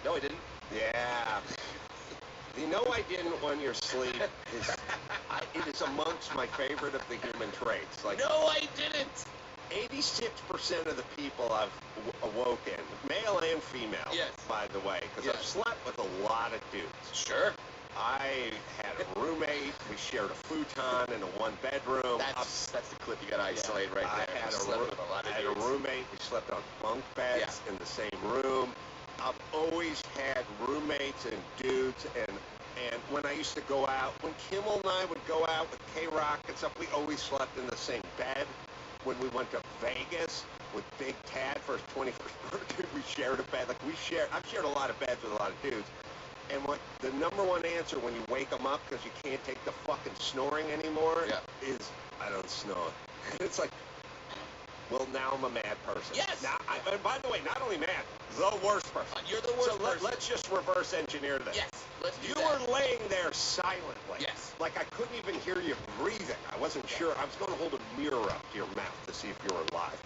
No, I didn't. Yeah. The "no, I didn't" when you're asleep it is amongst my favorite of the human traits. Like, no, I didn't. 86% of the people I've awoken, male and female, yes, by the way, because yes. I've slept with a lot of dudes. Sure. I had a roommate. We shared a futon in a one-bedroom. That's the clip you got to isolate right there. I had a roommate. We slept on bunk beds in the same room. I've always had roommates and dudes, and when I used to go out, when Kimmel and I would go out with K-Rock and stuff, we always slept in the same bed. When we went to Vegas with Big Tad for his 21st birthday, we shared a bed. I've shared a lot of beds with a lot of dudes. And what the number one answer when you wake them up because you can't take the fucking snoring anymore is, I don't snore. It's like, well, now I'm a mad person. Yes. Now, and by the way, not only mad, the worst person. You're the worst person. Let's just reverse engineer this. Yes, let's do You that. were laying there silently. Yes. Like I couldn't even hear you breathing. I wasn't sure. I was going to hold a mirror up to your mouth to see if you were alive.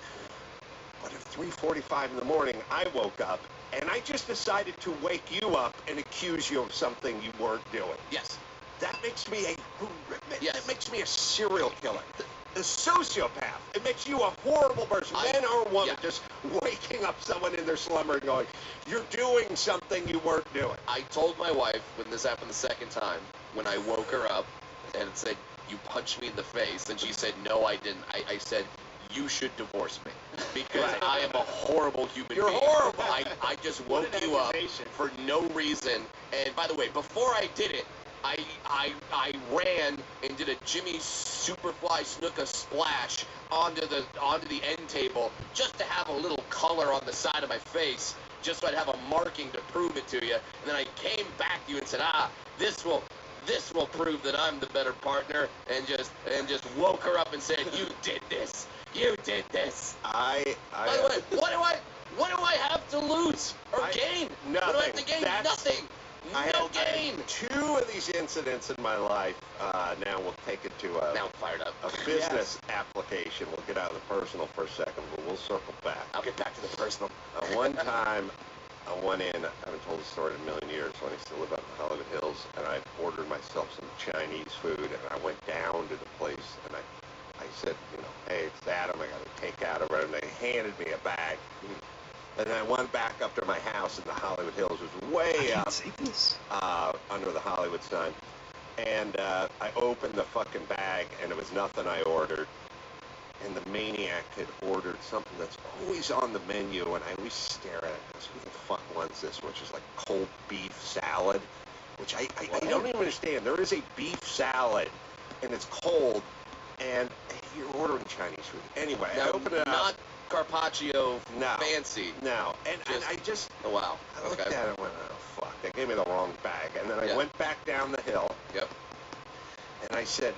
But at 3:45 in the morning, I woke up, and I just decided to wake you up and accuse you of something you weren't doing. Yes. That makes me a Yes. That makes me a serial killer. A sociopath. It makes you a horrible person, man or woman, just waking up someone in their slumber and going, you're doing something you weren't doing. I told my wife when this happened the second time, when I woke her up and said, you punched me in the face, and she said, no, I didn't. I said, you should divorce me because I am a horrible human being. You're horrible. I just woke you up for no reason. And by the way, before I did it, I ran and did a Jimmy Superfly Snuka splash onto the end table just to have a little color on the side of my face, just so I'd have a marking to prove it to you. And then I came back to you and said, this will prove that I'm the better partner, and just woke her up and said, you did this. You did this. By the way, what do I have to lose or gain? Nothing. What do I have to gain? Nothing. No gain. Two of these incidents in my life. Now we'll take it to now I'm fired up. A business application. We'll get out of the personal for a second, but we'll circle back. I'll get back to the personal. One time, I went in. I haven't told the story in a million years. When I used to live out in the Hollywood Hills, and I ordered myself some Chinese food, and I went down to the place, and I said, hey, it's Adam. I got to take out or whatever. And they handed me a bag. And I went back up to my house in the Hollywood Hills. It was way up under the Hollywood sign. And I opened the fucking bag, and it was nothing I ordered. And the maniac had ordered something that's always on the menu, and I always stare at it because who the fuck wants this, which is like cold beef salad, which I don't even understand. There is a beef salad, and it's cold, and you're ordering Chinese food. Anyway, I opened it up. Not Carpaccio fancy. No. And I just... Oh, wow. I looked at it and went, oh, fuck. They gave me the wrong bag. And then I went back down the hill. Yep. And I said,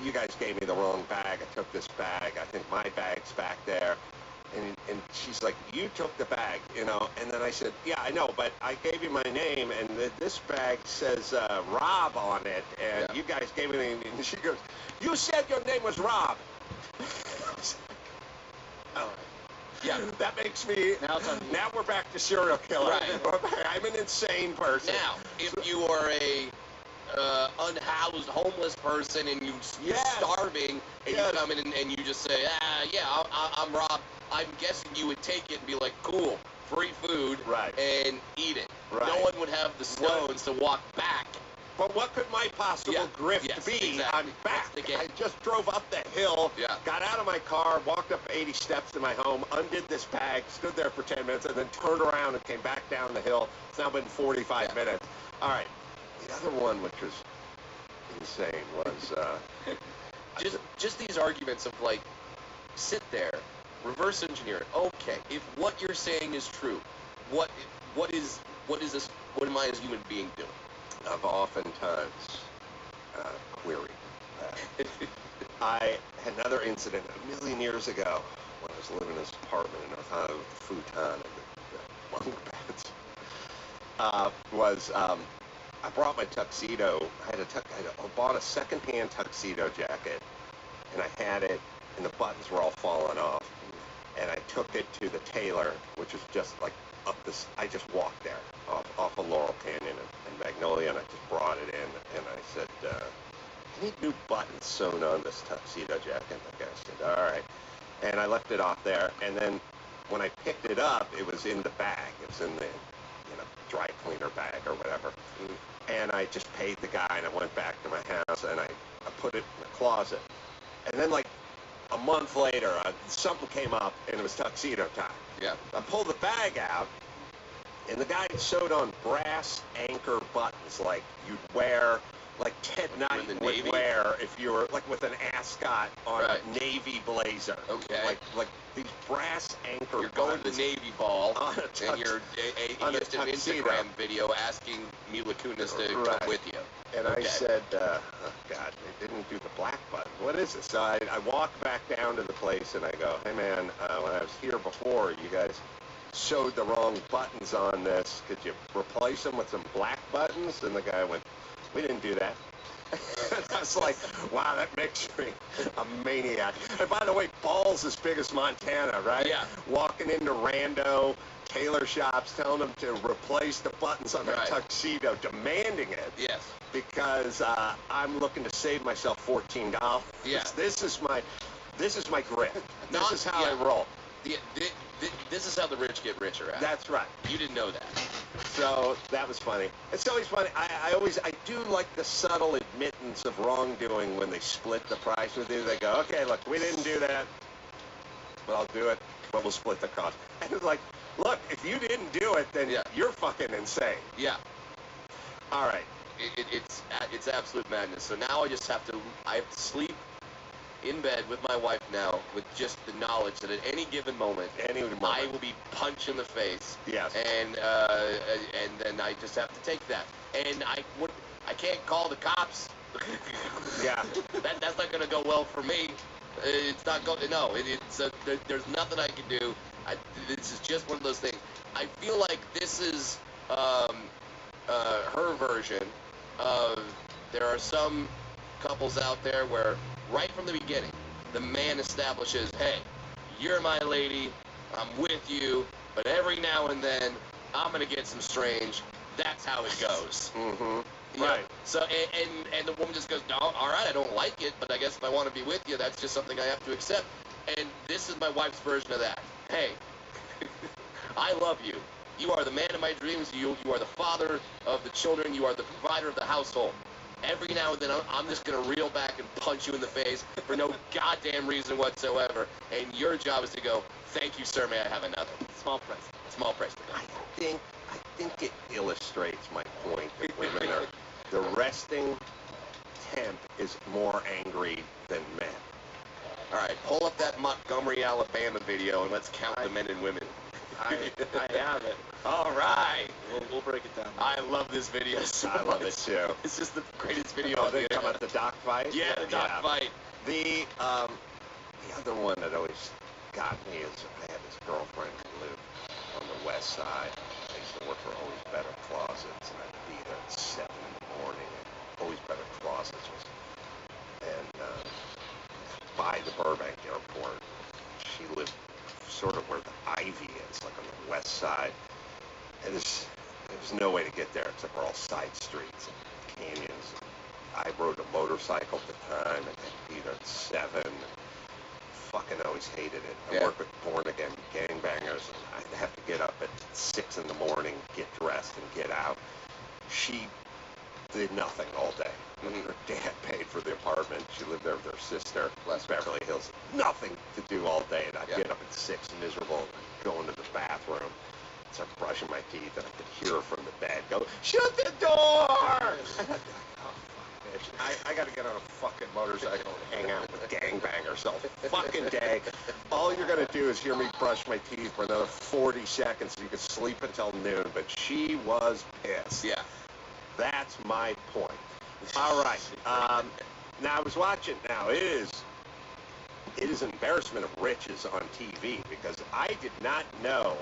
you guys gave me the wrong bag. I took this bag. I think my bag's back there. And she's like, you took the bag, And then I said, yeah, I know, but I gave you my name, and this bag says Rob on it, and you guys gave me the name. And she goes, you said your name was Rob. Oh. Yeah, that makes me... Now we're back to serial killer. Right. I'm an insane person. Now, if you are a unhoused, homeless person and you're starving, and you come in and you just say, I'm Rob, I'm guessing you would take it and be like, cool, free food, and eat it. Right. No one would have the stones to walk back. But what could my possible grift be? Exactly. I'm back. I just drove up the hill, got out of my car, walked up 80 steps to my home, undid this bag, stood there for 10 minutes, and then turned around and came back down the hill. It's now been 45 minutes. All right. The other one, which was insane, was... just these arguments of, like, sit there, reverse engineer it. Okay, if what you're saying is true, what am I as a human being doing? I've oftentimes queried that. I had another incident a million years ago when I was living in this apartment in North Hollywood with the futon and the bunk beds. I brought my tuxedo. I bought a second-hand tuxedo jacket, and I had it, and the buttons were all falling off. And I took it to the tailor, which is just like up this. I just walked there off of Laurel Canyon and Magnolia, and I just brought it in, and I said, I need new buttons sewn on this tuxedo jacket. And the guy said, all right. And I left it off there, and then when I picked it up, it was in the bag. It was in the, dry cleaner bag or whatever. And I just paid the guy, and I went back to my house, and I put it in the closet. And then, like, a month later, something came up, and it was tuxedo time. Yeah. I pulled the bag out, and the guy showed on brass anchor buttons like you'd wear, like Ted Knight would wear if you were, like, with an ascot on a Navy blazer. Okay. Like these brass anchor You're going to the Navy ball, and you're on just an Instagram video asking Mila Kunis to come with you. And I said, oh, God, they didn't do the black button. What is it? So I walked back down to the place, and I go, hey, man, when I was here before, you guys showed the wrong buttons on this. Could you replace them with some black buttons? And the guy went, we didn't do that. I was like, wow, that makes me a maniac. And by the way, balls as big as Montana, right? Yeah. Walking into rando tailor shops, telling them to replace the buttons on their tuxedo, demanding it. Yes. Because I'm looking to save myself $14. Yeah. This is my grit. This is how I roll. This is how the rich get richer. Adam. That's right. You didn't know that. So that was funny. It's always funny. I do like the subtle admittance of wrongdoing when they split the price with you. They go, okay, look, we didn't do that, but I'll do it, but we'll split the cost. And it's like, look, if you didn't do it, then you're fucking insane. Yeah. All right. It's absolute madness. So now I have to sleep in bed with my wife now, with just the knowledge that at any given moment, I will be punched in the face. Yes. And then I just have to take that. And I can't call the cops. Yeah. That's not going to go well for me. It's not going. No. There's nothing I can do. This is just one of those things. I feel like this is her version of. There are some couples out there where, right from the beginning, the man establishes, hey, you're my lady, I'm with you, but every now and then, I'm going to get some strange. That's how it goes. Mm-hmm. Right. So, and the woman just goes, no, all right, I don't like it, but I guess if I want to be with you, that's just something I have to accept. And this is my wife's version of that. Hey, I love you. You are the man of my dreams. You are the father of the children. You are the provider of the household. Every now and then, I'm just going to reel back and punch you in the face for no goddamn reason whatsoever. And your job is to go, thank you, sir, may I have another? Small price. Small price to pay. I think it illustrates my point that women are, the resting temp is more angry than men. All right, pull up that Montgomery, Alabama video, and let's count the men and women. I have it. All right. We'll break it down. I love this video so much. I love it too. It's just the greatest video. Oh, they come at the dock fight? Yeah, the dock fight. The other one that always got me is I had this girlfriend who lived on the west side. I used to work for Always Better Closets, and I'd be there at 7 in the morning. And Always Better Closets was, and by the Burbank airport. She lived sort of where the Ivy is, like on the west side. And there's no way to get there except for all side streets and canyons. I rode a motorcycle at the time, and I'd be there at 7. Fucking always hated it. I worked with born-again gangbangers, and I'd have to get up at 6 in the morning, get dressed, and get out. She did nothing all day. I mean, her dad paid for the apartment. She lived there with her sister, West Beverly Hills. Nothing to do all day, and I'd get up at 6, miserable, and go into the bathroom, start brushing my teeth, and I could hear her from the bed go, "Shut the door!" I got to get on a fucking motorcycle and hang out with gangbangers all fucking day. All you're going to do is hear me brush my teeth for another 40 seconds so you can sleep until noon. But she was pissed. Yeah. That's my point. All right. Now, I was watching. Now, it is an embarrassment of riches on TV because I did not know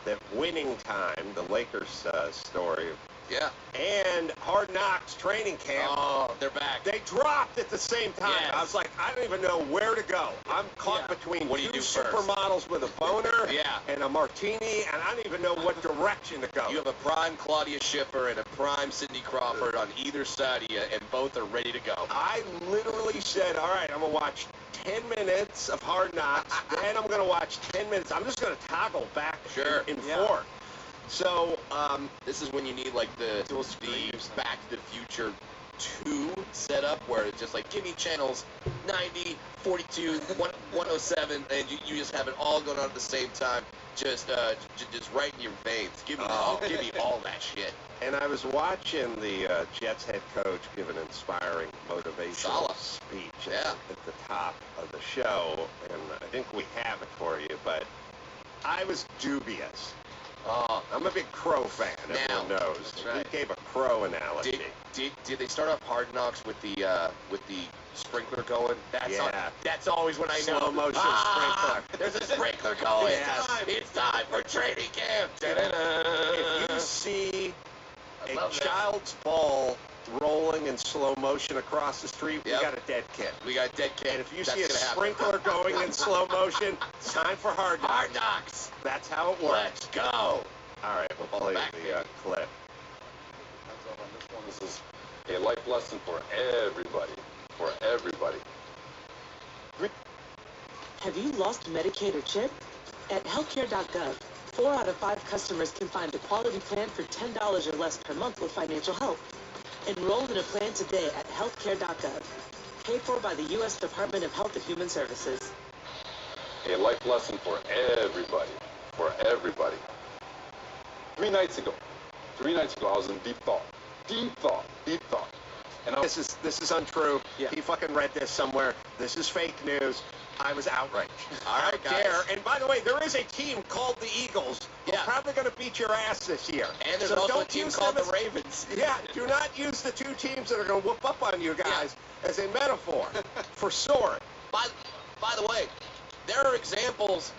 that Winning Time, the Lakers story, Yeah. and Hard Knocks training camp. Oh, they're back. They dropped at the same time. Yes. I was like, I don't even know where to go. I'm caught between What do you two do first? supermodels with a boner Yeah. and a martini, and I don't even know what direction to go. You have a prime Claudia Schiffer and a prime Cindy Crawford on either side of you, and both are ready to go. I literally said, all right, I'm going to watch 10 minutes of Hard Knocks, then I'm going to watch 10 minutes. I'm just going to toggle back and forth. So, this is when you need like the Back to the Future 2 setup, where it's just like, give me channels 90, 42, 107, and you just have it all going on at the same time, just right in your veins. Give me all that shit. and I was watching the Jets head coach give an inspiring motivational speech at the top of the show, and I think we have it for you, but I was dubious. I'm a big Crow fan, everyone knows. Right. He gave a Crow analogy. Did they start off Hard Knocks with the sprinkler going? That's always when I know. Slow motion sprinkler. There's a sprinkler going. Yes. It's time for training camp. If you see a child's ball rolling in slow motion across the street, we got a dead kid. We got a dead kid. And if you see a sprinkler going in slow motion, it's time for Hard Knocks. Hard Knocks. That's how it works. Let's go. All right, we'll play the clip. This is a life lesson for everybody. For everybody. Have you lost Medicaid or CHIP? At healthcare.gov, 4 out of 5 customers can find a quality plan for $10 or less per month with financial help. Enroll in a plan today at healthcare.gov. Paid for by the U.S. Department of Health and Human Services. A life lesson for everybody. For everybody. 3 nights ago, I was in deep thought. Deep thought. And This is untrue. He fucking read this somewhere. This is fake news. I was outraged. All right, guys. And by the way, there is a team called the Eagles. They're probably going to beat your ass this year. And there's also a team called the Ravens. Yeah, do not use the 2 teams that are going to whoop up on you guys as a metaphor for soaring. By the way, there are examples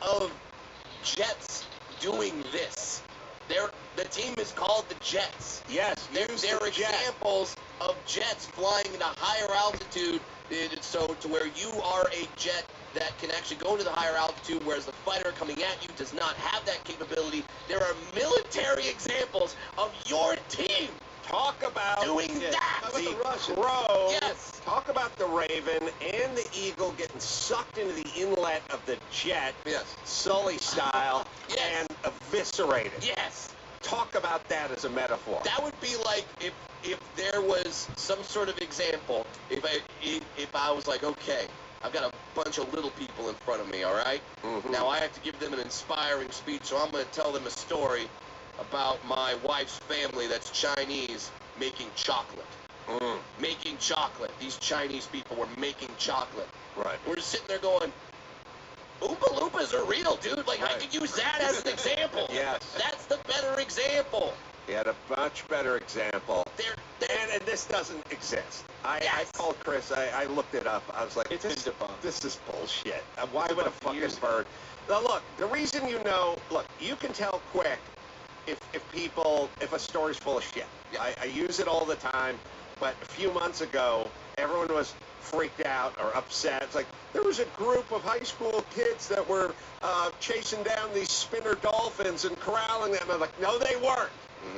of Jets doing this. The team is called the Jets. Yes, there are examples of Jets flying at a higher altitude, so to where you are a jet that can actually go to the higher altitude, whereas the fighter coming at you does not have that capability. There are military examples of your team Talk about doing that. The Crow. Yes. Talk about the Raven and the Eagle getting sucked into the inlet of the jet, Sully style, and eviscerated. Yes. Talk about that as a metaphor. That would be like if there was some sort of example. If I was like, okay, I've got a bunch of little people in front of me, all right? Now I have to give them an inspiring speech, so I'm going to tell them a story about my wife's family that's Chinese making chocolate. Making chocolate. These Chinese people were making chocolate. Right. We're just sitting there going, Oompa Loompas are real, dude. Like, I could use that as an example. Yes. That's the better example. He had a much better example. And this doesn't exist. I called Chris. I looked it up. I was like, this is bullshit. Why would a fucking bird? Now, look, the reason you can tell quick if a story's full of shit. I use it all the time, but a few months ago, everyone was freaked out or upset. It's like, there was a group of high school kids that were chasing down these spinner dolphins and corralling them. I'm like, no, they weren't.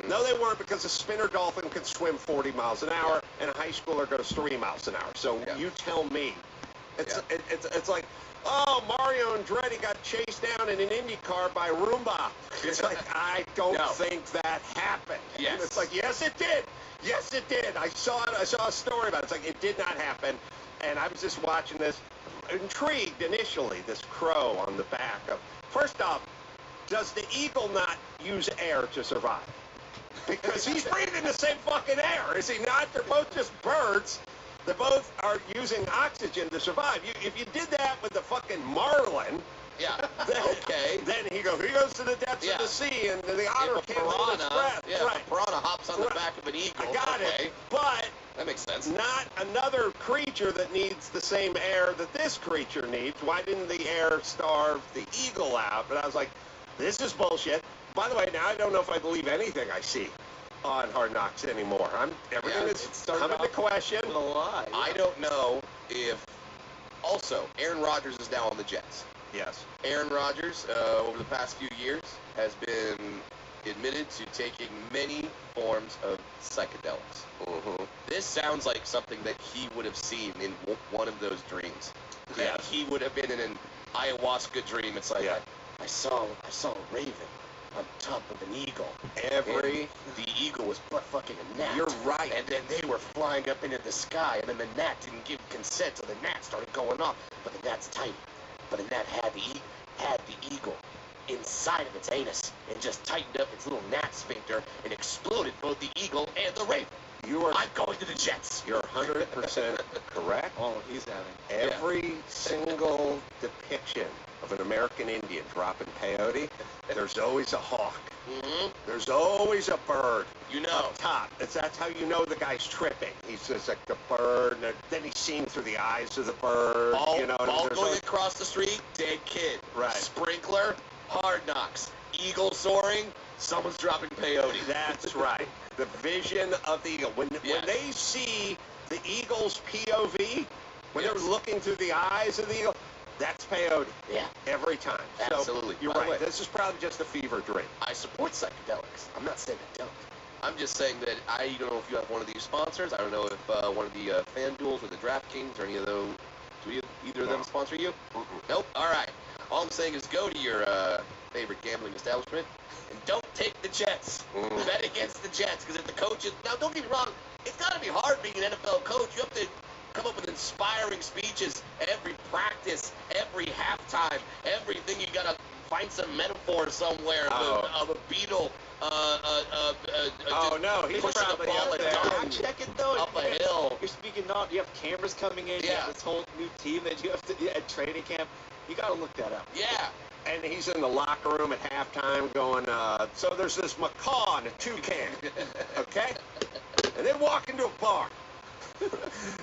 No, they weren't, because a spinner dolphin could swim 40 miles an hour, and a high schooler goes 3 miles an hour. So you tell me. It's like, oh, Mario Andretti got chased down in an Indy car by Roomba. It's like, I don't think that happened. Yes. And it's like, yes, it did. Yes, it did. I saw it. I saw a story about it. It's like, it did not happen. And I was just watching this, intrigued initially, this crow on the back of. First off, does the eagle not use air to survive? Because he's breathing the same fucking air, is he not? They're both just birds. They both are using oxygen to survive. If you did that with the fucking marlin, then he goes to the depths of the sea, and the otter can't hold its breath. If a piranha hops on the back of an eagle. I got it. But that makes sense. Not another creature that needs the same air that this creature needs. Why didn't the air starve the eagle out? But I was like, this is bullshit. By the way, now I don't know if I believe anything I see. on Hard Knocks anymore. Everything Yeah, is coming to question. A lie. I don't know if. Also, Aaron Rodgers is now on the Jets. Yes. Aaron Rodgers, over the past few years, has been admitted to taking many forms of psychedelics. Mm-hmm. This sounds like something that he would have seen in one of those dreams. Yeah. That he would have been in an ayahuasca dream. It's like, Yeah. I saw a raven on top of an eagle. The eagle was butt fucking a gnat. You're right. And then they were flying up into the sky, and then the gnat didn't give consent, so the gnat started going off. But the gnat's tight. But the gnat had the eagle inside of its anus and just tightened up its little gnat sphincter and exploded both the eagle and the raven. I'm going to the Jets. You're 100% correct. Oh, he's having. Every single depiction of an American Indian dropping peyote, there's always a hawk. Mm-hmm. There's always a bird. You know. Up top. That's how you know the guy's tripping. He's just like the bird, and then he's seen through the eyes of the bird. Ball, you know, ball there's going always- across the street, dead kid. Right. Sprinkler, Hard Knocks. Eagle soaring, someone's dropping peyote. That's right. The vision of the eagle. When Yes. they see the eagle's POV, when Yes. they're looking through the eyes of the eagle, that's peyote. Yeah. Every time. Absolutely. So you're By the right. way- This is probably just a fever dream. I support psychedelics. I'm not saying I don't. I'm just saying that I don't know if you have one of these sponsors. I don't know if one of the FanDuels or the DraftKings or any of those, either of them No. sponsor you? Mm-mm. Nope. All right. All I'm saying is go to your favorite gambling establishment and don't take the Jets. Mm. Bet against the Jets, because if the coach is... Now, don't get me wrong. It's got to be hard being an NFL coach. You have to come up with inspiring speeches every practice, every halftime, everything. You got to find some metaphor somewhere of a beetle. No, he's pushing probably the ball up a there. dog Check it though. up a hill. You're speaking not. You have cameras coming in. You Yeah. have this whole new team that you have to at training camp. You got to look that up. Yeah. And he's in the locker room at halftime going, so there's this macaw and a toucan, okay? And they walk into a bar.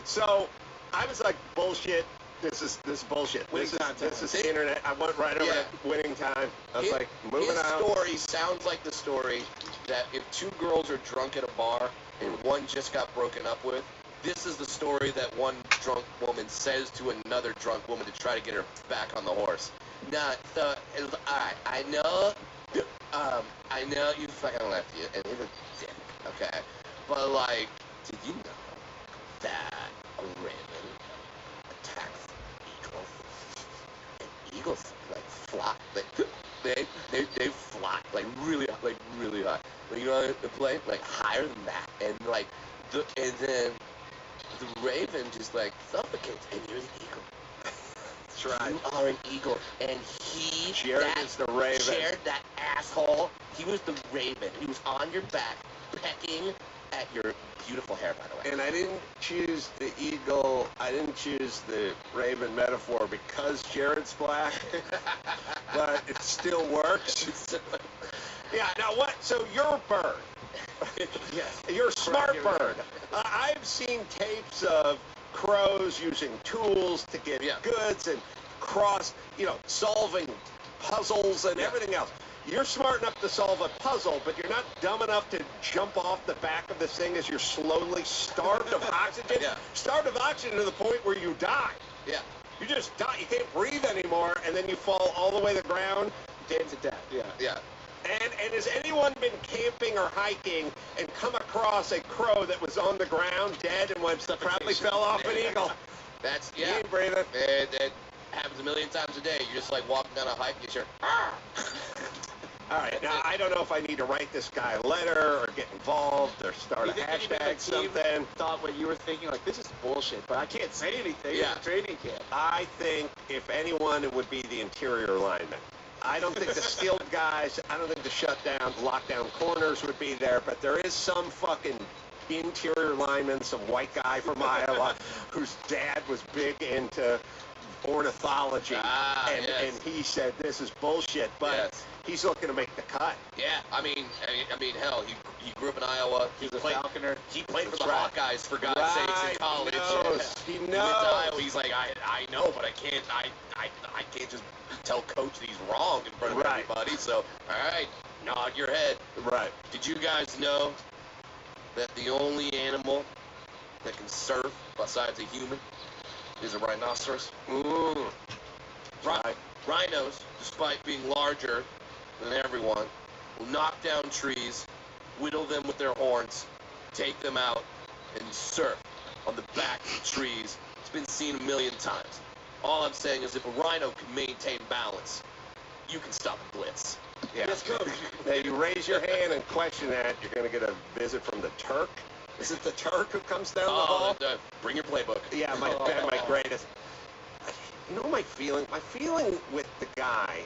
So I was like, bullshit. This is bullshit. Winning time. This is the internet. I went right over Yeah. to winning time. I was like, moving His on. story sounds like the story that if two girls are drunk at a bar and one just got broken up with, this is the story that one drunk woman says to another drunk woman to try to get her back on the horse. Nah, so it was alright. I know you fucking left you, and he's a dick, okay? But like, did you know that a raven attacks eagles? And eagles like fly, they fly like really high. But you know the plane like higher than that, and like and then the raven just like suffocates, and you're the eagle. That's right. You are an eagle, and he Jared is the raven. Jared, that asshole, he was the raven. He was on your back, pecking at your beautiful hair, by the way. And I didn't choose the eagle. I didn't choose the raven metaphor because Jared's black, but it still works. Yeah. Now what? So you're a bird. Yes. You're a smart bird. I've seen tapes of crows using tools to get goods and solving puzzles and everything else. You're smart enough to solve a puzzle, but you're not dumb enough to jump off the back of this thing as you're slowly starved of oxygen. Yeah. Starved of oxygen to the point where you die. Yeah. You just die. You can't breathe anymore, and then you fall all the way to the ground. Dead to death. Yeah. Yeah. And has anyone been camping or hiking and come across a crow that was on the ground dead and probably fell off an eagle? That's, He yeah. ain't breathing. That happens a million times a day. You're just like walking down a hike, you hear, All right, now I don't know if I need to write this guy a letter or get involved or start You a think anybody on hashtag the team something. thought what you were thinking? Like, this is bullshit, but I can't say anything. Yeah. It's a training camp. I think if anyone, it would be the interior linemen. I don't think the skilled guys, I don't think the shutdown, lockdown corners would be there, but there is some fucking interior lineman, some white guy from Iowa whose dad was big into ornithology, and he said this is bullshit, but he's looking to make the cut. Yeah, I mean, hell, he grew up in Iowa. He's a Falconer. He played for the That's right. Hawkeyes, for God's sakes, in college. He He went knows. to Iowa. He's like, I know, but I can't just tell coach that he's wrong in front of Right. everybody. So, all right, nod your head. Right. Did you guys know that the only animal that can surf besides a human is a rhinoceros? Rhinos, despite being larger than everyone, will knock down trees, whittle them with their horns, take them out, and surf on the backs of trees. It's been seen a million times. All I'm saying is if a rhino can maintain balance, you can stop a blitz. Yeah. Now you raise your hand and question that, you're going to get a visit from the Turk. Is it the Turk who comes down the hall? Bring your playbook. Yeah, my greatest. You know my feeling? My feeling with the guy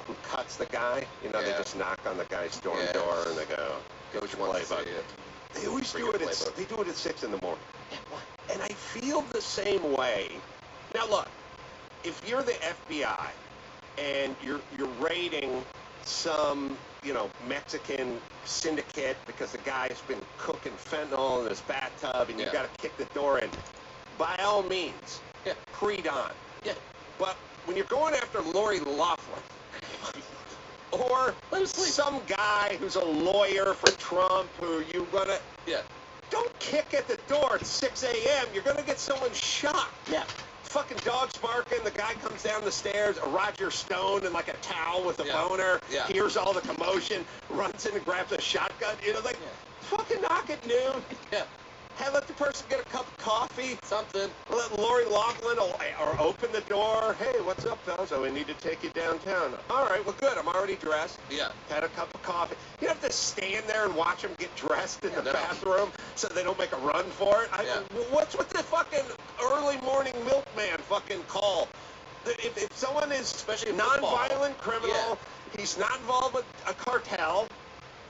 who cuts the guy, they just knock on the guy's dorm door and they go, get your playbook. They always do it at 6 in the morning. And I feel the same way. Now look, if you're the FBI and you're raiding some, Mexican syndicate because the guy's been cooking fentanyl in his bathtub and you've got to kick the door in, by all means, pre-dawn. Yeah. But when you're going after Lori Loughlin, or some guy who's a lawyer for Trump who you gonna, don't kick at the door at 6 a.m. You're gonna get someone shot. Yeah. Fucking dogs barking, the guy comes down the stairs, a Roger Stone in like a towel with a boner, hears all the commotion, runs in and grabs a shotgun, fucking knock at noon. Yeah. Hey, let the person get a cup of coffee. Something. Let Lori Loughlin or open the door. Hey, what's up, fellas? Oh, we need to take you downtown. All right, well, good. I'm already dressed. Yeah. Had a cup of coffee. You don't have to stand there and watch them get dressed in the bathroom so they don't make a run for it. What's with the fucking early morning milkman fucking call? If someone is especially non-violent criminal, he's not involved with a cartel,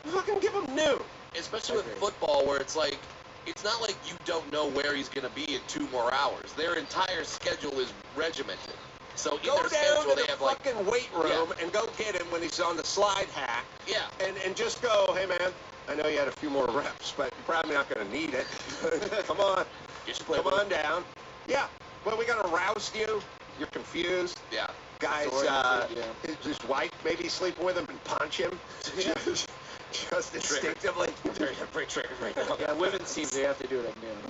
fucking give him noon. Especially with football where it's like, it's not like you don't know where he's going to be in 2 more hours. Their entire schedule is regimented. So in go their down schedule, to they the have fucking weight room and go get him when he's on the slide hack. Yeah. And just go, hey man, I know you had a few more reps, but you're probably not going to need it. Come on. Come on down. Yeah. Well, we got to roust you. You're confused. Yeah. Guys, his wife maybe sleeping with him and punch him. Just instinctively. Break trigger right now. Yeah, women's teams, they have to do it at noon.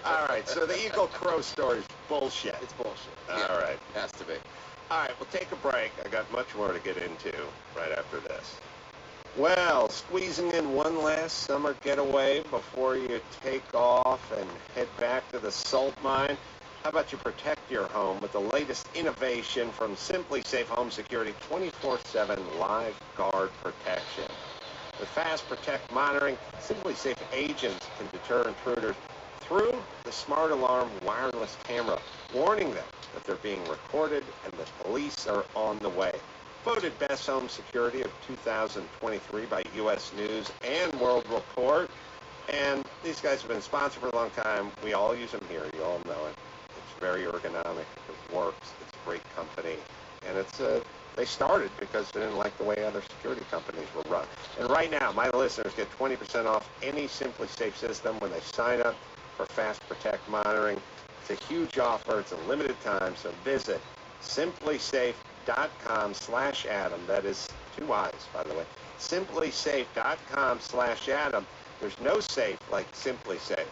All right, so the Eagle Crow story is bullshit. It's bullshit. All right. Has to be. All right, we'll take a break. I got much more to get into right after this. Well, squeezing in one last summer getaway before you take off and head back to the salt mine. How about you protect your home with the latest innovation from Simply Safe Home Security 24/7 Live Guard Protection. With Fast Protect monitoring, Simply Safe agents can deter intruders through the Smart Alarm wireless camera, warning them that they're being recorded and the police are on the way. Voted Best Home Security of 2023 by U.S. News and World Report. And these guys have been sponsored for a long time. We all use them here. You all know it. It's very ergonomic. It works. It's a great company. And it's they started because they didn't like the way other security companies were run. And right now, my listeners get 20% off any Simply Safe system when they sign up for Fast Protect monitoring. It's a huge offer. It's a limited time, so visit simplysafe.com/Adam. That is 2 I's, by the way. simplysafe.com/Adam. There's no safe like Simply Safe.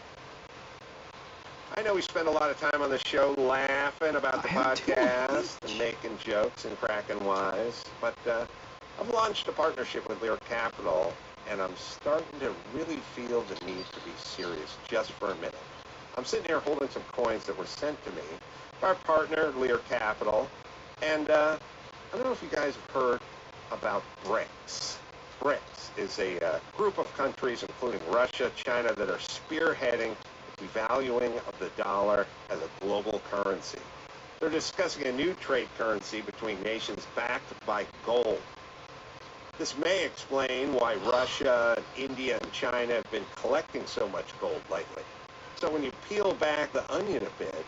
I know we spend a lot of time on the show laughing about the podcast and making jokes and cracking wise, but I've launched a partnership with Lear Capital, and I'm starting to really feel the need to be serious just for a minute. I'm sitting here holding some coins that were sent to me by our partner, Lear Capital, and I don't know if you guys have heard about BRICS. BRICS is a group of countries, including Russia, China, that are spearheading devaluing of the dollar as a global currency. They're discussing a new trade currency between nations backed by gold. This may explain why Russia, India, and China have been collecting so much gold lately. So when you peel back the onion a bit,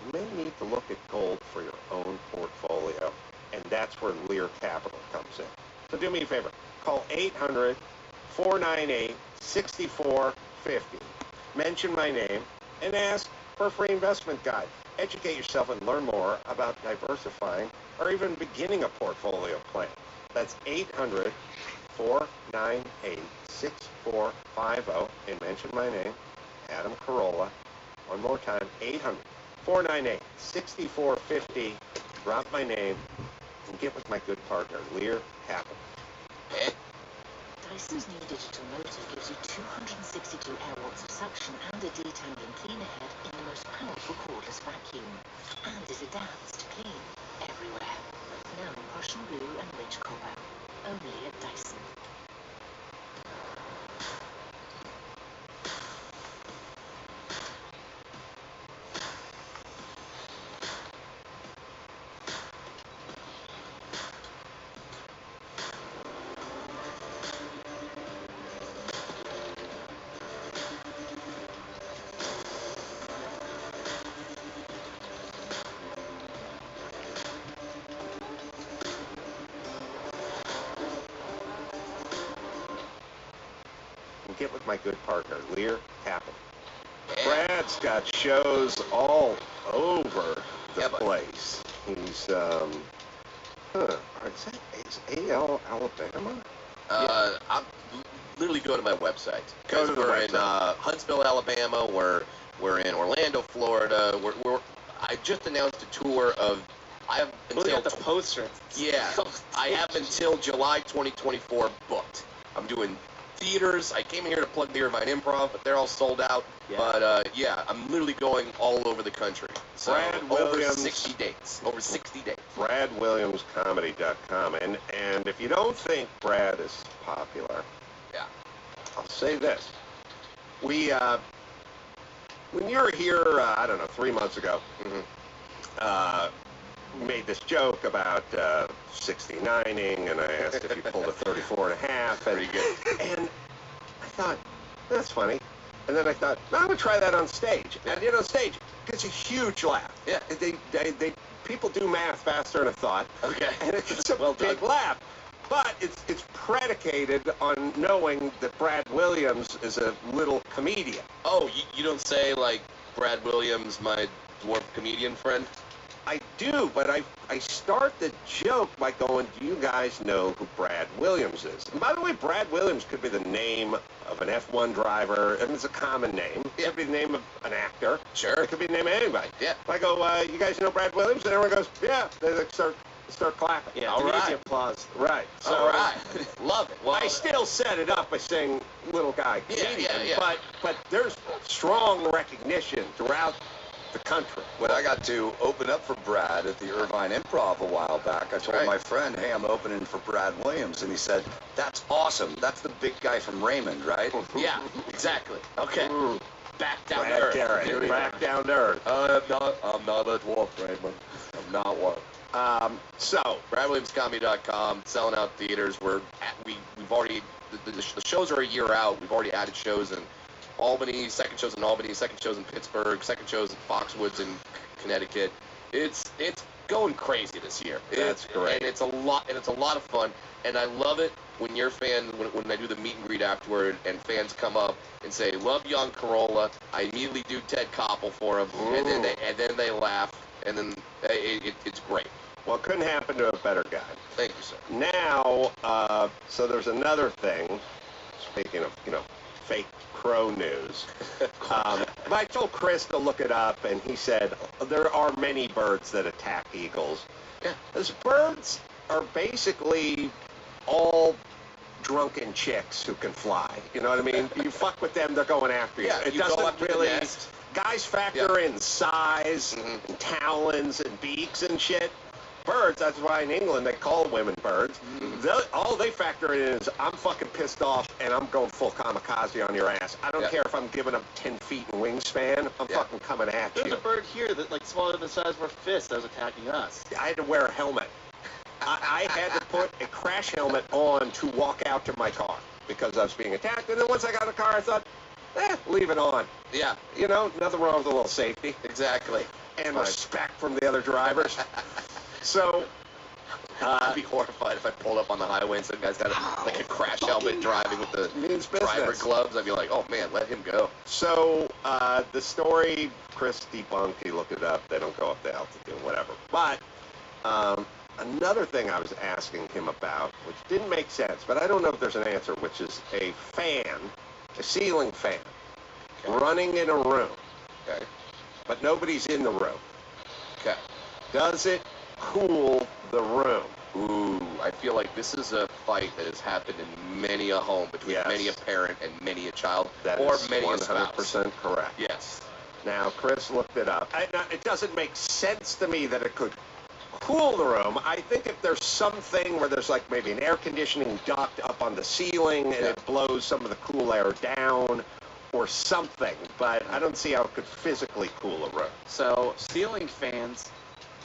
you may need to look at gold for your own portfolio, and that's where Lear Capital comes in. So do me a favor, call 800-498-6450. Mention my name and ask for a free investment guide. Educate yourself and learn more about diversifying or even beginning a portfolio plan. That's 800-498-6450 and mention my name, Adam Carolla. One more time, 800-498-6450. Drop my name and get with my good partner, Lear Happen. Dyson's new digital motor gives you 262 air watts of suction and a detangling cleaner head in the most powerful cordless vacuum. And it adapts to clean everywhere. Now in Prussian blue and rich copper. Only at Dyson. And get with my good partner, Lear Happen. Brad's got shows all over the place. He's, is AL Alabama? I'm literally go to my website. Go to the we're website. in Huntsville, Alabama. We're in Orlando, Florida. I just announced a tour of. I have Look until at the poster. yeah. I have until July 2024 booked. I'm doing theaters. I came here to plug the Irvine Improv, but they're all sold out. Yeah. But yeah, I'm literally going all over the country. So Brad over Williams. 60 dates. Over 60 dates. BradWilliamsComedy.com. And if you don't think Brad is popular, Yeah. I'll say this. We, when you were here, I don't know, 3 months ago, we made this joke about 69ing, and I asked if you pulled a 34 and a half. Pretty good. And I thought, that's funny. And then I thought, no, I'm going to try that on stage. And, on stage, it gets a huge laugh. Yeah. People do math faster than I thought. Okay. And it's a Well big done. laugh. But it's predicated on knowing that Brad Williams is a little comedian. Oh, you don't say, like, Brad Williams, my dwarf comedian friend? I do, but I start the joke by going, do you guys know who Brad Williams is? And by the way, Brad Williams could be the name of an F1 driver. I mean, it's a common name. It could be the name of an actor. Sure. It could be the name of anybody. Yeah. I go, you guys know Brad Williams? And everyone goes, yeah. They start clapping. Yeah, All it's an easy right. applause. Right. So All right. Love it. Well, I still set it up by saying little guy comedian, yeah. but there's strong recognition throughout the country. When I got to open up for Brad at the Irvine Improv a while back, I told Right. my friend, hey, I'm opening for Brad Williams, and he said, that's awesome. That's the big guy from Raymond, right? yeah, exactly. Okay. Back down to Brad earth. Garrett, Here we back go. down to earth. I'm not a dwarf, Raymond. I'm not one. So, BradWilliamsComedy.com, selling out theaters. We've already the shows are a year out. We've already added shows in Albany, second shows in Albany, second shows in Pittsburgh, second shows in Foxwoods in Connecticut. It's going crazy this year. That's great. And it's a lot of fun. And I love it when your fans, when I do the meet and greet afterward, and fans come up and say, "Love you on Carolla." I immediately do Ted Koppel for them, and then they laugh, and then it's great. well, it couldn't happen to a better guy. Thank you, sir. Now, so there's another thing, speaking of, fake crow news. But I told Chris to look it up, and he said there are many birds that attack eagles. Yeah. Those birds are basically all drunken chicks who can fly. You know what I mean? You fuck with them, they're going after you. Yeah, It you go doesn't after the really. nest. Guys factor in size and talons and beaks and shit. Birds, that's why in England they call women birds. All they factor in is, I'm fucking pissed off and I'm going full kamikaze on your ass. I don't Yeah. care if I'm giving up 10 feet in wingspan. I'm Yeah. fucking coming at There's you. a bird here that like smaller than the size of our fist that was attacking us. I had to wear a helmet. I had to put a crash helmet on to walk out to my car because I was being attacked. And then once I got in the car, I thought, leave it on. Yeah, Nothing wrong with a little safety exactly. and Fine. respect from the other drivers. So, I'd be horrified if I pulled up on the highway and some guy's got like a crash helmet driving with the means driver business. gloves. I'd be like, oh man, let him go. So, the story, Chris debunked, he looked it up, they don't go up to altitude, whatever. But, another thing I was asking him about, which didn't make sense, but I don't know if there's an answer, which is a fan, a ceiling fan, running in a room. Okay. But nobody's in the room. Okay. Does it cool the room? Ooh, I feel like this is a fight that has happened in many a home between Yes. many a parent and many a child, That or is many a 100% spouse. correct. Yes. Now, Chris looked it up. It doesn't make sense to me that it could cool the room. I think if there's something where there's like maybe an air conditioning duct up on the ceiling and it blows some of the cool air down or something, but I don't see how it could physically cool a room. So ceiling fans,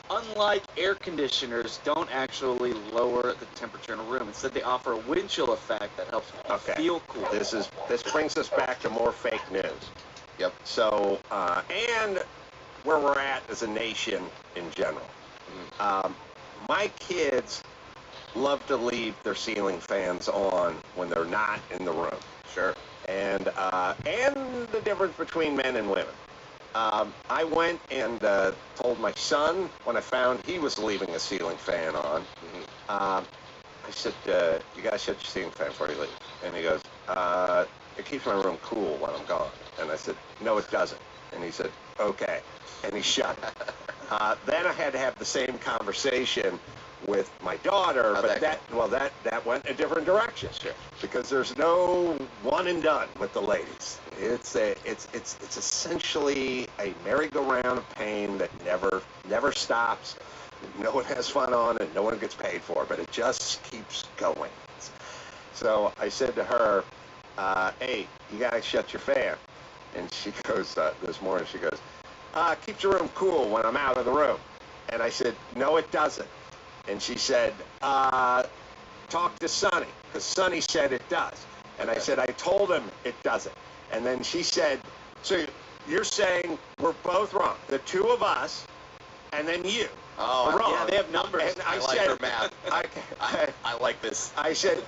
unlike air conditioners, don't actually lower the temperature in a room. Instead, they offer a wind chill effect that helps you feel cool. This brings us back to more fake news. Yep. So, and where we're at as a nation in general. My kids love to leave their ceiling fans on when they're not in the room. Sure. And the difference between men and women. I went and told my son when I found he was leaving a ceiling fan on. I said, "You guys shut your ceiling fan before you leave." And he goes, "It keeps my room cool when I'm gone." And I said, "No, it doesn't." And he said, "Okay." And he shut it. Then I had to have the same conversation with my daughter, How'd but that that went a different direction. Sure. Because there's no one and done with the ladies. It's essentially a merry-go-round of pain that never stops. No one has fun on it. No one gets paid for it, but it just keeps going. So I said to her, "Hey, you guys shut your fan." And she goes, this morning, she goes, "Keeps the room cool when I'm out of the room." And I said, "No, it doesn't." And she said, "Talk to Sonny, because Sonny said it does." And I said, "I told him it doesn't." And then she said, "So you're saying we're both wrong, the two of us, and then you are wrong." Yeah, they have numbers. And I like her math. I like this. I said,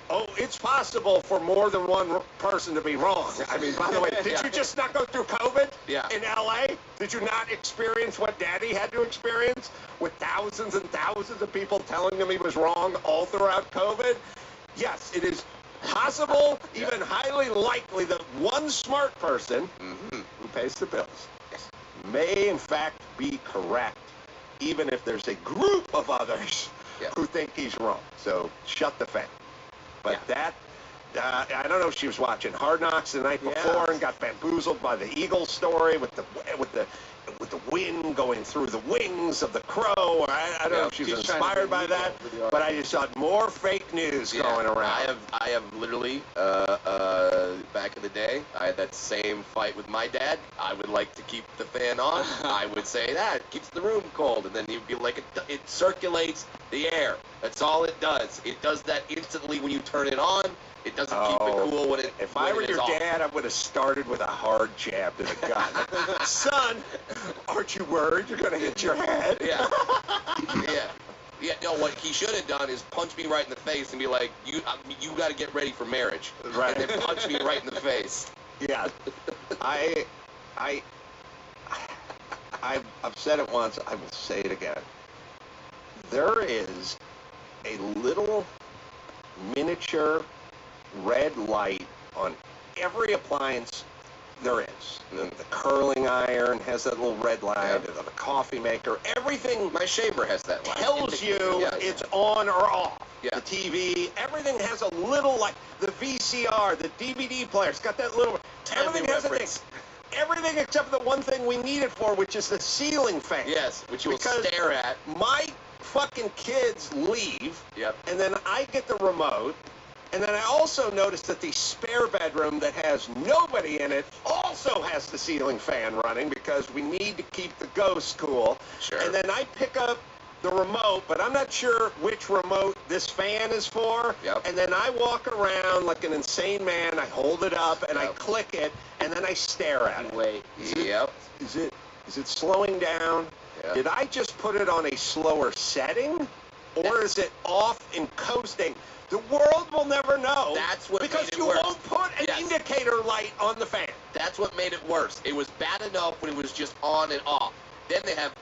"Oh, it's possible for more than one person to be wrong." I mean, by the way, did you just not go through COVID in L.A.? Did you not experience what Daddy had to experience with thousands and thousands of people telling him he was wrong all throughout COVID? Yes, it is possible, even highly likely, that one smart person who pays the bills may, in fact, be correct, even if there's a group of others who think he's wrong. So shut the fan. But that, I don't know if she was watching Hard Knocks the night before and got bamboozled by the Eagles story with the wind going through the wings of the crow. I don't know if she was inspired by that, but I just saw more fake news going around. I have literally, back in the day, I had that same fight with my dad. I would like to keep the fan on. I would say that it keeps the room cold, and then you'd be like, it circulates the air. That's all it does. It does that instantly when you turn it on. It doesn't keep it cool when it. If I were your dad, I would have started with a hard jab to the gut. Son, aren't you worried you're going to hit your head? Yeah. No, what he should have done is punch me right in the face and be like, you got to get ready for marriage. Right. And then punch me right in the face. Yeah. I've said it once. I will say it again. There is a little miniature red light on every appliance there is. The curling iron has that little red light, the coffee maker, everything. My shaver has that light. Tells you it's on or off. The TV, everything has a little light. The VCR, the DVD player, it's got that little, everything has a thing. Everything except for the one thing we need it for, which is the ceiling fan. Yes, which you will stare at. My fucking kids leave, and then I get the remote, and then I also noticed that the spare bedroom that has nobody in it also has the ceiling fan running because we need to keep the ghosts cool. Sure. And then I pick up the remote, but I'm not sure which remote this fan is for. And then I walk around like an insane man. I hold it up and I click it, and then I stare at it. Wait. Is it slowing down? Did I just put it on a slower setting, or is it off and coasting? The world will never know. That's what because made it you worse. won't put an indicator light on the fan. That's what made it worse. It was bad enough when it was just on and off. Then they have,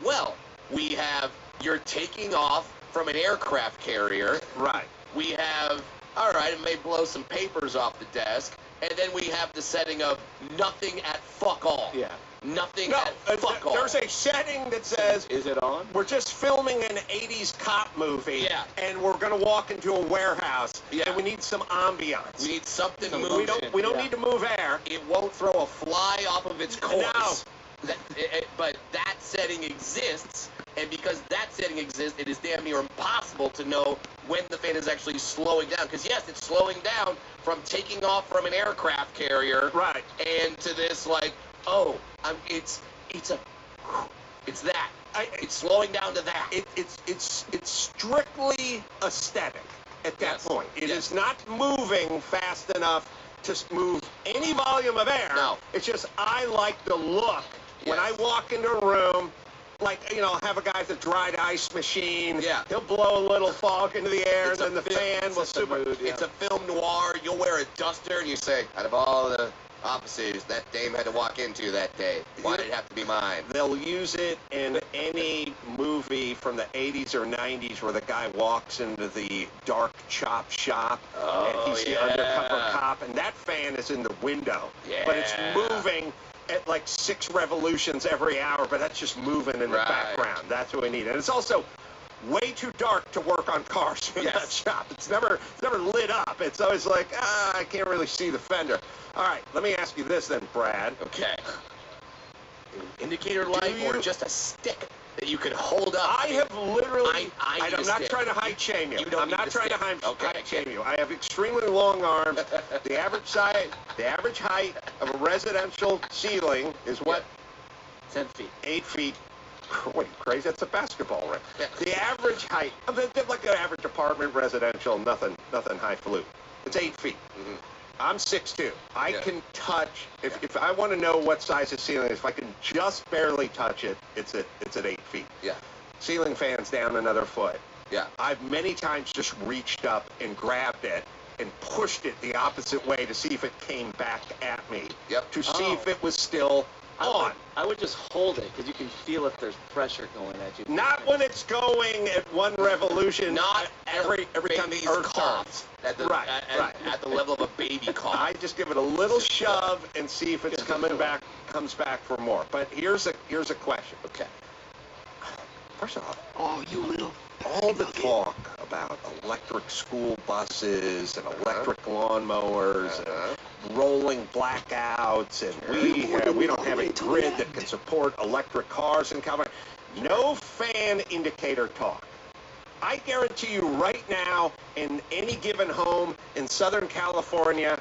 you're taking off from an aircraft carrier. Right. We have, all right, it may blow some papers off the desk, and then we have the setting of nothing at fuck all. Yeah. Nothing No, at fuck all. there's a setting that says Is it on? we're just filming an 80s cop movie, Yeah. and we're going to walk into a warehouse, Yeah. and we need some ambiance. We need something Some moving. We don't Yeah. need to move air. It won't throw a fly off of its course. No. But that setting exists, and because that setting exists, it is damn near impossible to know when the fan is actually slowing down. Because yes, it's slowing down from taking off from an aircraft carrier, Right. and to this like, oh, it's that. It's slowing down to that. It's strictly aesthetic at that Yes. point. It Yes. is not moving fast enough to move any volume of air. No. It's just I like the look when I Yes. walk into a room. Like, have a guy at the dried ice machine. Yeah. He'll blow a little fog into the air, It's and then a the fan will it's a super. mood, yeah. It's a film noir. You'll wear a duster and you say, out of all the offices that dame had to walk into that day, why did it have to be mine? They'll use it in any movie from the 80s or 90s where the guy walks into the dark chop shop and he's the undercover cop, and that fan is in the window. But it's Yeah. moving at like 6 revolutions every hour, but that's just moving in the Right. background. That's what we need. And it's also way too dark to work on cars in that Yes. shop. It's never lit up. It's always like, I can't really see the fender. All right, let me ask you this then, Brad. Okay. Indicator light or you- just a stick that you could hold up? I have literally. I need I'm a not stick. trying to height shame you. You don't I'm need not the trying to stick. height shame you. I have extremely long arms. The average height of a residential ceiling is what? 10 feet. 8 feet. What, are you crazy? That's a basketball ring. Yeah. The average height, they're like an average apartment, residential, nothing highfalutin. It's 8 feet. Mhm. I'm 6'2". I Yeah. can touch, if I want to know what size the ceiling is, if I can just barely touch it, it's at 8 feet. Yeah. Ceiling fan's down another foot. Yeah. I've many times just reached up and grabbed it and pushed it the opposite way to see if it came back at me. Yep. To see Oh. if it was still on. I would just hold it because you can feel if there's pressure going at you. Not when it's going at 1 revolution. Not every time the baby's earth cough. turns. At the, Right, at, right. at the level of a baby cough. I just give it a little shove and see if it's comes back for more. But here's a question. Okay. First off, Oh, you little. all the talk about electric school buses and electric lawnmowers and rolling blackouts, and we don't have a grid that can support electric cars in California. No fan indicator talk. I guarantee you right now, in any given home in Southern California,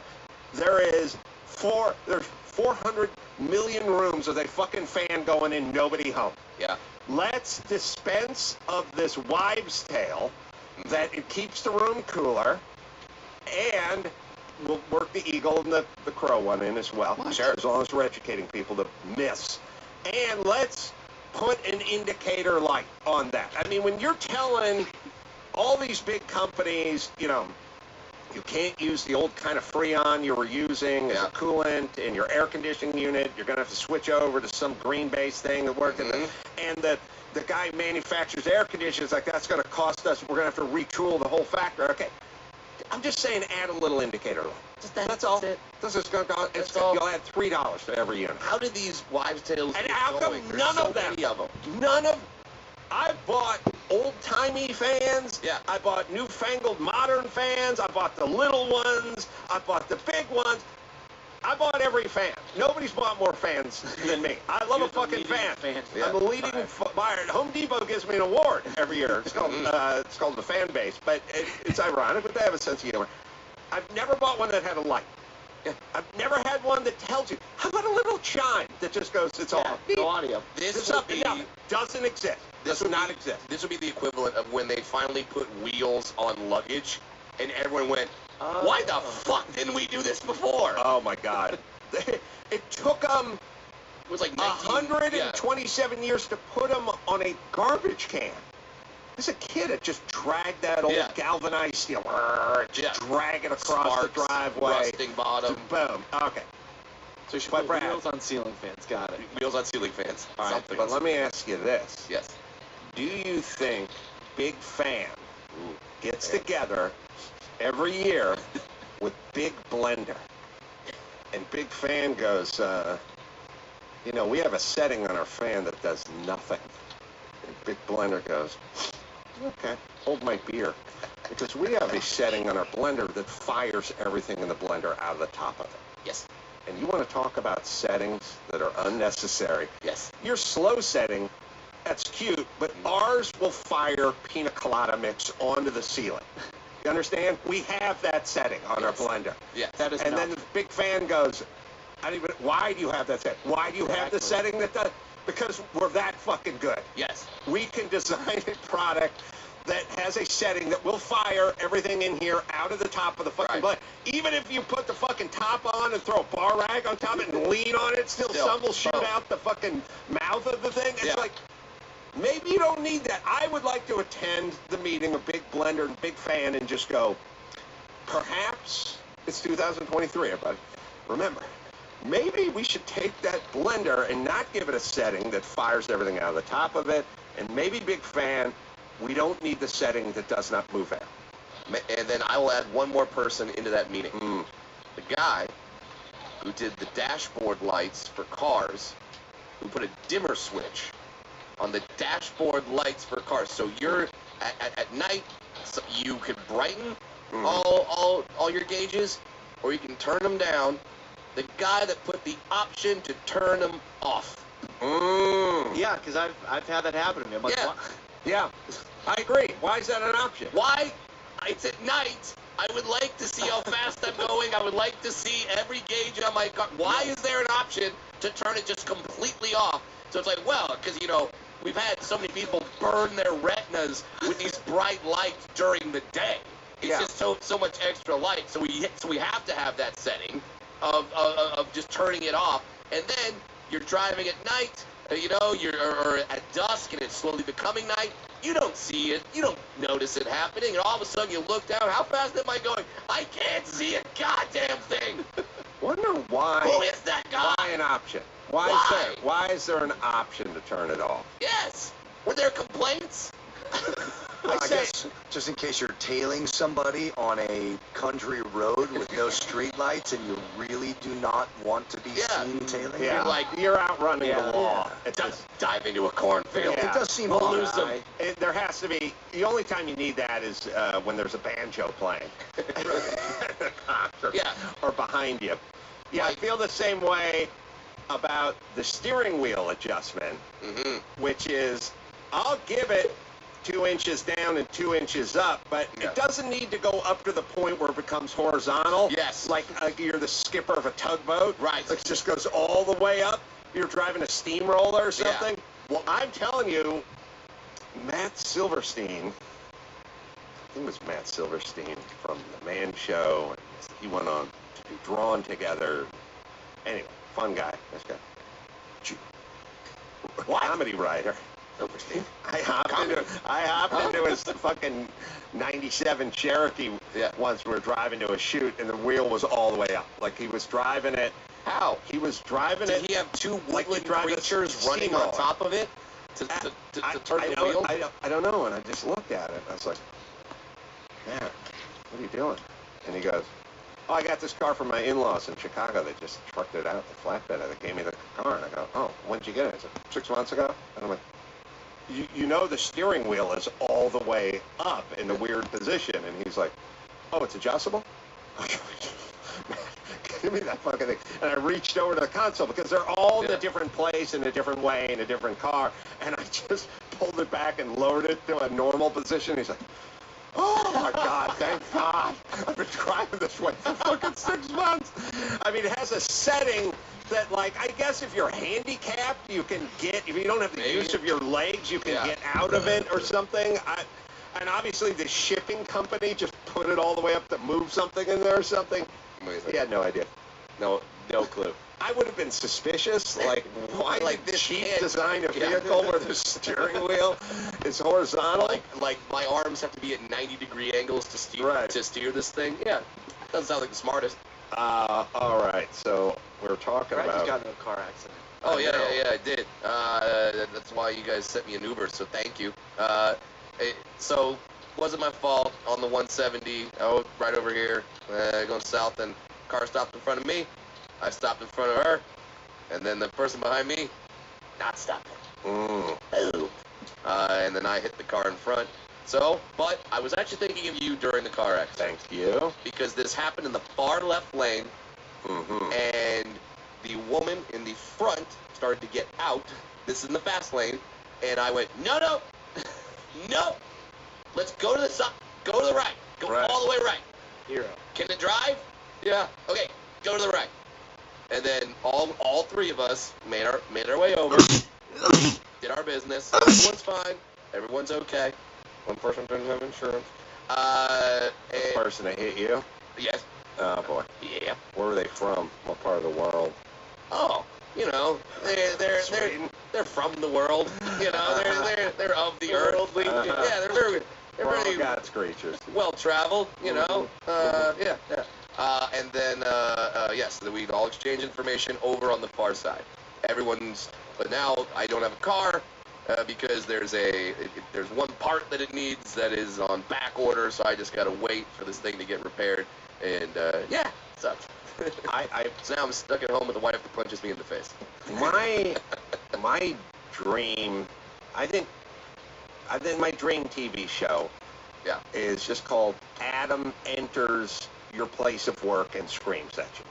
there's 400 million rooms with a fucking fan going in, nobody home. Yeah. Let's dispense of this wives' tale that it keeps the room cooler, and we'll work the eagle and the crow one in as well. Sure. As long as we're educating people to miss. And let's put an indicator light on that. I mean, when you're telling all these big companies, you can't use the old kind of Freon you were using as a coolant in your air conditioning unit. You're going to have to switch over to some green-based thing that works. And the guy who manufactures air conditioners, like, that's going to cost us, we're going to have to retool the whole factory. Okay. I'm just saying add a little indicator light. That's all. it. This is going to That's all. You'll add $3 to every unit. How do these wives' tales And get how come going? There's none so of them? many of them. None of. I bought old-timey fans. Yeah. I bought newfangled modern fans. I bought the little ones. I bought the big ones. I bought every fan. Nobody's bought more fans than me. I love You're a the fucking leading fan. fan. I'm a leading buyer. Home Depot gives me an award every year. It's called the fan base, but it's ironic, but they have a sense of humor. I've never bought one that had a light. I've never had one that tells you. How about a little chime that just goes, it's all. No audio. This There's would be nothing. Doesn't exist. this Does would not be, exist. This would be the equivalent of when they finally put wheels on luggage, and everyone went, "Why the fuck didn't we do this before?" Oh my God. It took them It was like 127 years to put them on a garbage can. As a kid, it just dragged that old galvanized steel, just drag it across the driveway. rusting bottom, Boom. Okay. So you should But put Brad- wheels on ceiling fans. Got it. wheels on ceiling fans. All right, Something. but let me ask you this. Yes. Do you think Big Fan gets together every year with Big Blender. And Big Fan goes, you know, we have a setting on our fan that does nothing. And Big Blender goes, okay, hold my beer. Because we have a setting on our blender that fires everything in the blender out of the top of it. Yes. And you want to talk about settings that are unnecessary? Yes. Your slow setting, that's cute, but ours will fire pina colada mix onto the ceiling. You understand? We have that setting on our blender. Yes. That is And then the Big Fan goes, I don't even, why do you have that setting? Why do you have the setting that does? Because we're that fucking good. Yes. We can design a product that has a setting that will fire everything in here out of the top of the fucking blender. Even if you put the fucking top on and throw a bar rag on top of it and lean on it, still some will shoot out the fucking mouth of the thing. It's like, maybe you don't need that. I would like to attend the meeting of Big Blender and Big Fan and just go, perhaps it's 2023, everybody. Remember, maybe we should take that blender and not give it a setting that fires everything out of the top of it, and maybe Big Fan, we don't need the setting that does not move air. And then I will add one more person into that meeting. The guy who did the dashboard lights for cars, who put a dimmer switch on the dashboard lights for cars. So you're at night, so you can brighten all your gauges, or you can turn them down. The guy that put the option to turn them off. Yeah, because I've had that happen to me. I'm like, what? Yeah, I agree. Why is that an option? Why? It's at night. I would like to see how fast I'm going. I would like to see every gauge on my car. Why is there an option to turn it just completely off? So it's like, well, because, you know, we've had so many people burn their retinas with these bright lights during the day. It's just so much extra light. So we have to have that setting of just turning it off. And then you're driving at night, you know, or at dusk, and it's slowly becoming night. You don't see it. You don't notice it happening. And all of a sudden you look down. How fast am I going? I can't see a goddamn thing. Wonder why. Who is that guy? Why an option? Why? Why is there an option to turn it off? Yes. Were there complaints? I guess just in case you're tailing somebody on a country road with no street lights and you really do not want to be seen tailing. Yeah, You're like, you're outrunning the law. It does dive into a cornfield. It does seem We'll odd. lose them. There has to be, the only time you need that is when there's a banjo playing. Or behind you. Yeah, I feel the same way about the steering wheel adjustment, which is, I'll give it 2 inches down and 2 inches up, but it doesn't need to go up to the point where it becomes horizontal. Yes. Like you're the skipper of a tugboat. Right. It just goes all the way up. You're driving a steamroller or something. Well, I'm telling you, Matt Silverstein, I think it was Matt Silverstein from The Man Show, and he went on to do Drawn Together. Anyway, fun guy, this guy. Comedy writer. I hopped into his fucking 97 Cherokee once. We were driving to a shoot, and the wheel was all the way up. Like, he was driving it. How? He was driving it. Did he have two like woodland creatures running on top of it to turn the wheel? I don't know, and I just looked at it. I was like, man, what are you doing? And he goes, oh, I got this car from my in-laws in Chicago. They just trucked it out, the flatbed, and they gave me the car. And I go, oh, when did you get it? I said, 6 months ago. And I'm like, you know the steering wheel is all the way up in the weird position. And he's like, oh, it's adjustable? Give me that fucking thing. And I reached over to the console because they're all in a different place, in a different way, in a different car. And I just pulled it back and lowered it to a normal position. He's like, oh my God, thank God. I've been driving this way for fucking 6 months. I mean, it has a setting that, like, I guess if you're handicapped, you can get, if you don't have the use of your legs, you can get out of it or something. And obviously the shipping company just put it all the way up to move something in there or something. Amazing. He had no idea. No clue. I would have been suspicious, like, why Like did this Chief kid. design a vehicle where the steering wheel is horizontal? Like my arms have to be at 90-degree angles to steer this thing. Yeah, doesn't sound like the smartest. All right, so we're talking Brad about... just got into a car accident. Oh, yeah, I did. That's why you guys sent me an Uber, so thank you. So, wasn't my fault on the 170. Oh, right over here, going south, and car stopped in front of me. I stopped in front of her, and then the person behind me not stopping. Boom. And then I hit the car in front. So, but I was actually thinking of you during the car accident. Thank you. Because this happened in the far left lane, and the woman in the front started to get out. This is in the fast lane, and I went, no, no, no. Let's go to the side. Go to the right. Go all the way right. Hero. Can it drive? Yeah. Okay. Go to the right. And then all three of us made our way over, did our business. Everyone's fine. Everyone's okay. One person didn't have insurance. The person that hit you? Yes. Oh, boy. Yeah. Where were they from? What part of the world? Oh, you know, they're from the world. You know, they're of the earth. Yeah, they're very God's creatures. well traveled. You know. Yeah. And then yes, we'd all exchange information over on the far side. But now I don't have a car. Because there's one part that it needs that is on back order, so I just gotta wait for this thing to get repaired, and yeah, it sucks. So now I'm stuck at home with a wife that punches me in the face. My dream, I think my dream TV show, is just called Adam Enters Your Place of Work and Screams at You.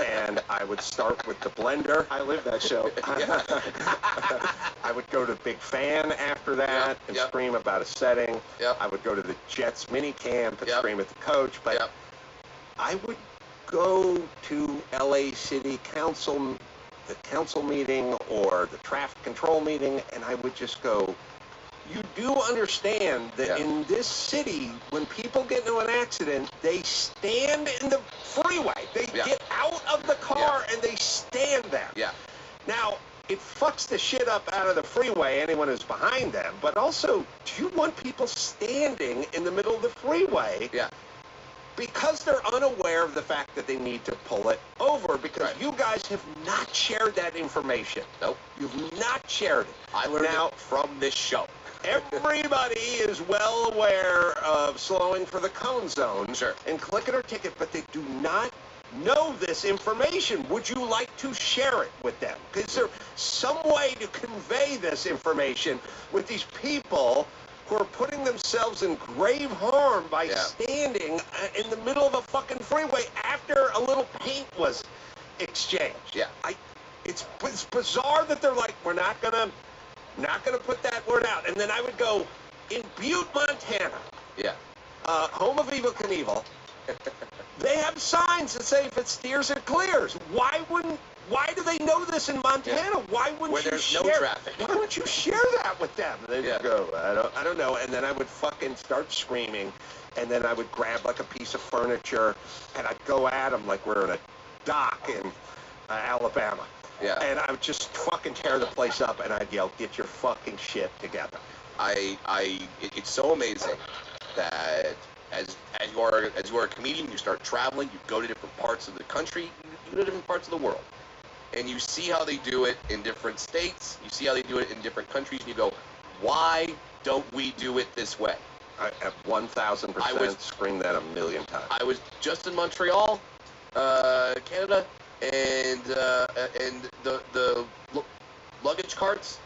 And I would start with the blender. I live that show. I would go to Big Fan after that and scream about a setting. I would go to the Jets mini camp and scream at the coach. But I would go to LA City Council, the council meeting or the traffic control meeting, and I would just go, you do understand that in this city, when people get into an accident, they stand in the freeway. They get out of the car and they stand there. Now, it fucks the shit up out of the freeway, anyone who's behind them, but also, do you want people standing in the middle of the freeway? Because they're unaware of the fact that they need to pull it over, because you guys have not shared that information. Nope. You've not shared it. I learned it from this show. Everybody is well aware of slowing for the cone zone and clicking or ticket, but they do not know this information. Would you like to share it with them? Is there some way to convey this information with these people who are putting themselves in grave harm by standing in the middle of a fucking freeway after a little paint was exchanged? It's bizarre that they're like, we're not gonna put that word out. And then I would go, in Butte, Montana, home of Evel Knievel, they have signs that say if it steers, it clears. Why do they know this in Montana? Why wouldn't Where you there's share? no traffic. Why wouldn't you share that with them? And they'd go, I don't know. And then I would fucking start screaming, and then I would grab like a piece of furniture, and I'd go at them like we're in a dock in Alabama. And I would just fucking tear the place up, and I'd yell, get your fucking shit together. It's so amazing that as you are a comedian, you start traveling, you go to different parts of the country, you go to different parts of the world, and you see how they do it in different states, you see how they do it in different countries, and you go, why don't we do it this way? I have 1,000% screamed that a million times. I was just in Montreal, Canada, and the luggage carts,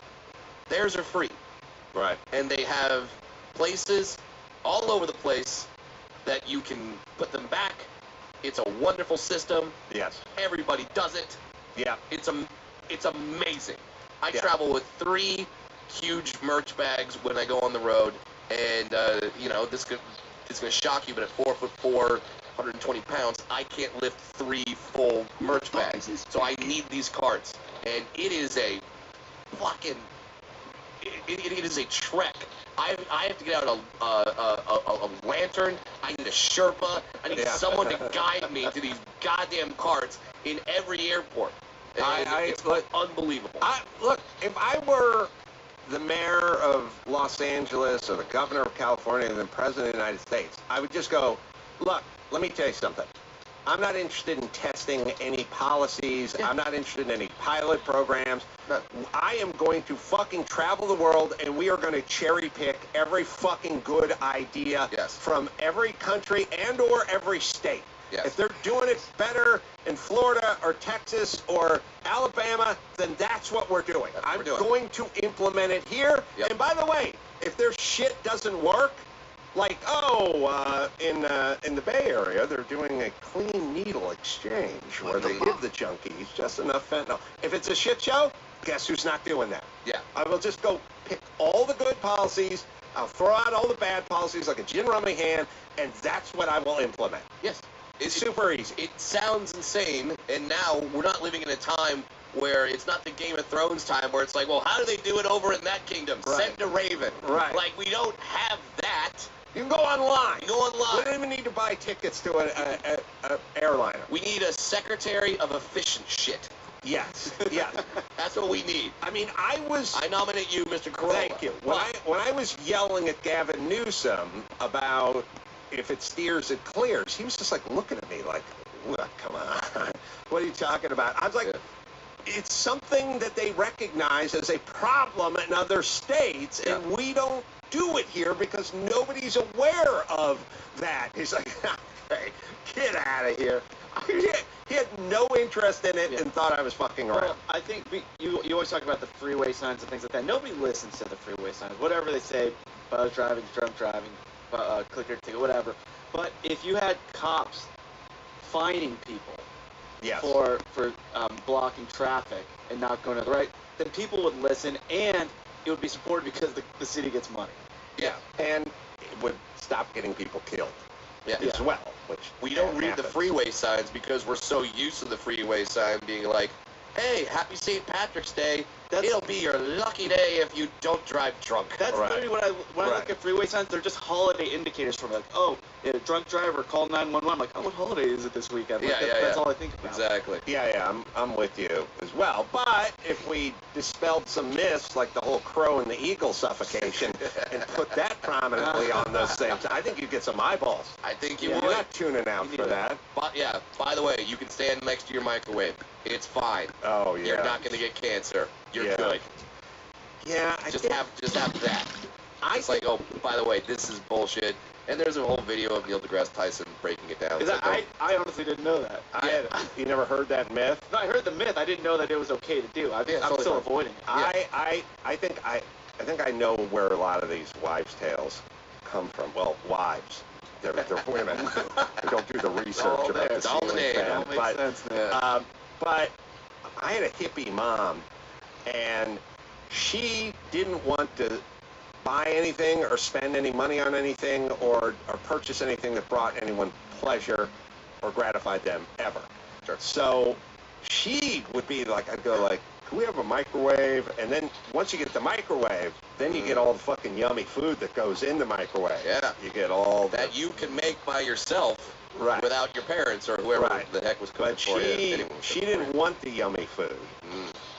theirs are free. And they have places all over the place that you can put them back. It's a wonderful system. Everybody does it. It's amazing. I travel with 3 huge merch bags when I go on the road, and you know, this is gonna shock you, but at 4'4", 120 pounds, I can't lift 3 full merch bags. So I need these carts, and it is a fucking, it is a trek. I have to get out a lantern. I need a Sherpa. I need someone to guide me to these goddamn carts in every airport. It's unbelievable. Look, if I were the mayor of Los Angeles or the governor of California and the president of the United States, I would just go, look, let me tell you something. I'm not interested in testing any policies. Yeah. I'm not interested in any pilot programs. No. I am going to fucking travel the world, and we are going to cherry pick every fucking good idea Yes. from every country and or every state. Yes. If they're doing it better in Florida or Texas or Alabama, then that's what we're doing. That's what I'm we're doing. going to implement it here. Yep. And by the way, if their shit doesn't work, like, in the Bay Area, they're doing a clean needle exchange where they give the junkies just enough fentanyl. If it's a shit show, guess who's not doing that? Yeah. I will just go pick all the good policies, I'll throw out all the bad policies like a gin rummy hand, and that's what I will implement. Yes. It's super easy. It sounds insane, and now we're not living in a time where it's not the Game of Thrones time where it's like, well, how do they do it over in that kingdom? Right. Send a raven. Right. Like, we don't have that. You can go online. You go online. We don't even need to buy tickets to an airliner. We need a secretary of efficient shit. Yes. Yes. That's what we need. I mean, I nominate you, Mr. Carolla. Thank you. When I was yelling at Gavin Newsom about if it steers, it clears, he was just like looking at me like, "What? Come on. What are you talking about?" I was like, it's something that they recognize as a problem in other states, and we don't do it here because nobody's aware of that. He's like, hey, get out of here. He had no interest in it and thought I was fucking around. Well, I think you always talk about the freeway signs and things like that. Nobody listens to the freeway signs. Whatever they say, buzz driving, drunk driving, clicker ticket, whatever. But if you had cops fining people for blocking traffic and not going to the right, then people would listen, and it would be supported because the city gets money. Yeah. And it would stop getting people killed as well, which we don't read happens. the freeway signs because we're so used to the freeway sign being like, hey, happy St. Patrick's Day. It'll be your lucky day if you don't drive drunk. That's literally what when I look at freeway signs, they're just holiday indicators for me. Like, oh, drunk driver, call 911. I'm like, oh, what holiday is it this weekend? Like, that's all I think about. Exactly. Yeah, I'm with you as well. But if we dispelled some myths like the whole crow and the eagle suffocation and put that prominently on those things, I think you'd get some eyeballs. I think you You're would. not tuning out for that. But yeah, by the way, you can stand next to your microwave. It's fine. Oh yeah. You're not going to get cancer. You're good. Yeah, Just have that. It's like, oh, by the way, this is bullshit. And there's a whole video of Neil deGrasse Tyson breaking it down. I honestly didn't know that. You never heard that myth? No, I heard the myth. I didn't know that it was okay to do. I'm still avoiding it. I think I know where a lot of these wives' tales come from. Well, wives. They're women. They don't do the research about the all the name. fan, It all makes sense, man. but I had a hippie mom, and she didn't want to buy anything or spend any money on anything or purchase anything that brought anyone pleasure or gratified them ever. Sure. So she would be like, I'd go like, can we have a microwave? And then once you get the microwave, then you get all the fucking yummy food that goes in the microwave. Yeah. You get all that you can make by yourself without your parents or whoever the heck was cooking for you. She didn't want the yummy food.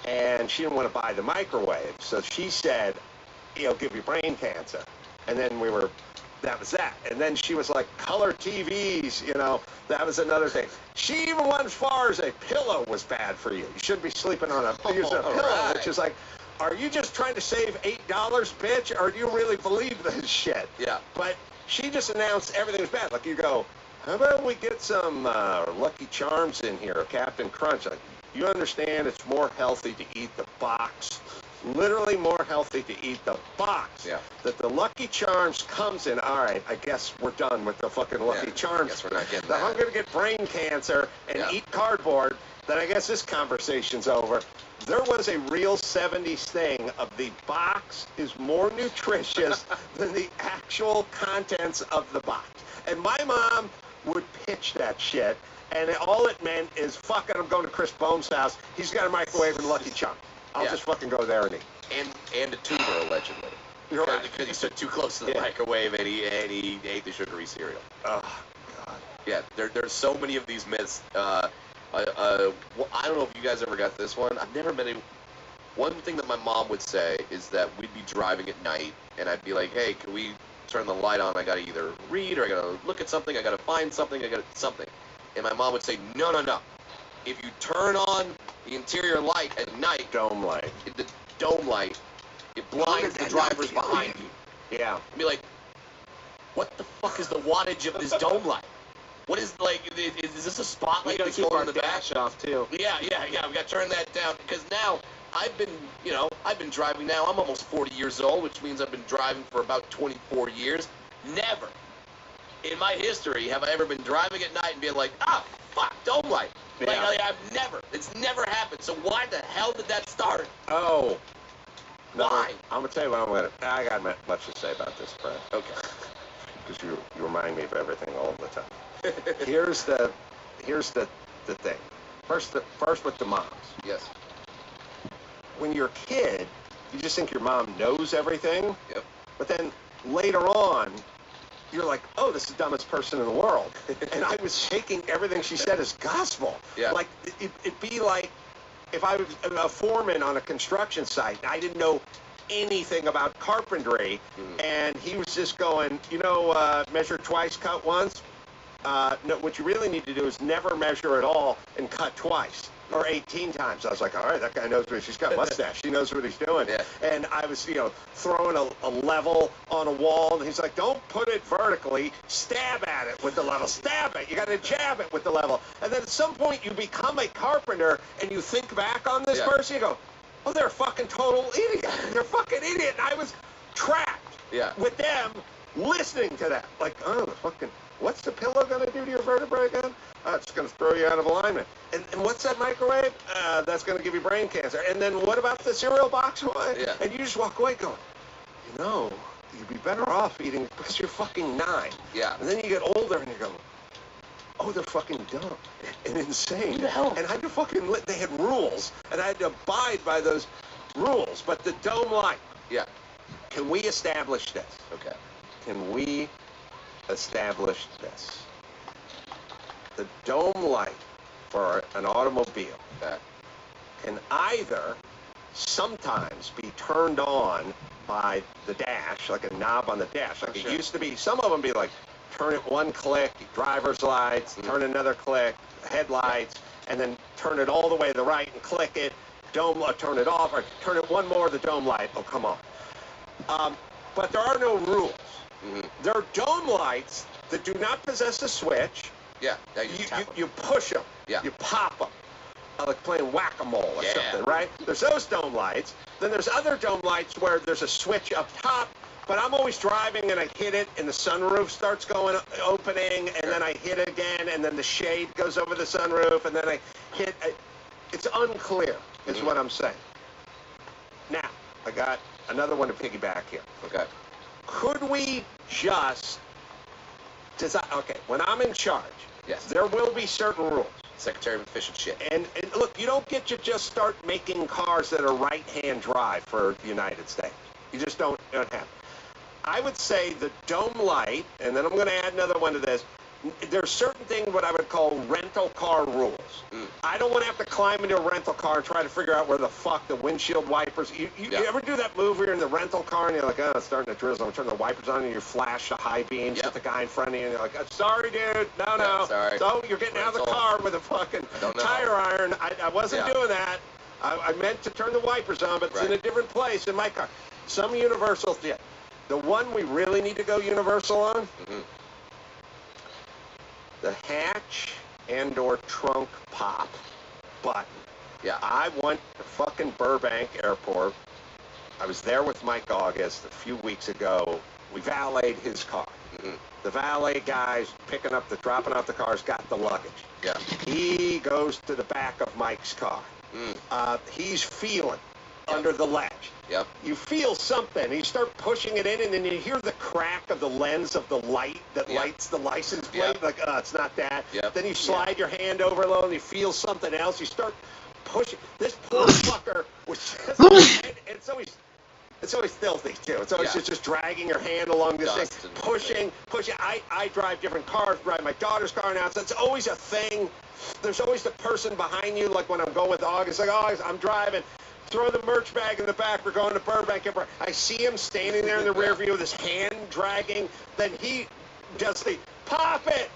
And she didn't want to buy the microwave. So she said, it'll give you brain cancer. And then that was that. And then she was like, color TVs, that was another thing. She even went as far as a pillow was bad for you. You shouldn't be sleeping on using a pillow, which is like, are you just trying to save $8, bitch, or do you really believe this shit? Yeah. But she just announced everything was bad. Like, you go, how about we get some Lucky Charms in here, Captain Crunch? Like, you understand it's more healthy to eat the box. Literally more healthy to eat the box. Yeah. That the Lucky Charms comes in. All right, I guess we're done with the fucking Lucky Charms. Guess we're not getting If I'm that. going to get brain cancer and eat cardboard, then I guess this conversation's over. There was a real 70s thing of the box is more nutritious than the actual contents of the box. And my mom would pitch that shit, and all it meant is, fuck it, I'm going to Chris Bohm's house. He's got a microwave and Lucky Charms. I'll just fucking go there and eat. And a tumor, allegedly. You're right. Because he stood too close to the microwave and he ate the sugary cereal. Oh, God. Yeah, there's so many of these myths. Well, I don't know if you guys ever got this one. I've never met any. One thing that my mom would say is that we'd be driving at night, and I'd be like, hey, can we turn the light on? I got to either read or I got to look at something. I got to find something. I got something. And my mom would say, no, no, no. If you turn on the interior light at night, Dome light. the dome light, it blinds the drivers behind you. Yeah. I'd be like, what the fuck is the wattage of this dome light? What is, like, is this a spotlight We gotta that's keep going our in the back? dash off too. Yeah, we got to turn that down, because now I've been driving now. I'm almost 40 years old, which means I've been driving for about 24 years. Never in my history have I ever been driving at night and being like, fuck, dome light. Yeah. Like, it's never happened. So why the hell did that start? Oh. No, Why? I'm going to tell you what I got much to say about this, Fred. Okay. Because you remind me of everything all the time. Here's the thing. First with the moms. Yes. When you're a kid, you just think your mom knows everything. Yep. But then later on, you're like, oh, this is the dumbest person in the world. And I was taking everything she said as gospel. Yeah. Like, it'd be like if I was a foreman on a construction site and I didn't know anything about carpentry, and he was just going, measure twice, cut once. No, what you really need to do is never measure at all and cut twice. Or 18 times. I was like, all right, that guy knows what he's got a mustache. He knows what he's doing. Yeah. And I was, throwing a level on a wall. And he's like, don't put it vertically. Stab at it with the level. Stab it. You got to jab it with the level. And then at some point you become a carpenter and you think back on this person. You go, oh, they're a fucking total idiot. They're a fucking idiot. And I was trapped with them listening to that. Like, oh, what's the pillow going to do to your vertebrae again? It's going to throw you out of alignment. And what's that microwave? That's going to give you brain cancer. And then what about the cereal box? Yeah. And you just walk away going, you'd be better off eating because you're fucking 9. Yeah. And then you get older and you go, oh, they're fucking dumb and insane. Who the hell? And I had to they had rules, and I had to abide by those rules. But the dome light. Yeah. Can we establish this? Okay. Can we establish this? The dome light for an automobile can either sometimes be turned on by the dash, like a knob on the dash. Like it used to be, some of them be like, turn it one click, driver's lights, turn another click, headlights, and then turn it all the way to the right and click it, turn it off, or turn it one more, the dome light will come on. But there are no rules. There are dome lights that do not possess a switch. Yeah. You push them. Yeah. You pop them. Like playing whack-a-mole or something, right? There's those dome lights. Then there's other dome lights where there's a switch up top, but I'm always driving and I hit it and the sunroof starts opening, and then I hit it again, and then the shade goes over the sunroof, and then I hit. It's unclear, is what I'm saying. Now, I got another one to piggyback here. Okay. Could we just decide, when I'm in charge, there will be certain rules. Secretary of Efficient shit. And look, you don't get to just start making cars that are right-hand drive for the United States. You just don't have. I would say the dome light, and then I'm going to add another one to this. There's certain things what I would call rental car rules. I don't want to have to climb into a rental car and try to figure out where the fuck the windshield wipers. You ever do that move where you're in the rental car and you're like, oh, it's starting to drizzle. I'm turning the wipers on and you flash the high beams at the guy in front of you and you're like, sorry, dude. No. Sorry. So you're getting out of the car with a fucking tire iron. I wasn't doing that. I meant to turn the wipers on, but it's in a different place in my car. Some universals, The one we really need to go universal on, the hatch and or trunk pop button. Yeah. I went to fucking Burbank Airport. I was there with Mike August a few weeks ago. We valeted his car. The valet guys dropping off the cars, got the luggage. Yeah. He goes to the back of Mike's car. He's feeling under the ledge. Yep. You feel something. You start pushing it in, and then you hear the crack of the lens of the light that lights the license plate. Like, it's not that. Then you slide your hand over a little, and you feel something else. You start pushing. This poor fucker was just... and it's always filthy, too. It's always just dragging your hand along this thing. Pushing. I drive different cars. Drive my daughter's car now. So it's always a thing. There's always the person behind you, like when I'm going with August. Like, August, I'm driving. Throw the merch bag in the back. We're going to Burbank. I see him standing there in the rear view with his hand dragging. Then he does the pop it.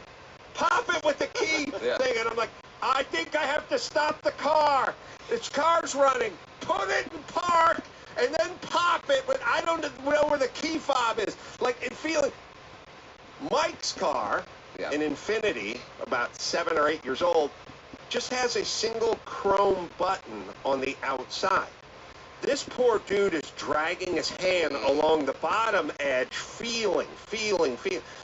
pop it with the key thing. And I'm like, I think I have to stop the car. Its car's running. Put it in park and then pop it. But I don't know where the key fob is. Like, it feeling. Mike's car, an Infinity, about 7 or 8 years old, just has a single chrome button on the outside. This poor dude is dragging his hand along the bottom edge, feeling.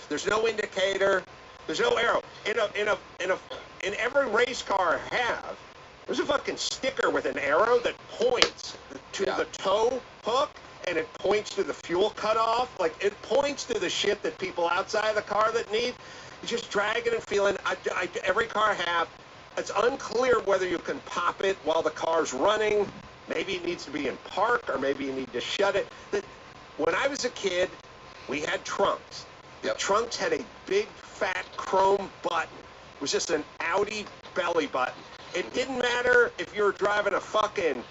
There's no indicator. There's no arrow. In every race car I have, there's a fucking sticker with an arrow that points to the tow hook, and it points to the fuel cutoff. Like, it points to the shit that people outside the car that need. You're just dragging and feeling. Every car I have, it's unclear whether you can pop it while the car's running. Maybe it needs to be in park, or maybe you need to shut it. When I was a kid, we had trunks. The trunks had a big, fat chrome button. It was just an Audi belly button. It didn't matter if you were driving a fucking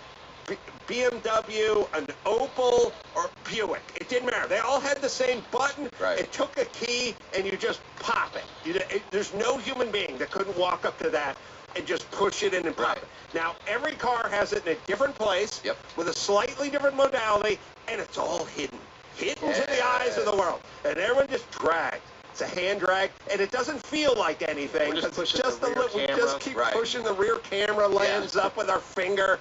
BMW, an Opel, or Buick. It didn't matter. They all had the same button. Right. It took a key, and you just pop it. There's no human being that couldn't walk up to that and just push it in and pop it. Now, every car has it in a different place with a slightly different modality, and it's all hidden to the eyes of the world. And everyone just drags. It's a hand drag, and it doesn't feel like anything. We just keep pushing the rear camera lens up with our finger,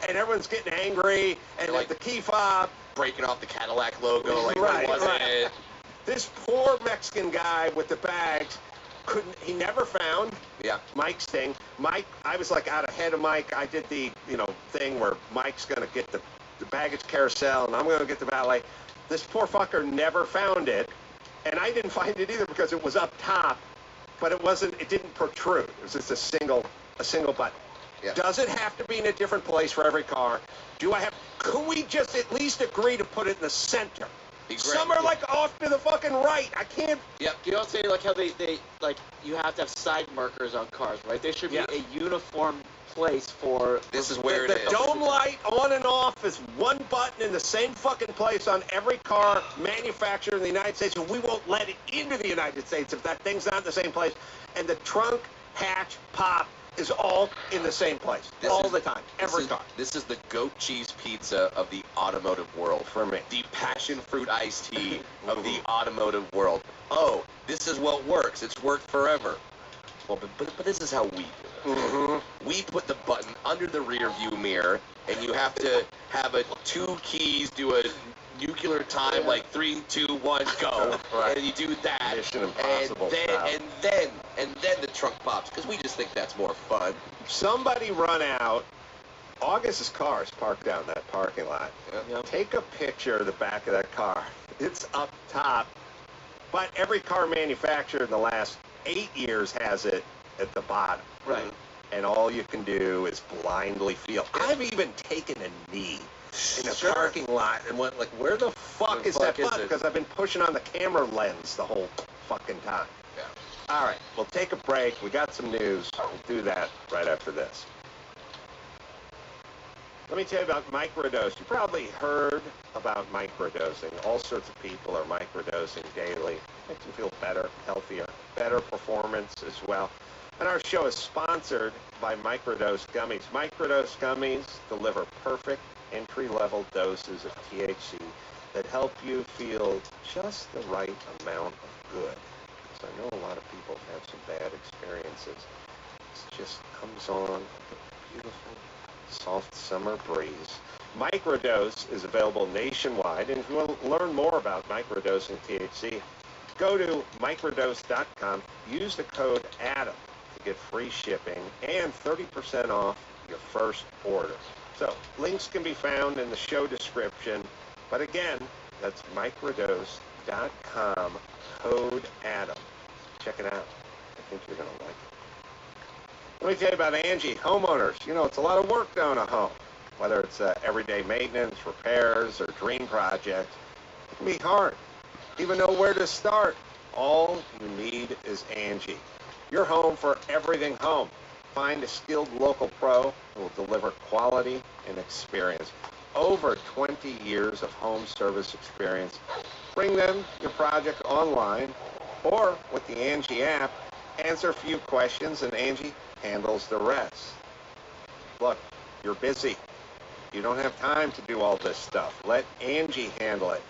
and everyone's getting angry, and like the key fob. Breaking off the Cadillac logo like it wasn't it. This poor Mexican guy with the bags, he never found Mike's thing. Mike, I was like out ahead of Mike. I did the, thing where Mike's going to get the baggage carousel, and I'm going to get the valet. This poor fucker never found it, and I didn't find it either because it was up top, but it didn't protrude. It was just a single button. Yeah. Does it have to be in a different place for every car? Could we just at least agree to put it in the center? Some are like off to the fucking right. I can't. Yep. You don't say like how they like you have to have side markers on cars, right? There should be a uniform place for. This is where it is. The dome light on and off is one button in the same fucking place on every car manufactured in the United States, and we won't let it into the United States if that thing's not in the same place. And the trunk hatch pop is all in the same place all the time, every car. This is the goat cheese pizza of the automotive world. For me. The passion fruit iced tea of the automotive world. Oh, this is what works. It's worked forever. Well, but this is how we do it. We put the button under the rear view mirror, and you have to have 2 keys, do a nuclear time, like 3, 2, 1, go. And you do that. Mission Impossible style. And then the trunk pops, because we just think that's more fun. Somebody run out. August's car is parked down that parking lot. Take a picture of the back of that car. It's up top, but every car manufactured in the last 8 years has it at the bottom. Right. And all you can do is blindly feel. I've even taken a knee in a parking lot and went like, where the fuck is that button? Because I've been pushing on the camera lens the whole fucking time. Yeah. All right, we'll take a break. We got some news. We'll do that right after this. Let me tell you about microdose. You probably heard about microdosing. All sorts of people are microdosing daily. Makes them feel better, healthier, better performance as well. And our show is sponsored by Microdose Gummies. Microdose Gummies deliver perfect entry-level doses of THC that help you feel just the right amount of good. Because I know a lot of people have some bad experiences. It just comes on like a beautiful, soft summer breeze. Microdose is available nationwide, and if you want to learn more about microdosing THC, go to microdose.com. Use the code ADAM to get free shipping and 30% off your first order. So, links can be found in the show description, but again, that's microdose.com, code ADAM. Check it out. I think you're going to like it. Let me tell you about Angie. Homeowners, it's a lot of work down a home. Whether it's everyday maintenance, repairs, or dream projects, it can be hard. Even know where to start. All you need is Angie. Your home for everything home. Find a skilled local pro who will deliver quality and experience. Over 20 years of home service experience. Bring them your project online or with the Angie app answer a few questions, and Angie handles the rest. Look, you're busy. You don't have time to do all this stuff. Let Angie handle it.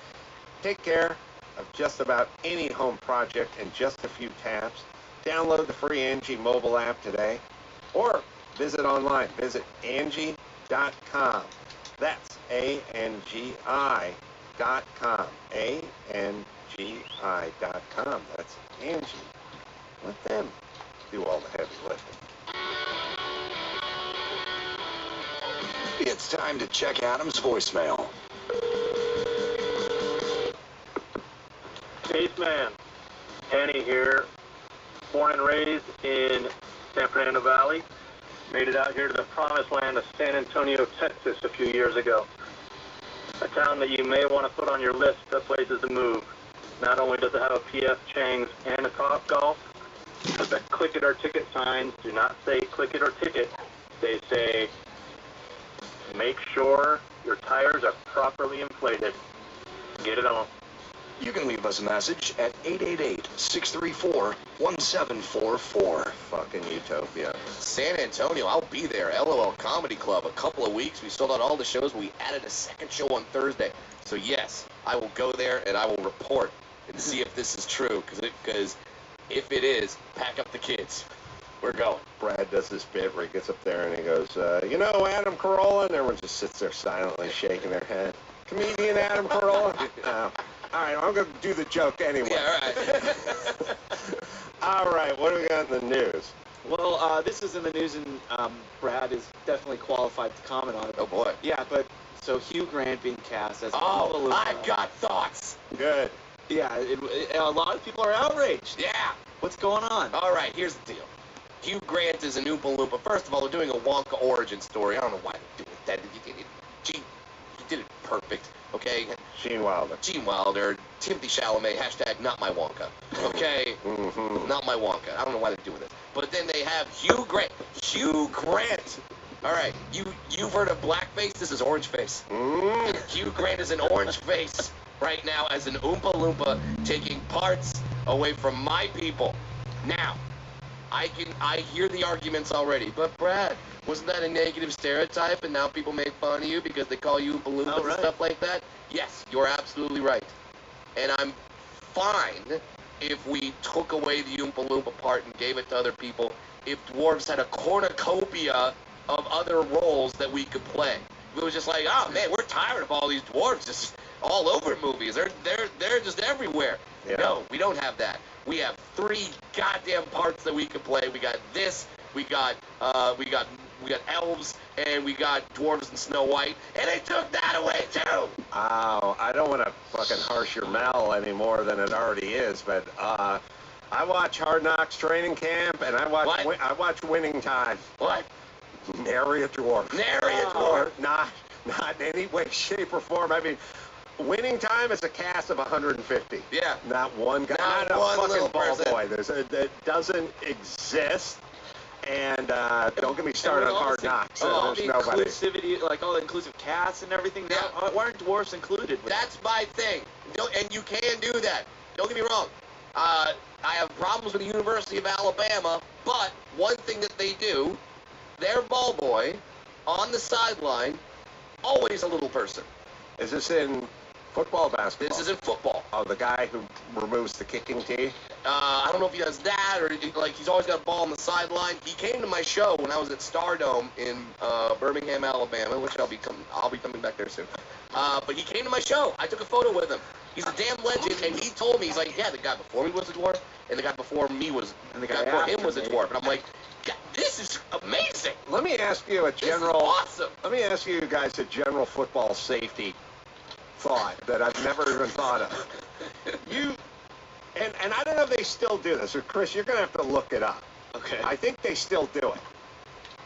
Take care of just about any home project in just a few taps. Download the free Angie mobile app today, or visit online. Visit Angie.com. That's ANGI.com. ANGI.com. That's Angie. Let them do all the heavy lifting. It's time to check Adam's voicemail. Spaceman, Kenny here, born and raised in San Fernando Valley. Made it out here to the promised land of San Antonio, Texas a few years ago. A town that you may want to put on your list of places to move. Not only does it have a P.F. Chang's and a Top Golf, but the click it or ticket signs do not say click it or ticket. They say make sure your tires are properly inflated. Get it on. You can leave us a message at 888-634-1744. Fucking utopia. San Antonio, I'll be there. LOL Comedy Club, a couple of weeks. We sold out all the shows. We added a second show on Thursday. So yes, I will go there and I will report and see if this is true. Because if it is, pack up the kids. We're going. Brad does this bit where he gets up there and he goes, you know Adam Carolla? And everyone just sits there silently shaking their head. Comedian Adam Carolla? All right, I'm going to do the joke anyway. Yeah, all right. All right, what do we got in the news? Well, this is in the news, and Brad is definitely qualified to comment on it. Oh, boy. Yeah, but so Hugh Grant being cast as Oh, I've got thoughts. Good. Yeah, a lot of people are outraged. Yeah. What's going on? All right, here's the deal. Hugh Grant is an Oompa Loompa. First of all, they're doing a Wonka origin story. I don't know why they're doing that. He did it perfect, okay? Gene Wilder. Gene Wilder, Timothy Chalamet, hashtag not my Wonka, okay? Not my Wonka. I don't know why they're doing this. But then they have Hugh Grant. Hugh Grant. All right, you've heard of blackface? This is orange face. Hugh Grant is an orange face right now as an Oompa Loompa taking parts away from my people. Now, I hear the arguments already, but Brad, wasn't that a negative stereotype and now people make fun of you because they call you Oompa Loompas and stuff like that? Yes, you're absolutely right. And I'm fine if we took away the Oompa Loompa part and gave it to other people, if dwarves had a cornucopia of other roles that we could play. It was just like, oh man, we're tired of all these dwarves just all over movies. They're just everywhere. Yeah. No, we don't have that. We have 3 goddamn parts that we can play. We got this, we got elves, and we got dwarves and Snow White, and they took that away too. Oh, I don't want to fucking harsh your Mel any more than it already is, but I watch Hard Knocks Training Camp, and I watch Winning Time. What? Nary a dwarf. Nary a dwarf. Not in any way, shape, or form. I mean, Winning Time is a cast of 150. Yeah. Not one guy. Not a one fucking little ball person. boy. That doesn't exist. And don't get me started on Hard Knocks. All There's the nobody. inclusivity, like all the inclusive casts and everything. Yeah. Why aren't dwarfs included? That's my thing. And you can do that. Don't get me wrong. I have problems with the University of Alabama, but one thing that they do, their ball boy on the sideline, always a little person. Is this in football or basketball? This is in football. Oh, the guy who removes the kicking tee? I don't know if he does that or like he's always got a ball on the sideline. He came to my show when I was at Stardome in Birmingham, Alabama, which I'll be coming back there soon. But he came to my show. I took a photo with him. He's a damn legend, and he told me, he's like, yeah, the guy before me was a dwarf, and the guy before me was, and the guy before him was a dwarf. And I'm like, God, this is amazing. Let me ask you a general. This is awesome. Let me ask you guys a general football safety thought that I've never even thought of. And I don't know if they still do this. So Chris, you're going to have to look it up. Okay. I think they still do it.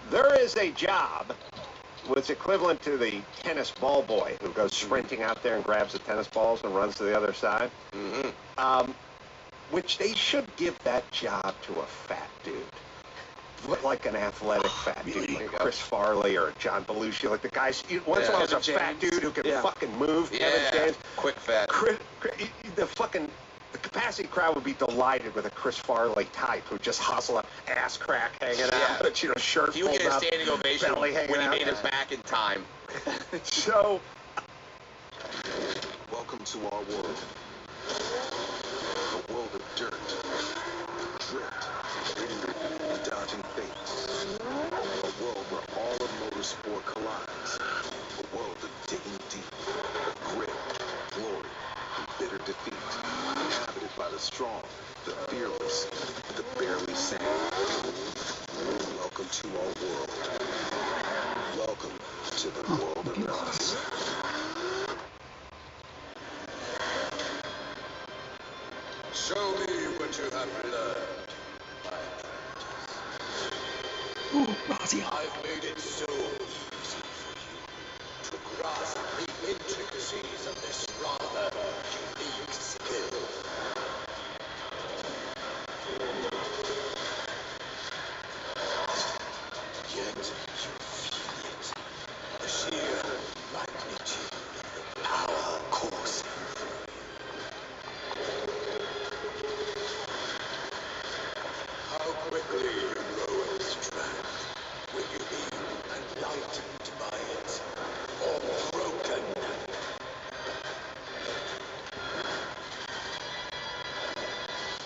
There is a job what's equivalent to the tennis ball boy who goes sprinting out there and grabs the tennis balls and runs to the other side. Which they should give that job to a fat dude. Like an athletic fat dude, like Chris Farley or John Belushi, like the guys. Once in a while, there's a fat dude who can fucking move. Kevin James, quick fat. The fucking the capacity crowd would be delighted with a Chris Farley type who just hustle up, ass crack hanging out, you know, shirt He would get a pulled up, standing ovation belly hanging when he out. made it back in time. So, Welcome to our world. A world of dirt, drift, and dodging fate. A world where all of motorsport collides. A world of digging deep, grit, glory, and bitter defeat. Inhabited by the strong, the fearless, the barely sane. Welcome to our world. Welcome to the world of us. Show me what you have learned, my apprentice. I've made it so easy for you to grasp the intricacies of this rather unique skill. Yet you feel it, the sheer magnitude of the power coursing through you. How quickly you grow in strength when you be enlightened by it, or broken.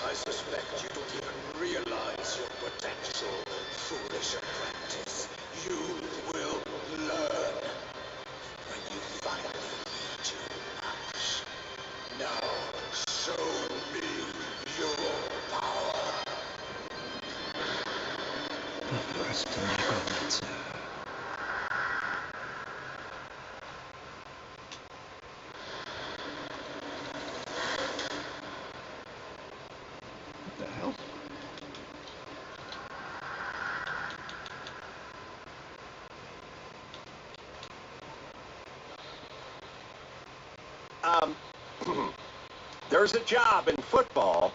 I suspect you don't even realize your potential, foolish apprentice. You will learn when you finally need too much. Now, show me your power. Po prostu niekoniecznie. What the hell? there's a job in football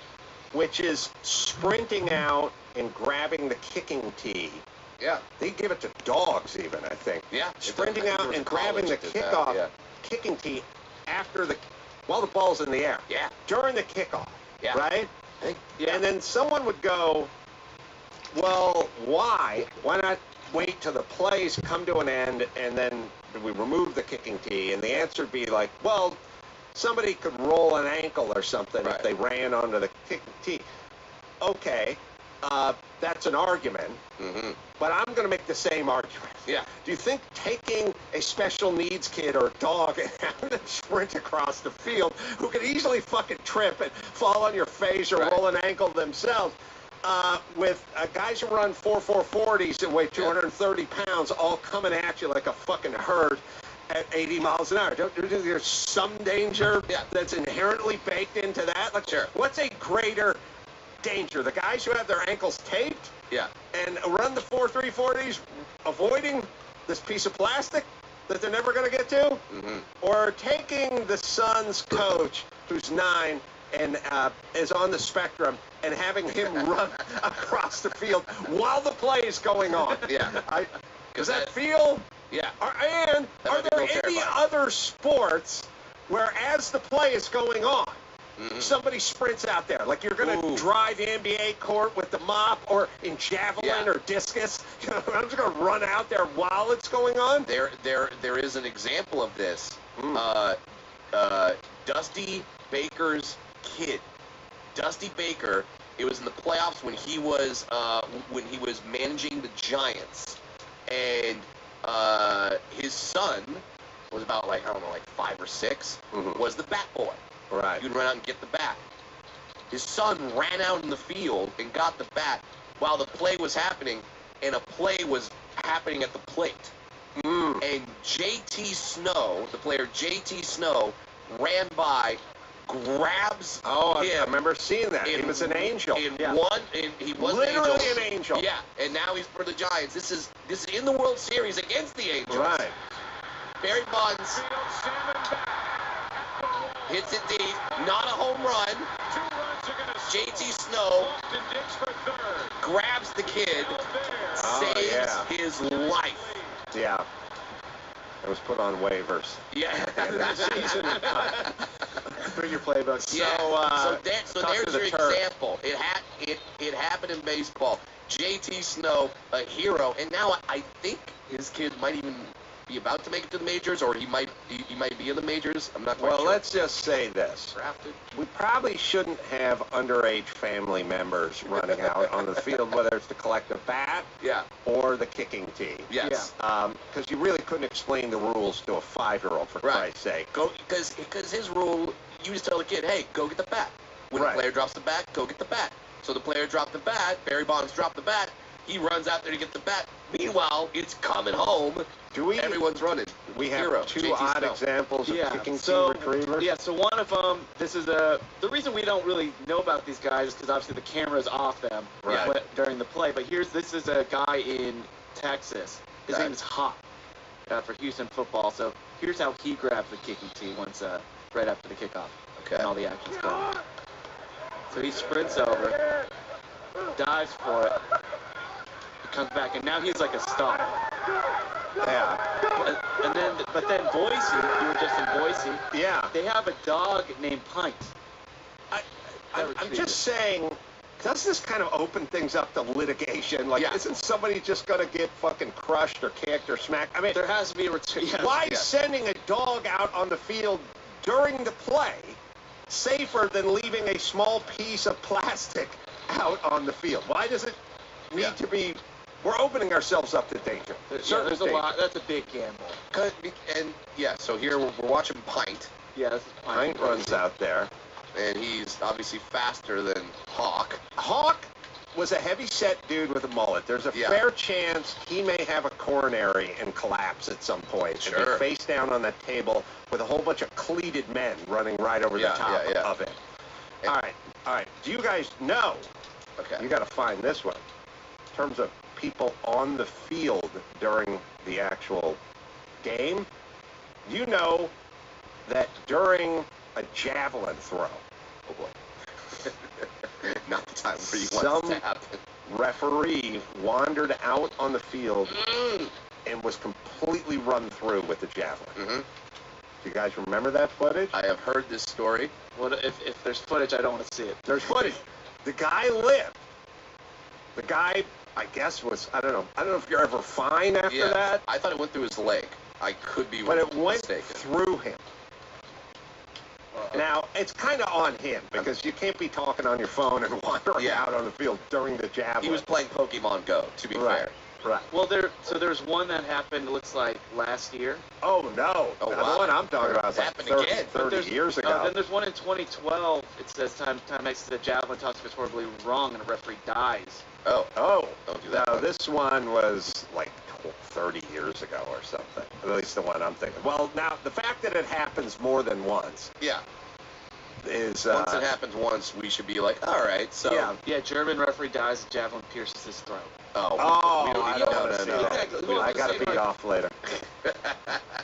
which is sprinting out and grabbing the kicking tee. Yeah. They give it to dogs even, I think. Yeah. Sprinting out and grabbing the kickoff, kicking tee while the ball's in the air. Yeah. During the kickoff. Yeah. Right? Yeah. And then someone would go, well, why? Why not wait till the plays come to an end and then we remove the kicking tee? And the answer would be like, well, somebody could roll an ankle or something if they ran onto the kicking tee. Okay, that's an argument, but I'm going to make the same argument. Yeah. Do you think taking a special needs kid or a dog and having them sprint across the field, who could easily fucking trip and fall on your face or roll an ankle themselves, with guys who run 4.40s that weigh 230 pounds all coming at you like a fucking herd at 80 miles an hour? Don't there's some danger that's inherently baked into that? Like, what's a greater danger? The guys who have their ankles taped and run the 4.340s avoiding this piece of plastic that they're never going to get to? Or taking the Suns coach who's 9 and is on the spectrum and having him run across the field while the play is going on? Does that feel? Are there any other sports where as the play is going on, somebody sprints out there? Like you're going to drive the NBA court with the mop, or in javelin or discus, I'm just going to run out there while it's going on? There is an example of this. Dusty Baker's kid. Dusty Baker, it was in the playoffs when he was managing the Giants, and his son was about like 5 or 6, was the bat boy. Right. You'd run out and get the bat. His son ran out in the field and got the bat while the play was happening, and a play was happening at the plate. And J.T. Snow, the player J.T. Snow, ran by, grabs him. I remember seeing that. He was an angel. He was literally an angel. Yeah, and now he's for the Giants. This is in the World Series against the Angels. Right. Barry Bonds hits it deep. Not a home run. J.T. Snow grabs the kid, saves his life. Yeah. It was put on waivers. Yeah. In that season. Bring your playbook. Yeah. So talk there's to the your turf. example. It happened in baseball. JT Snow, a hero, and now I think his kid might even be about to make it to the majors, or he might be in the majors. I'm not quite Well, sure. let's just say this. Drafted. We probably shouldn't have underage family members running out on the field, whether it's to collect a bat Yeah. or the kicking tee. Yes. Because you really couldn't explain the rules to a 5-year-old, for Right. Christ's sake. Go because his rule, you just tell the kid, hey, go get the bat. When Right. the player drops the bat, go get the bat. So the player dropped the bat. Barry Bonds dropped the bat. He runs out there to get the bat. Meanwhile, it's coming home. Everyone's running. We have Hero, two JT odd Snow. examples of kicking so, tee retrievers. Yeah, so one of them, this is the reason we don't really know about these guys is because obviously the camera's off them Right. during the play. But this is a guy in Texas. His Okay. name is Hop for Houston football. So here's how he grabs the kicking tee once right after the kickoff. Okay. And all the action's going. So he sprints over, dives for it, he comes back, and now he's like a star. Yeah. But then Boise, you were just in Boise. Yeah. They have a dog named Pint. I'm just saying, does this kind of open things up to litigation? Like, Yeah. isn't somebody just going to get fucking crushed or kicked or smacked? I mean, There has to be a return. Yes. why is sending a dog out on the field during the play safer than leaving a small piece of plastic out on the field? Why does it need to be? We're opening ourselves up to danger. There's a lot. That's a big gamble. So here we're watching Pint, Yeah, this is Pint runs out there. and he's obviously faster than Hawk. Hawk was a heavy-set dude with a mullet. There's a Yeah. fair chance he may have a coronary and collapse at some point. Sure. And be face down on that table with a whole bunch of cleated men running right over the Yeah, top yeah. of it. All right. Do you guys know? Okay. You got to find this one. In terms of people on the field during the actual game, you know that during a javelin throw, Oh boy. Not the time where you want Some- this to happen. referee wandered out on the field and was completely run through with the javelin. Mm-hmm. Do you guys remember that footage? I have heard this story. What if there's footage? I don't want to see it. There's footage. The guy lived. The guy, I guess, was, I don't know if you're ever fine after that, I thought it went through his leg. I could be but it went mistaken. through him. Now, it's kind of on him because you can't be talking on your phone and wandering Yeah. out on the field during the javelin. He was playing Pokemon Go, to be Right. fair. Right. Well, there's one that happened. Looks like last year. Oh, no. Oh, The wow. one I'm talking about is It like happened 30, again. 30 years ago. Then there's one in 2012. It says time makes the javelin toss gets horribly wrong and a referee dies. Oh, Oh, don't do that. no, this one was like 30 years ago or something. At least the one I'm thinking. Well, now, the fact that it happens more than once Yeah. is... Once it happens once, we should be like, all right, so. Yeah, German referee dies. Javelin pierces his throat. Oh, Oh, we don't I need don't no, want to no, see no. that. Exactly. We don't I have to got to say beat much. off later.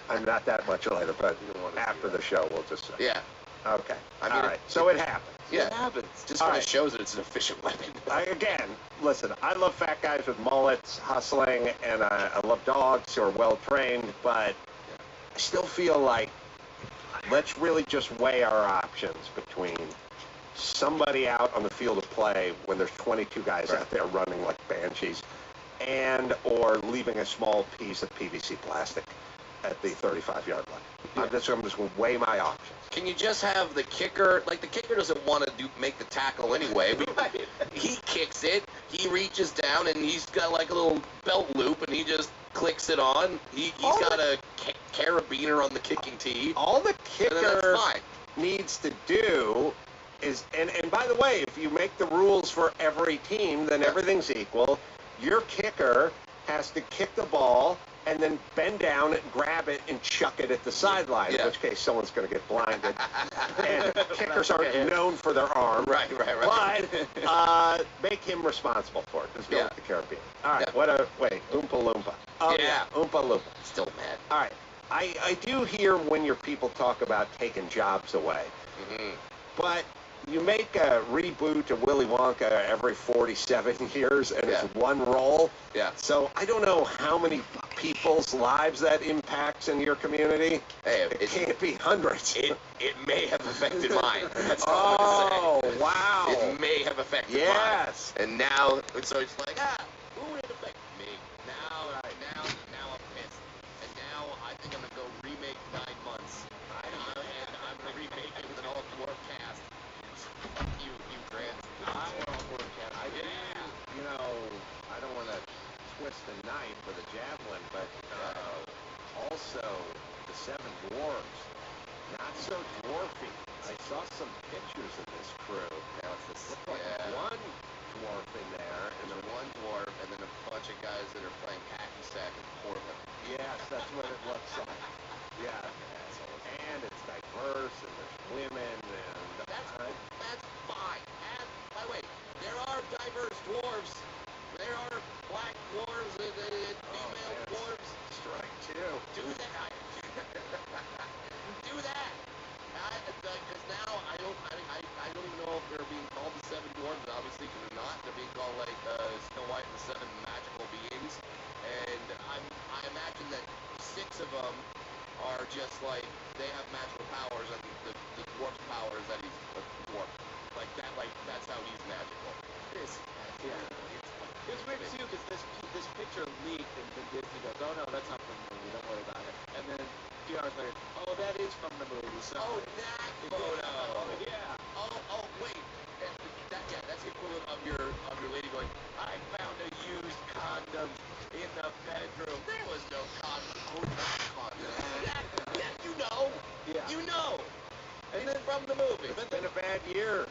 I'm not that much later, but after the show, we'll just say. Yeah. Okay. I mean, all right. So it happens. Yeah. It happens. Just All kind right. of shows that it's an efficient weapon. Again, listen, I love fat guys with mullets hustling, and I love dogs who are well-trained, but I still feel like let's really just weigh our options between somebody out on the field of play when there's 22 guys out there running like banshees and or leaving a small piece of PVC plastic at the 35-yard line. I'm just going to weigh my options. Can you just have the kicker? Like, the kicker doesn't want to make the tackle anyway. He kicks it. He reaches down, and he's got like a little belt loop, and he just clicks it on. He's got a carabiner on the kicking tee. All the And then kicker that's fine. needs to do is, and by the way, if you make the rules for every team, then everything's equal. Your kicker has to kick the ball and then bend down and grab it and chuck it at the sideline, in Yeah. which case someone's going to get blinded. And kickers aren't known for their arm. Right. But make him responsible for it. Just go Yeah. with the Caribbean. All right, Yeah. wait, Oompa Loompa. Oh, Yeah. Oompa Loompa. Still mad. All right. I do hear when your people talk about taking jobs away. Mm-hmm. But you make a reboot of Willy Wonka every 47 years, and it's one role. Yeah. So I don't know how many people's lives that impacts in your community. Hey, it can't be hundreds. It may have affected mine. That's all I'm gonna say. Wow. It may have affected mine. And now, so it's like, who would it affect? Me. Now I'm pissed. And now I think I'm gonna go remake 9 Months. And I'm gonna remake it with an all-dwarf cast. Fuck you, Grant. You know, I don't want to twist the knife with a javelin, but also the 7 dwarves, not so dwarfy. I saw some pictures of this crew. Now it's this, one dwarf in there, and then one dwarf, and then a bunch of guys that are playing hacky sack in Portland. Yes, that's what it looks like. Yeah, and it's diverse, and there's women, and that's fine. And by the way, there are diverse dwarves. There are black dwarves and female dwarves. Strike 2. Do that. Do that. Because now I don't even know if they're being called the 7 dwarves. Obviously, because they're not. They're being called like Snow White and the 7 magical beings. And I imagine that 6 of them are just like they have magical powers, and the dwarf's power is that he's a dwarf. Like that's how he's magical. It was weird too because this picture leaked and then Disney goes, oh no, that's not from the movie, don't worry about it. And then a few hours later, oh, that is from the movie. So that photo. Yeah. Oh wait. That's the equivalent of your lady going, I found a used condom in the bedroom. There was no condom. Oh, not condom. Yeah, you know. Yeah. You know. And then from the movie. It's been a bad year.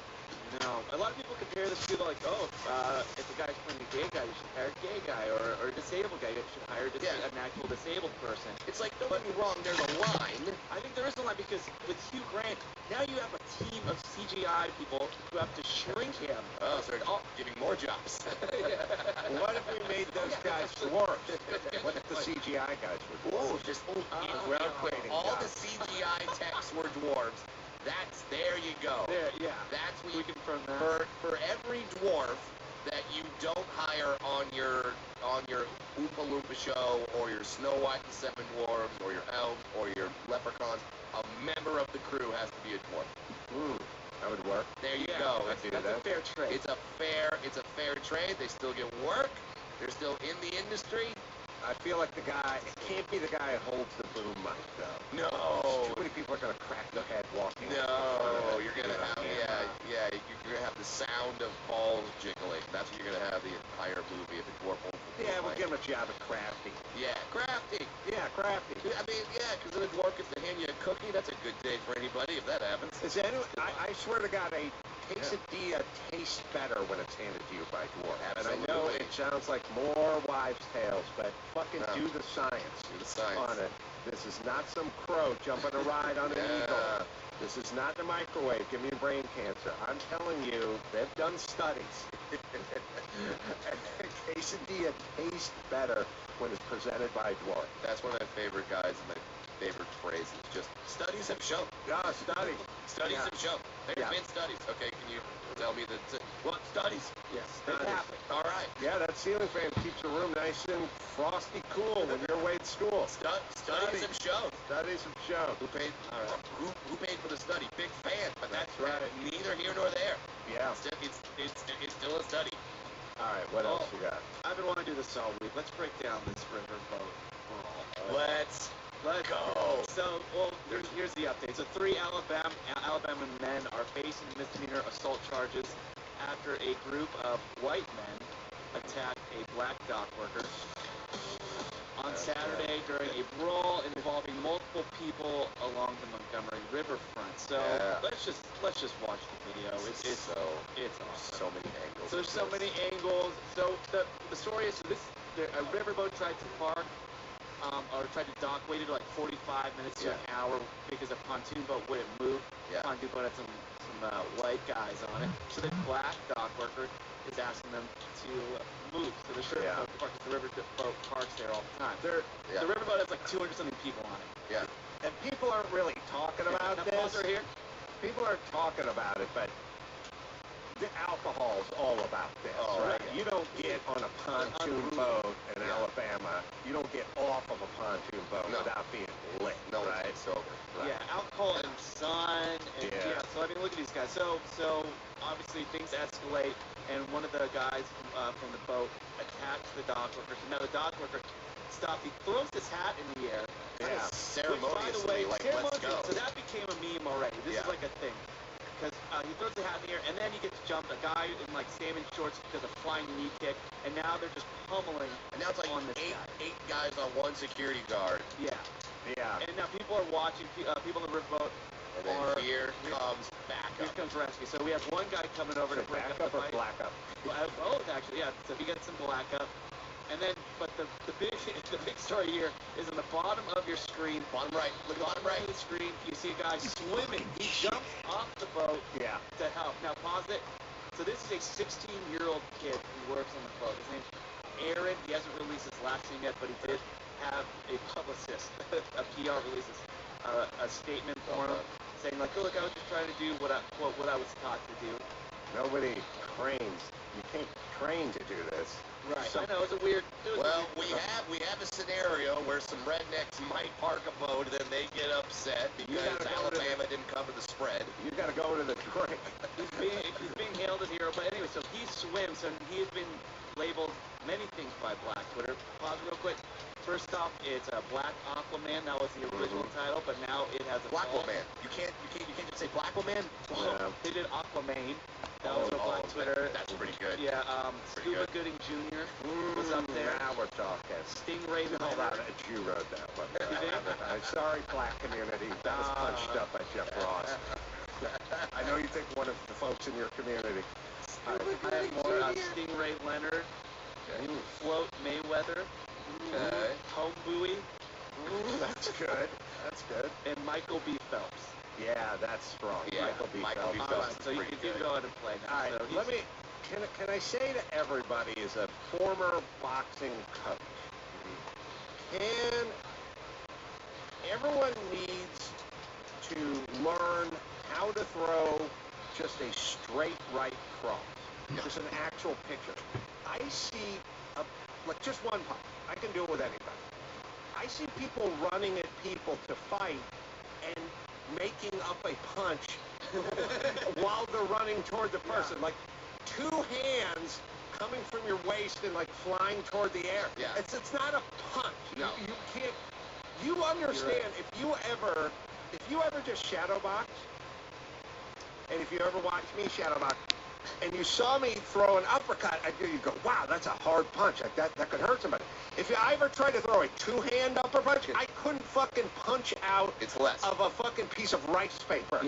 No. A lot of people compare this to like, if a guy's playing a gay guy, you should hire a gay guy, or a disabled guy, you should hire an actual disabled person. It's like, don't get me wrong, there's a line. I think there is a line because with Hugh Grant, now you have a team of CGI people who have to shrink him. Oh, so they're giving more jobs. What if we made those guys dwarfs? What if the CGI guys were dwarfs? All the CGI techs were dwarves. There you go. That's what you can for every dwarf that you don't hire on your Oompa Loompa show, or your Snow White and 7 Dwarves, or your elves, or your leprechauns, a member of the crew has to be a dwarf. That would work. There you go. That's a fair trade. It's a fair trade. They still get work. They're still in the industry. I feel like it can't be the guy who holds the boom mic, though. No. Too many people are going to crack their head walking. No, you're going to have, you're going to have the sound of balls jiggling. That's what you're going to have the entire movie if the dwarf holds the boom mic. We'll give him a job at Crafty. Yeah, Crafty. Yeah, Crafty. I mean, because then the dwarf gets to hand you a cookie. That's a good day for anybody if that happens. I swear to God, a quesadilla tastes better when it's handed to you by dwarf. Absolutely. And I know it sounds like more wives' tales, but fucking do the science. Do the science. On it. This is not some crow jumping a ride on an eagle. This is not the microwave. Give me brain cancer. I'm telling you, they've done studies. Quesadilla tastes better when it's presented by dwarf. That's one of my favorite guys and my favorite phrases. Just studies have shown. Yeah, studies. Studies have shown. There's been studies. Okay, can you tell me what studies? Yes, studies. All right. Yeah, that ceiling fan keeps the room nice and frosty cool when you're away at school. Studies have shown. Studies have shown. Who paid? Who paid for the study? Big fan, but that's right. Neither here nor there. Yeah. It's still a study. All right, what else you got? I've been wanting to do this all week. Let's break down this riverboat brawl. Let's go. So, here's the update. So, 3 Alabama men are facing misdemeanor assault charges after a group of white men attacked a black dock worker on Saturday during a brawl involving multiple people along the Montgomery riverfront. So let's just watch the video. It's awesome. So many angles. So there's so many angles. So the story is a riverboat tried to park or tried to dock, waited like 45 minutes to an hour because a pontoon boat wouldn't move. Pontoon boat had some white guys on it. So the black dock worker is asking them to move. So the riverboat parks there all the time. The riverboat has like 200-something people on it. Yeah. And people aren't really talking about this. Here. People aren't talking about it, but the alcohol's all about this, right? You don't get on a pontoon boat in Alabama. You don't get off of a pontoon boat without being lit, right? Sober. Yeah, alcohol and sun, and so I mean, look at these guys. So obviously things escalate, and one of the guys from the boat attacks the dock workers. And now the dock worker stops. He throws his hat in the air. Ceremoniously, Which, by the way, let's go. so that became a meme already. This is like a thing. Because he throws the hat in the air, and then he gets jumped. A guy in like salmon shorts does a flying knee kick, and now they're just pummeling. And now it's like on this eight guys on one security guard. Yeah. And now people are watching. People in the riverboat. And then here comes backup. Here comes rescue. So we have one guy coming over to break up the fight. Black up. Both actually, yeah. So he gets some black up. And then, but the big story here is in the bottom of your screen. Bottom right. Look at the bottom right of the screen. You see a guy swimming. He jumps off the boat to help. Now pause it. So this is a 16-year-old kid who works on the boat. His name's Aaron. He hasn't released his last name yet, but he did have a publicist, a PR releases a statement for him saying like, oh, look, I was just trying to do what I was taught to do. Nobody trains. You can't train to do this. Right. I know, it's a weird... we have a scenario where some rednecks might park a boat and then they get upset because Alabama didn't cover the spread. You got to go to the drink. He's being hailed as a hero, but anyway, so he swims, and he has been labeled many things by Black Twitter. Pause real quick. First off, it's a Black Aquaman. That was the original title, but now it has a Blackwoman. You can't just say Blackwoman. Well, they did Aquaman. That was on Black Twitter. That's pretty good. Yeah, Scuba Gooding Jr. was up there. Now we're talking. Stingray Hold on, you wrote that one. I'm sorry, Black community. That was punched up by Jeff Ross. I know you think one of the folks in your community. I have more. Stingray Leonard. Float Mayweather. Okay. Home Buoy. That's good. That's good. And Michael B. Phelps. Yeah, that's strong. Yeah, Michael B. Phelps. All right, so you can go ahead and play now. All right, so can I say to everybody as a former boxing coach, everyone needs to learn how to throw just a straight right cross. Just an actual picture. I see, like just one punch. I can do it with anybody. I see people running at people to fight and making up a punch while they're running toward the person. Like two hands coming from your waist and like flying toward the air. Yeah. It's not a punch. No. You can't. You understand if you ever just shadow box, and if you ever watch me shadow box, and you saw me throw an uppercut, you go, wow, that's a hard punch. Like that could hurt somebody. If I ever tried to throw a two-hand upper punch, I couldn't fucking punch out of a fucking piece of rice paper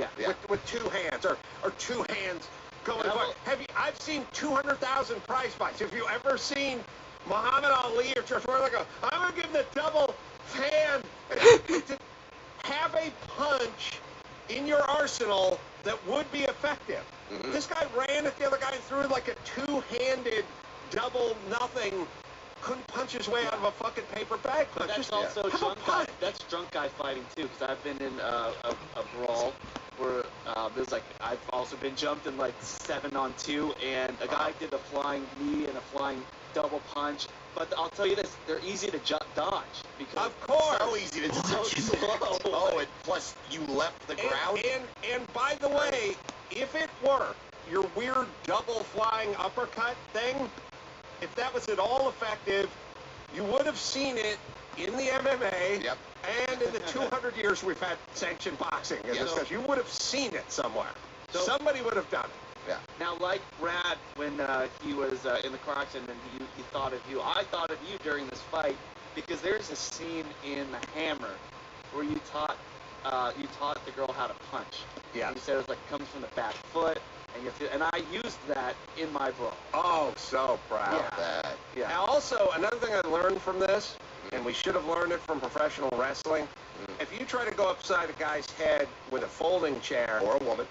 with two hands or two hands going forward. I've seen 200,000 prize fights. Have you ever seen Muhammad Ali or George Foreman go, I'm going to give the double hand? Have a punch in your arsenal that would be effective. This guy ran at the other guy and threw like a two-handed double nothing. Couldn't punch his way out of a fucking paper bag punch. But that's also drunk guy. That's drunk guy fighting too, because I've been in a brawl where there's like I've also been jumped in like 7-on-2, and a guy did a flying knee and a flying double punch. But I'll tell you this, they're easy to dodge because of course, so easy to dodge. So slow. Oh, and plus you left the ground. And by the way, if it worked, your weird double flying uppercut thing, if that was at all effective, you would have seen it in the MMA and in the 200 years we've had sanctioned boxing. Because you would have seen it somewhere. So, somebody would have done it. Yeah. Now, like Brad, when he was in the car accident, and he thought of you. I thought of you during this fight because there's a scene in The Hammer where you taught the girl how to punch. Yeah. You said it was like comes from the back foot, and I used that in my brawl. Oh, so proud of that. Yeah. Now, also another thing I learned from this, and we should have learned it from professional wrestling. If you try to go upside a guy's head with a folding chair or a woman,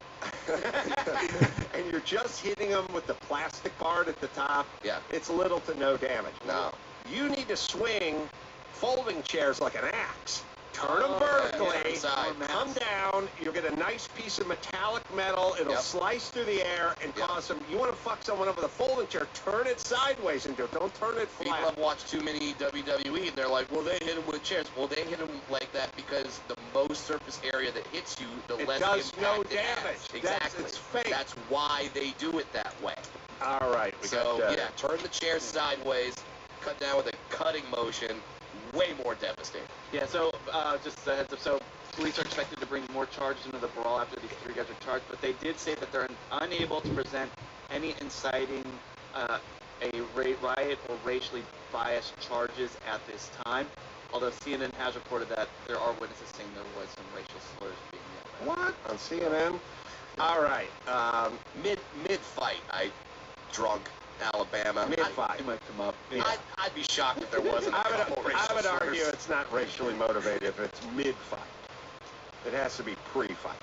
and you're just hitting them with the plastic part at the top, it's little to no damage. No. You need to swing folding chairs like an axe. Turn them vertically, inside. Come down, you'll get a nice piece of metallic metal, it'll Yep. slice through the air and Yep. cause them, you want to fuck someone up with a folding chair, turn it sideways into it, don't turn it People flat. have watched too many WWE, and they're like, well, they hit him with chairs. Well, they hit him like that because the most surface area that hits you, the It less does impact no it damage. has. That's- Exactly. it's fake. That's why they do it that way. All right, we So, got yeah, turn the chair sideways, cut down with a cutting motion, way more devastating. Yeah, so just a heads up. So police are expected to bring more charges into the brawl after these 3 guys are charged, but they did say that they're unable to present any inciting a riot or racially biased charges at this time. Although CNN has reported that there are witnesses saying there was some racial slurs being yelled. What? On CNN? All right. Mid fight, I drunk Alabama. Mid-fight. It might come up. I'd be shocked if there wasn't a couple racial I would argue slurs. it's not racially motivated if it's mid-fight. It has to be pre-fight.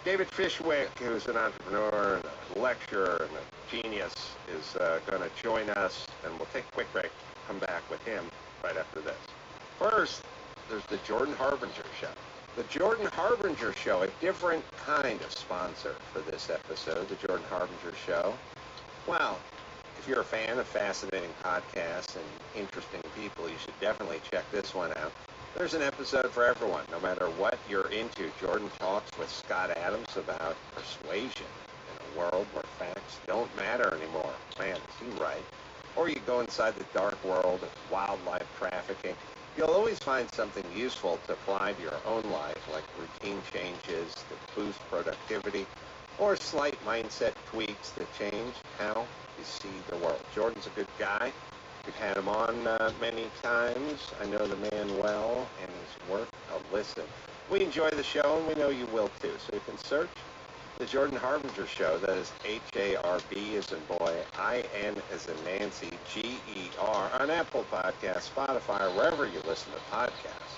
David Fishwick, who's an entrepreneur and a lecturer and a genius, is going to join us, and we'll take a quick break, come back with him right after this. First, there's the Jordan Harbinger Show. The Jordan Harbinger Show, a different kind of sponsor for this episode, the Jordan Harbinger Show. Well, if you're a fan of fascinating podcasts and interesting people, you should definitely check this one out. There's an episode for everyone, no matter what you're into. Jordan talks with Scott Adams about persuasion in a world where facts don't matter anymore. Man, is he right? Or you go inside the dark world of wildlife trafficking. You'll always find something useful to apply to your own life, like routine changes that boost productivity, or slight mindset tweaks that change how you see the world. Jordan's a good guy. We've had him on many times. I know the man well, and he's worth a listen. We enjoy the show, and we know you will too. So you can search the Jordan Harbinger Show. That is H-A-R-B as in boy, I-N as in Nancy, G-E-R, on Apple Podcasts, Spotify, or wherever you listen to podcasts.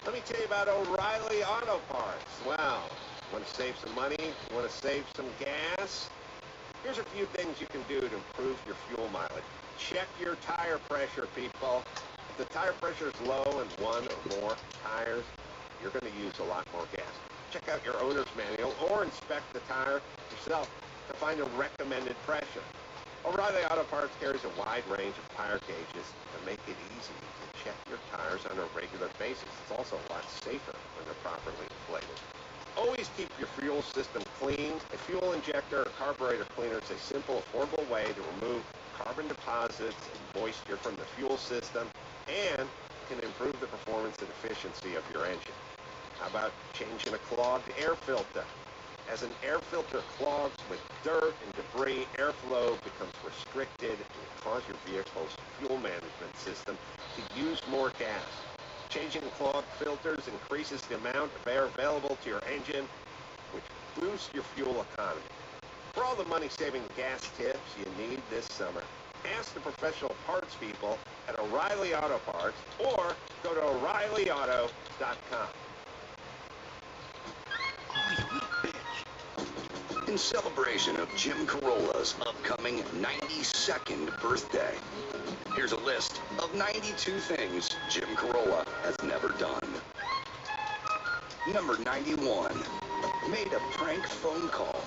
Let me tell you about O'Reilly Auto Parts. Wow. Want to save some money? You want to save some gas? Here's a few things you can do to improve your fuel mileage. Check your tire pressure, people. If the tire pressure is low in one or more tires, you're going to use a lot more gas. Check out your owner's manual or inspect the tire yourself to find a recommended pressure. O'Reilly Auto Parts carries a wide range of tire gauges to make it easy to check your tires on a regular basis. It's also a lot safer when they're properly inflated. Always keep your fuel system clean. A fuel injector or carburetor cleaner is a simple, affordable way to remove carbon deposits and moisture from the fuel system and can improve the performance and efficiency of your engine. How about changing a clogged air filter? As an air filter clogs with dirt and debris, airflow becomes restricted and can cause your vehicle's fuel management system to use more gas. Changing clogged filters increases the amount of air available to your engine, which boosts your fuel economy. For all the money-saving gas tips you need this summer, ask the professional parts people at O'Reilly Auto Parts or go to O'ReillyAuto.com. In celebration of Jim Carolla's upcoming 92nd birthday, here's a list of 92 things Jim Carolla has never done. Number 91. Made a prank phone call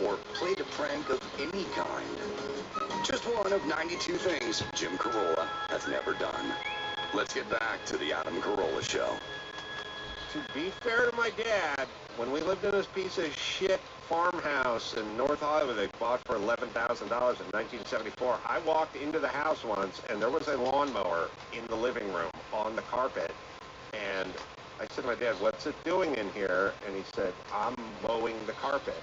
or played a prank of any kind. Just one of 92 things Jim Carolla has never done. Let's get back to the Adam Carolla Show. To be fair to my dad, when we lived in this piece of shit farmhouse in North Hollywood they bought for $11,000 in 1974, I walked into the house once and there was a lawnmower in the living room on the carpet, and I said to my dad, "What's it doing in here?" And he said, "I'm mowing the carpet."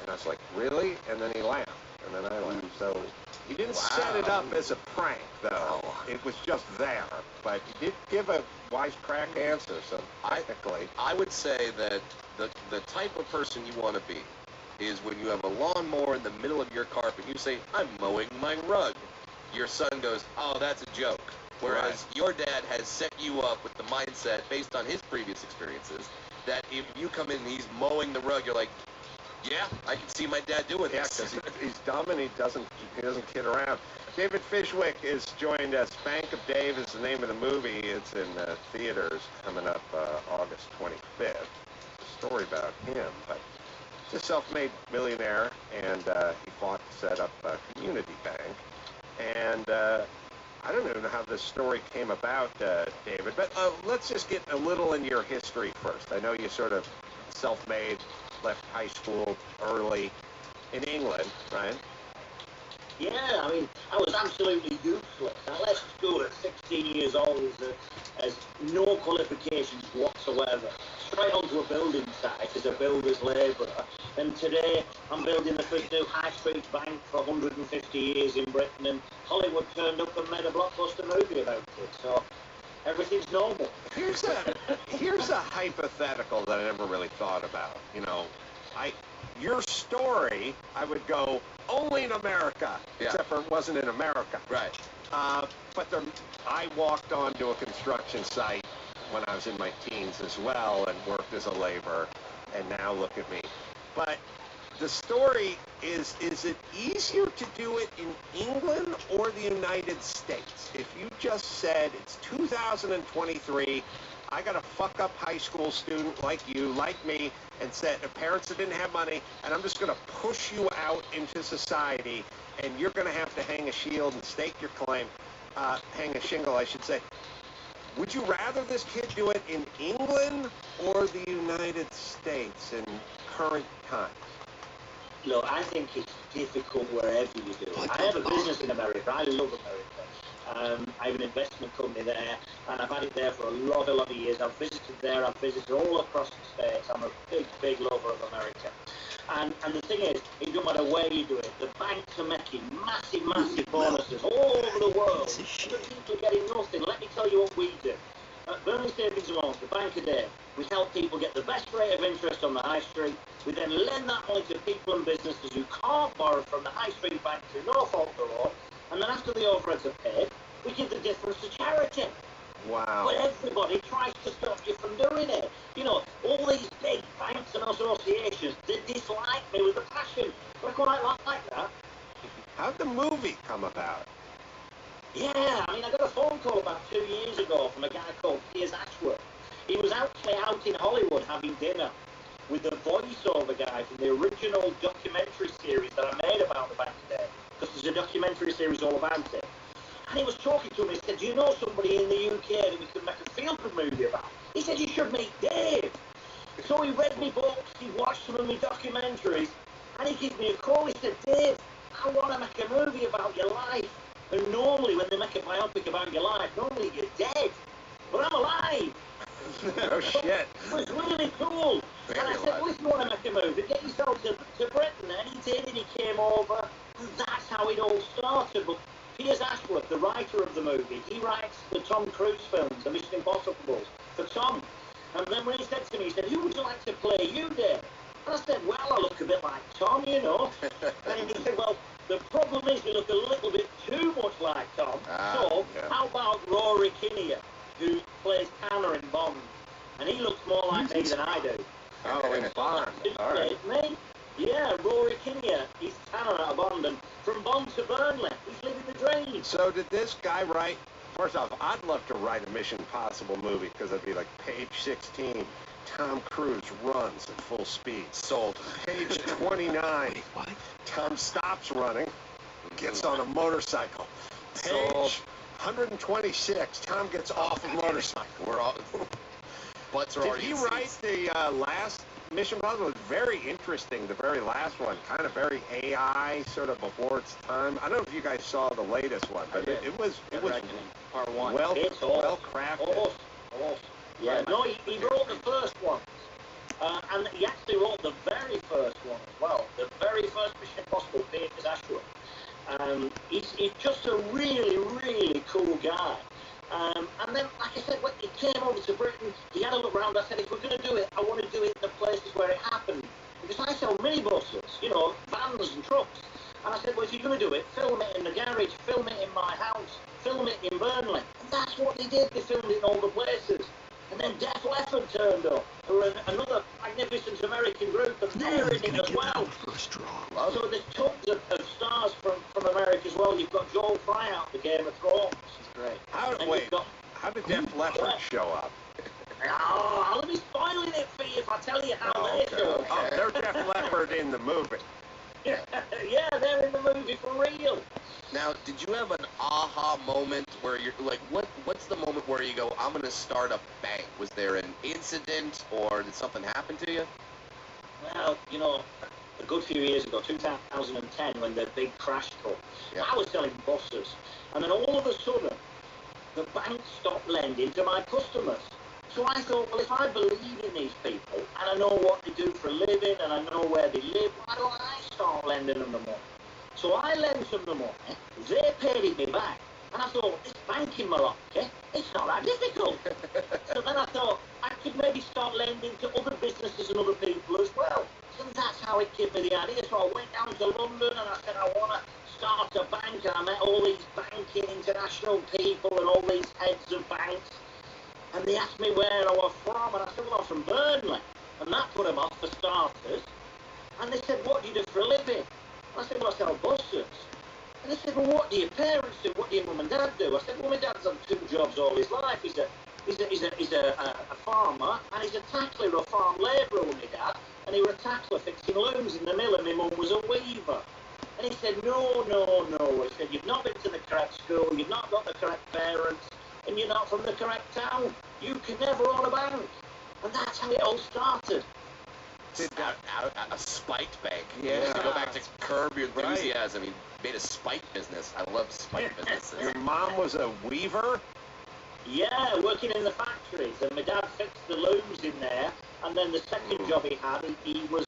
And I was like, "Really?" And then he laughed, and then I laughed. So he didn't set it up as a prank, though. It was just there. But he did give a wisecrack answer, so technically. I would say that the type of person you want to be is when you have a lawnmower in the middle of your carpet, you say, "I'm mowing my rug." Your son goes, "Oh, that's a joke." Whereas your dad has set you up with the mindset, based on his previous experiences, that if you come in and he's mowing the rug, you're like, "Yeah, I can see my dad doing this." Yeah, because he's dumb and he doesn't kid around. David Fishwick has joined us. Bank of Dave is the name of the movie. It's in theaters coming up August 25th. It's a story about him, but he's a self-made millionaire, and he fought to set up a community bank. And I don't even know how this story came about, David, but let's just get a little in your history first. I know you sort of self-made, left high school early in England, right? Yeah, I mean, I was absolutely useless. I left school at 16 years old as no qualifications whatsoever. Straight onto a building site as a builder's labourer. And today, I'm building the first new high street bank for 150 years in Britain, and Hollywood turned up and made a blockbuster movie about it. So, everything's normal. Here's a hypothetical that I never really thought about. You know, your story, I would go, only in America, except for it wasn't in America. Right. But I walked onto a construction site when I was in my teens as well and worked as a laborer, and now look at me. But the story is it easier to do it in England or the United States? If you just said it's 2023, I got a fuck-up high school student like you, like me, and said parents that didn't have money, and I'm just going to push you out into society, and you're going to have to hang a shield and stake your claim, hang a shingle, I should say. Would you rather this kid do it in England or the United States in current times? Look, I think it's difficult wherever you do it. I have a business in America. I love America. I have an investment company there, and I've had it there for a lot of years. I've visited there. I've visited all across the States. I'm a big lover of America. And the thing is, it doesn't matter where you do it. The banks are making massive bonuses all over the world. The people are getting nothing. Let me tell you what we do. At Burnley Savings and Loans, the bank a day, we help people get the best rate of interest on the high street. We then lend that money to people and businesses who can't borrow from the high street bank through no fault of their own. And then after the overheads are paid, we give the difference to charity. Wow. But everybody tries to stop you from doing it. You know, all these big banks and associations, they dislike me with a passion. But I quite like that. How'd the movie come about? Yeah, I mean, I got a phone call about 2 years ago from a guy called Piers Ashworth. He was actually out in Hollywood having dinner with the voiceover guy from the original documentary series that I made about the bank today. Because there's a documentary series all about it. And he was talking to me. He said, do you know somebody in the UK that we could make a feel-good movie about? He said, you should meet Dave. So he read me books, he watched some of my documentaries, and he gave me a call. He said, Dave, I want to make a movie about your life. And normally when they make a biopic about your life, normally you're dead. But I'm alive. Oh, shit. It was really cool. And I said, well, if you want to make a movie, get yourself to Britain. And he did, and he came over. And that's how it all started. But Piers Ashworth, the writer of the movie, he writes the Tom Cruise films, the Mission Impossible, for Tom. And then when he said to me, he said, who would you like to play you, Dave? And I said, well, I look a bit like Tom, you know. And he said, well, the problem is you look a little bit too much like Tom. How about Rory Kinnear, who plays Tanner in Bond? And he looks more like me than I do. Oh, in Bond. All right. Me? Yeah, Rory Kinnear. He's Tanner out of Bond, and from Bond to Burnley, he's living the dream. So did this guy write... First off, I'd love to write a Mission Impossible movie, because I'd be like, page 16, Tom Cruise runs at full speed. Sold. Page 29, Tom stops running, gets on a motorcycle. Page 126, Tom gets off a motorcycle. We're all... Butts are already Did he write the last Mission Impossible? It was very interesting, the very last one. Kind of very AI, sort of before its time. I don't know if you guys saw the latest one, but it was part one. well crafted. Yeah, no, he wrote the first one. And he actually wrote the very first one as well. The very first Mission Impossible, Piers Ashworth. He's just a really cool guy. And then, like I said, when he came over to Britain, he had a look around. I said, if we're going to do it, I want to do it in the places where it happened. Because I sell minibuses, you know, vans and trucks. And I said, well, if you're going to do it, film it in the garage, film it in my house, film it in Burnley. And that's what they did. They filmed it in all the places. And then Def Leppard turned up, who were another magnificent American group, and they're in it as well. So there's tons of stars from America as well. You've got Joel Fry out of the Game of Thrones. She's great. How did Def Leppard show up? Oh, let me it for you if I tell you how Oh, they okay. show up. Oh, they're Def Leppard in the movie. Yeah, they're in the movie for real. Now, did you have an aha moment where you're like, what's the moment where you go, I'm going to start a bank? Was there an incident or did something happen to you? Well, you know, a good few years ago, 2010, when the big crash came, Yeah. I was selling buses. And then all of a sudden, the bank stopped lending to my customers. So I thought, well, if I believe in these people, and I know what they do for a living, and I know where they live, why don't I start lending them the money? So I lent them the money, they paid it me back, and I thought, this banking malarkey, it's not that difficult. So then I thought, I could maybe start lending to other businesses and other people as well. So that's how it gave me the idea. So I went down to London, and I said, I want to start a bank, and I met all these banking international people and all these heads of banks. And they asked me where I was from, and I said, well, I'm from Burnley. And that put them off for starters. And they said, what do you do for a living? I said, well, I sell buses. And they said, well, what do your parents do? What do your mum and dad do? I said, well, my dad's done 2 jobs all his life. He's a farmer, and he's a tackler, a farm labourer with my dad. And he was a tackler fixing looms in the mill, and my mum was a weaver. And he said, no. He said, you've not been to the correct school, you've not got the correct parents, and you're not from the correct town. You can never own a bank. And that's how it all started. A spite bank. Yeah. To go back to Curb Your Enthusiasm, he made a spite business. I love spite businesses. Your mom was a weaver? Yeah, working in the factories, and my dad fixed the looms in there. And then the second job he had, he was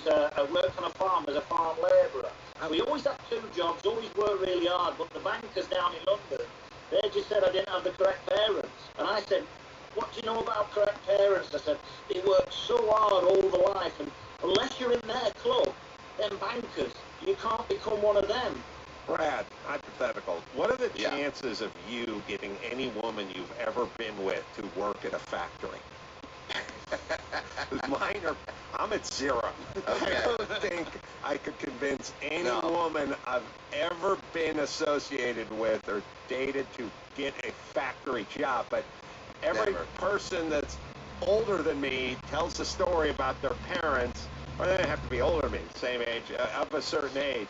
worked on a farm as a farm labourer. So he always had 2 jobs, always worked really hard. But the bankers down in London, they just said I didn't have the correct parents. And I said, what do you know about correct parents? I said, they work so hard all the life, and unless you're in their club, them bankers, you can't become one of them. Brad, hypothetical. What are the chances of you getting any woman you've ever been with to work at a factory? Mine are, I'm at 0. Okay. I don't think I could convince any woman I've ever been associated with or dated to get a factory job. But every person that's older than me tells a story about their parents, or they don't have to be older than me, same age, of a certain age.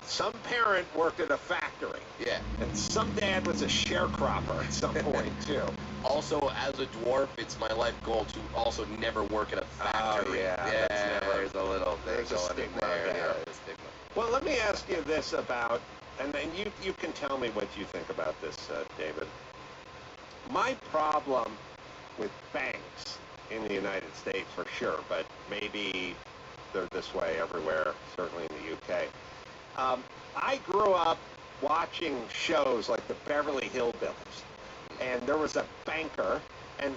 Some parent worked at a factory. Yeah. And some dad was a sharecropper at some point, too. Also, as a dwarf, it's my life goal to also never work at a factory. Oh, yeah. There's a little thing There's a going stigma there. there. Yeah, there's a stigma. Well, let me ask you this about, and then you can tell me what you think about this, David. My problem with banks in the United States, for sure, but maybe they're this way everywhere, certainly in the UK. I grew up watching shows like the Beverly Hillbillies, and there was a banker, and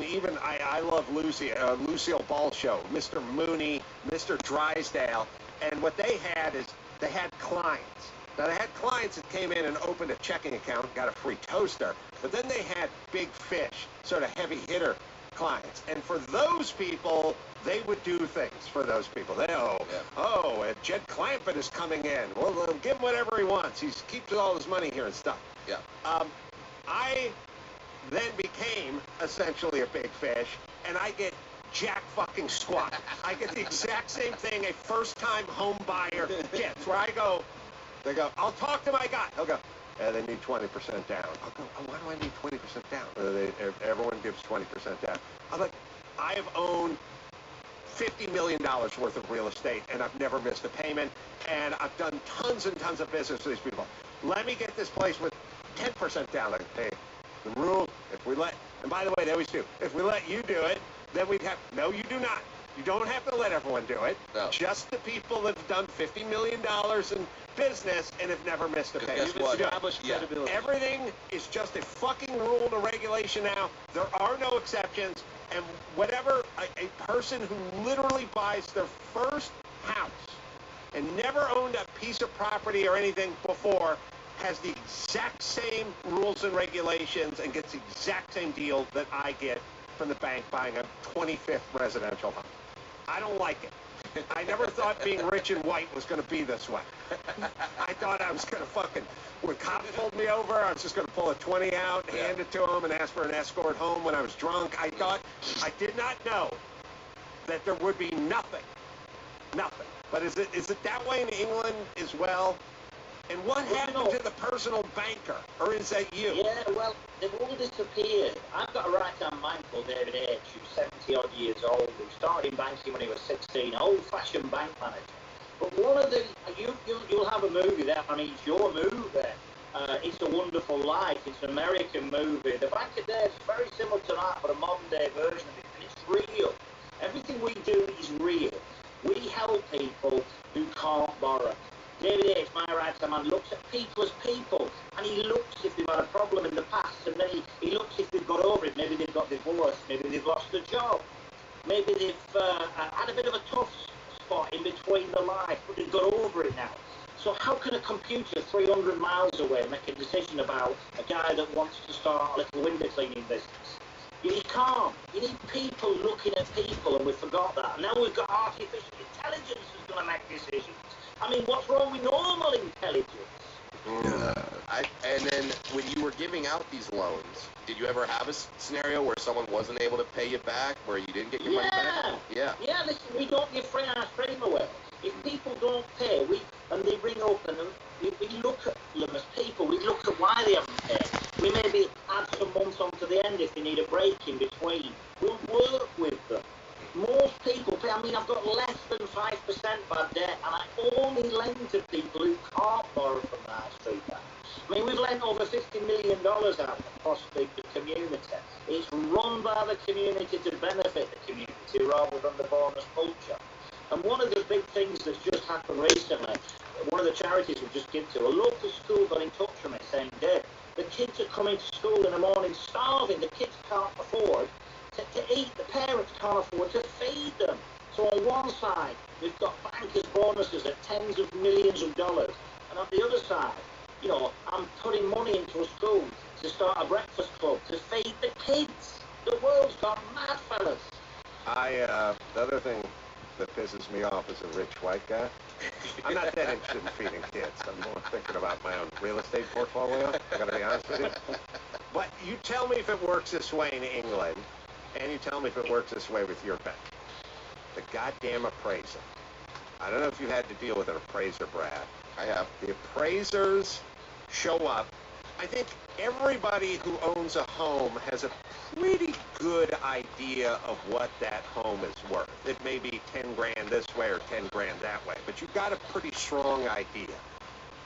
even I love Lucille Ball show, Mr. Mooney, Mr. Drysdale, and what they had is they had clients. Now, they had clients that came in and opened a checking account and got a free toaster, but then they had big fish, sort of heavy hitter clients. And for those people, they would do things for those people. They Jed Clampett is coming in. Well, give him whatever he wants. He keeps all his money here and stuff. Yeah. I then became essentially a big fish, and I get jack fucking squat. I get the exact same thing a first-time home buyer gets, where I go, they go, I'll talk to my guy. He'll go, they need 20% down. I'll go, why do I need 20% down? Everyone gives 20% down. I'm like, I have owned $50 million worth of real estate, and I've never missed a payment, and I've done tons and tons of business with these people. Let me get this place with 10% down. Like, hey, the rule, if we let, and by the way, they always do, if we let you do it, then we'd have, no, you do not. You don't have to let everyone do it. No. Just the people that have done $50 million in business and have never missed a payment. Guess what? Established credibility. Everything is just a fucking rule and a regulation now. There are no exceptions. And whatever a person who literally buys their first house and never owned a piece of property or anything before has the exact same rules and regulations and gets the exact same deal that I get from the bank buying a 25th residential home. I don't like it. I never thought being rich and white was going to be this way. I thought I was going to fucking, when cops pulled me over, I was just going to pull a 20 out, hand it to them, and ask for an escort home when I was drunk. I did not know that there would be nothing. Nothing. But is it that way in England as well? And what happened to the personal banker? Or is that you? Yeah, well, they've all disappeared. I've got a right-hand man called David H., who's 70-odd years old, who started in banking when he was 16, old-fashioned bank manager. But one of the, you'll have a movie there, I mean, it's your movie. It's a Wonderful Life. It's an American movie. The bank of there is very similar to that, but a modern-day version of it, and it's real. Everything we do is real. We help people who can't borrow. David H., my right-hand man, looks at people as people, and he looks if they've had a problem in the past, and then he looks if they've got over it. Maybe they've got divorced, maybe they've lost a job, maybe they've had a bit of a tough spot in between their life, but they've got over it now. So how can a computer 300 miles away make a decision about a guy that wants to start a little window cleaning business? You can't. You need people looking at people, and we forgot that. And now we've got artificial intelligence that's going to make decisions. I mean, what's wrong with normal intelligence? And then when you were giving out these loans, did you ever have a scenario where someone wasn't able to pay you back, where you didn't get your money back? Yeah. Yeah, listen, we don't give our frame away. If people don't pay, and they ring up and we look at them as people, we look at why they haven't paid. We maybe add some months onto the end if they need a break in between. We'll work with them. Most people pay. I mean, I've got less than 5% bad debt, and I only lend to people who can't borrow from the high street bank. I mean, we've lent over $50 million out across the community. It's run by the community to benefit the community rather than the bonus culture. And one of the big things that's just happened recently, one of the charities we just give to, a local school got in touch with me saying, Dave, the kids are coming to school in the morning starving. The kids can't afford to eat. The parents can't afford to feed them. So on one side, we've got bankers' bonuses at tens of millions of dollars. And on the other side, you know, I'm putting money into a school to start a breakfast club to feed the kids. The world's gone mad, fellas. The other thing that pisses me off as a rich white guy, I'm not that interested in feeding kids. I'm more thinking about my own real estate portfolio. I gotta be honest with you. But you tell me if it works this way in England, and you tell me if it works this way with your bank. The goddamn appraiser. I don't know if you had to deal with an appraiser, Brad. I have. The appraisers show up. I think everybody who owns a home has a pretty good idea of what that home is worth. It may be 10 grand this way or 10 grand that way, but you've got a pretty strong idea.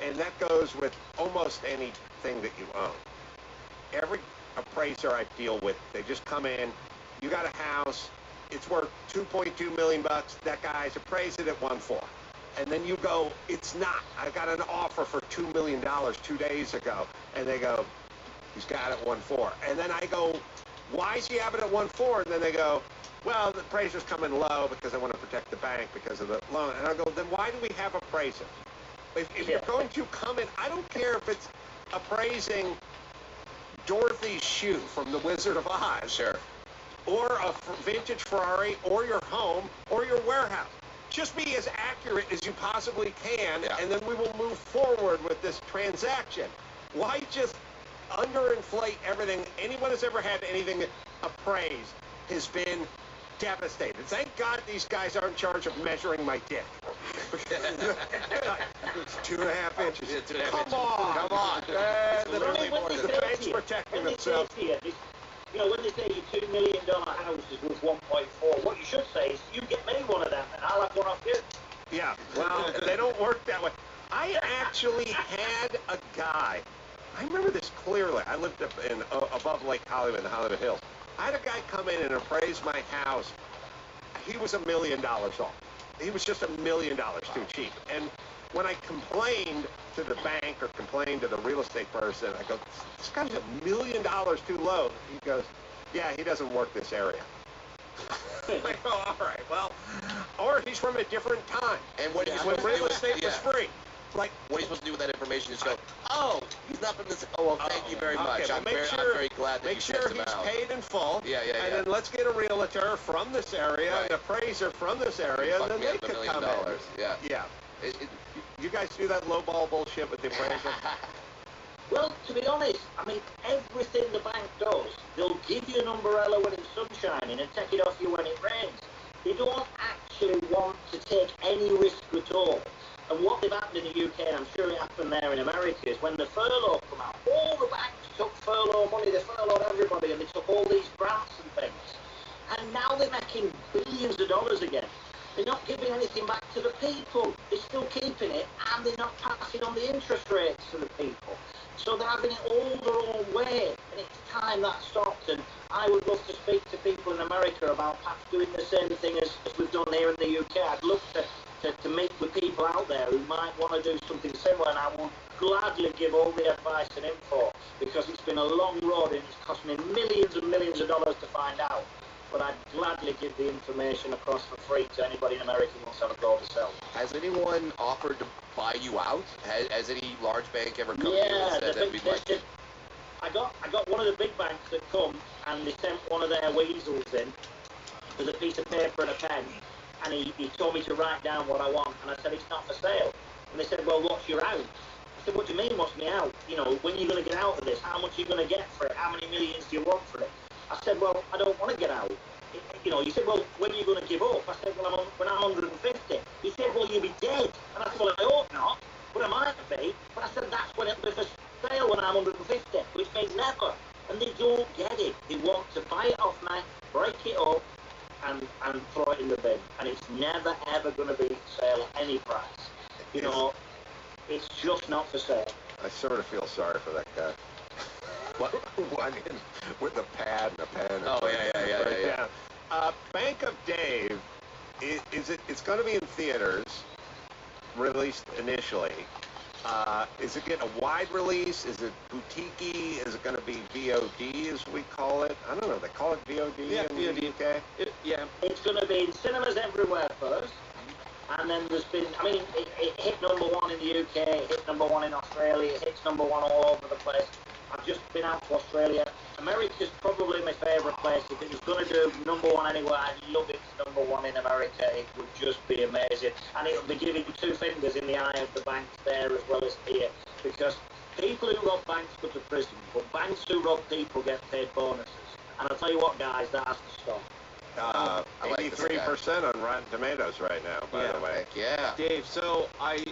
And that goes with almost anything that you own. Every appraiser I deal with, they just come in, you got a house, it's worth $2.2 million, that guy's appraised it at 1.4. And then you go, it's not. I got an offer for $2 million 2 days ago. And they go, he's got it 1.4. And then I go, why is he having it at 1.4? And then they go, well, the appraiser's coming low because I want to protect the bank because of the loan. And I go, then why do we have appraisers? If you're going to come in, I don't care if it's appraising Dorothy's shoe from The Wizard of Oz. Sure. Or a vintage Ferrari, or your home, or your warehouse. Just be as accurate as you possibly can, and then we will move forward with this transaction. Why just underinflate everything? Anyone who's ever had anything appraised has been devastated. Thank God these guys aren't in charge of measuring my dick. It's 2.5 inches. Yeah, 2.5 Come inches. on. Come on. The bank's protecting themselves. You know, when they say your $2 million house is worth 1.4, what you should say is, you get me one of them, and I'll have one off you. Yeah, well, they don't work that way. I actually had a guy, I remember this clearly. I lived up in above Lake Hollywood in the Hollywood Hills. I had a guy come in and appraise my house. He was $1 million off. He was just $1 million too cheap. And when I complained to the bank or complained to the real estate person, I go, this guy's $1 million too low. He goes, yeah, he doesn't work this area. I go, all right, well, or he's from a different time. And what when real estate was free. Like, what are you supposed to do with that information? Just go, oh, he's not from this. Oh, well, thank you very much. Okay, well, I'm very glad that you sure he's paid in full. And then let's get a realtor from this area, an appraiser from this area, and then they could come in. Yeah. You guys do that lowball bullshit with the appraiser? Well, to be honest, I mean, everything the bank does, they'll give you an umbrella when it's sun shining and take it off you when it rains. They don't actually want to take any risk at all. And what they've happened in the UK, and I'm sure it happened there in America, is when the furlough came out, all the banks took furlough money, they furloughed everybody, and they took all these grants and things. And now they're making billions of dollars again. They're not giving anything back to the people. They're still keeping it, and they're not passing on the interest rates to the people. So they're having it all their own way, and it's time that stopped. And I would love to speak to people in America about perhaps doing the same thing as we've done here in the UK. I'd love to meet with people out there who might want to do something similar, and I will gladly give all the advice and info, because it's been a long road and it's cost me millions and millions of dollars to find out. But I'd gladly give the information across for free to anybody in America who wants to have a go to sell. Has anyone offered to buy you out? Has any large bank ever come to you and Yeah, said that we'd like to? I got one of the big banks that come, and they sent one of their weasels in with a piece of paper and a pen, and he told me to write down what I want, and I said, it's not for sale. And they said, well, what's your out? I said, what do you mean, what's me out? You know, when are you going to get out of this? How much are you going to get for it? How many millions do you want for it? I said, well, I don't want to get out. You know, he said, well, when are you going to give up? I said, well, when I'm 150. He said, well, you'll be dead. And I said, well, I hope not, but I might be. But I said, that's when it'll be for sale, when I'm 150, which means never. And they don't get it. They want to buy it off me, break it up, and throw it in the bin. And it's never, ever going to be for sale at any price. You know, it's just not for sale. I sort of feel sorry for that guy. One in with a pad and a pen. Oh, yeah. Bank of Dave, it's going to be in theaters, released initially. Is it getting a wide release? Is it boutique-y? Is it going to be VOD, as we call it? I don't know. They call it VOD in the UK? It's going to be in cinemas everywhere first. And then there's been, I mean, it hit #1 in the UK, it hit #1 in Australia, it hits #1 all over the place. I've just been out to Australia. America's probably my favourite place. If it was going to do #1 anywhere, I'd love it #1 in America. It would just be amazing. And it'll be giving 2 fingers in the eye of the banks there as well as here. Because people who rob banks go to prison, but banks who rob people get paid bonuses. And I'll tell you what, guys, that has to stop. 83% on Rotten Tomatoes right now, by the way. Heck yeah. Dave, so I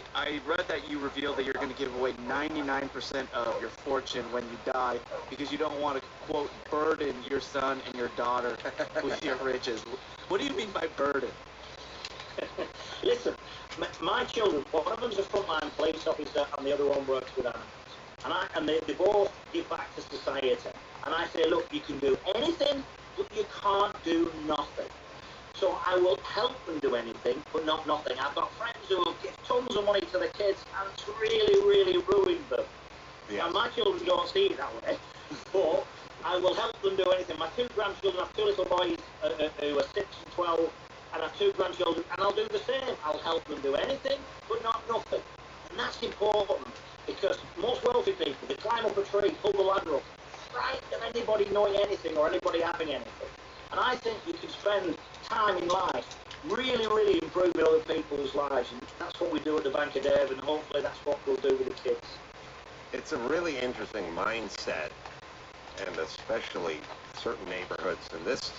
read that you revealed that you're going to give away 99% of your fortune when you die because you don't want to, quote, burden your son and your daughter with your riches. What do you mean by burden? Listen, my children, one of them's a frontline police officer and the other one works with animals. And they both give back to society. And I say, look, you can do anything, but you can't do nothing. So I will help them do anything, but not nothing. I've got friends who will give tons of money to the kids, and it's really, really ruined them. Yeah. And my children don't see it that way, but I will help them do anything. My 2 grandchildren, I have 2 little boys who are 6 and 12, and I have 2 grandchildren, and I'll do the same. I'll help them do anything, but not nothing. And that's important, because most wealthy people, they climb up a tree, pull the ladder up, frightened of anybody knowing anything or anybody having anything. And I think you can spend time in life really, really improving other people's lives, and that's what we do at the Bank of Dave, and hopefully that's what we'll do with the kids. It's a really interesting mindset, and especially certain neighborhoods in this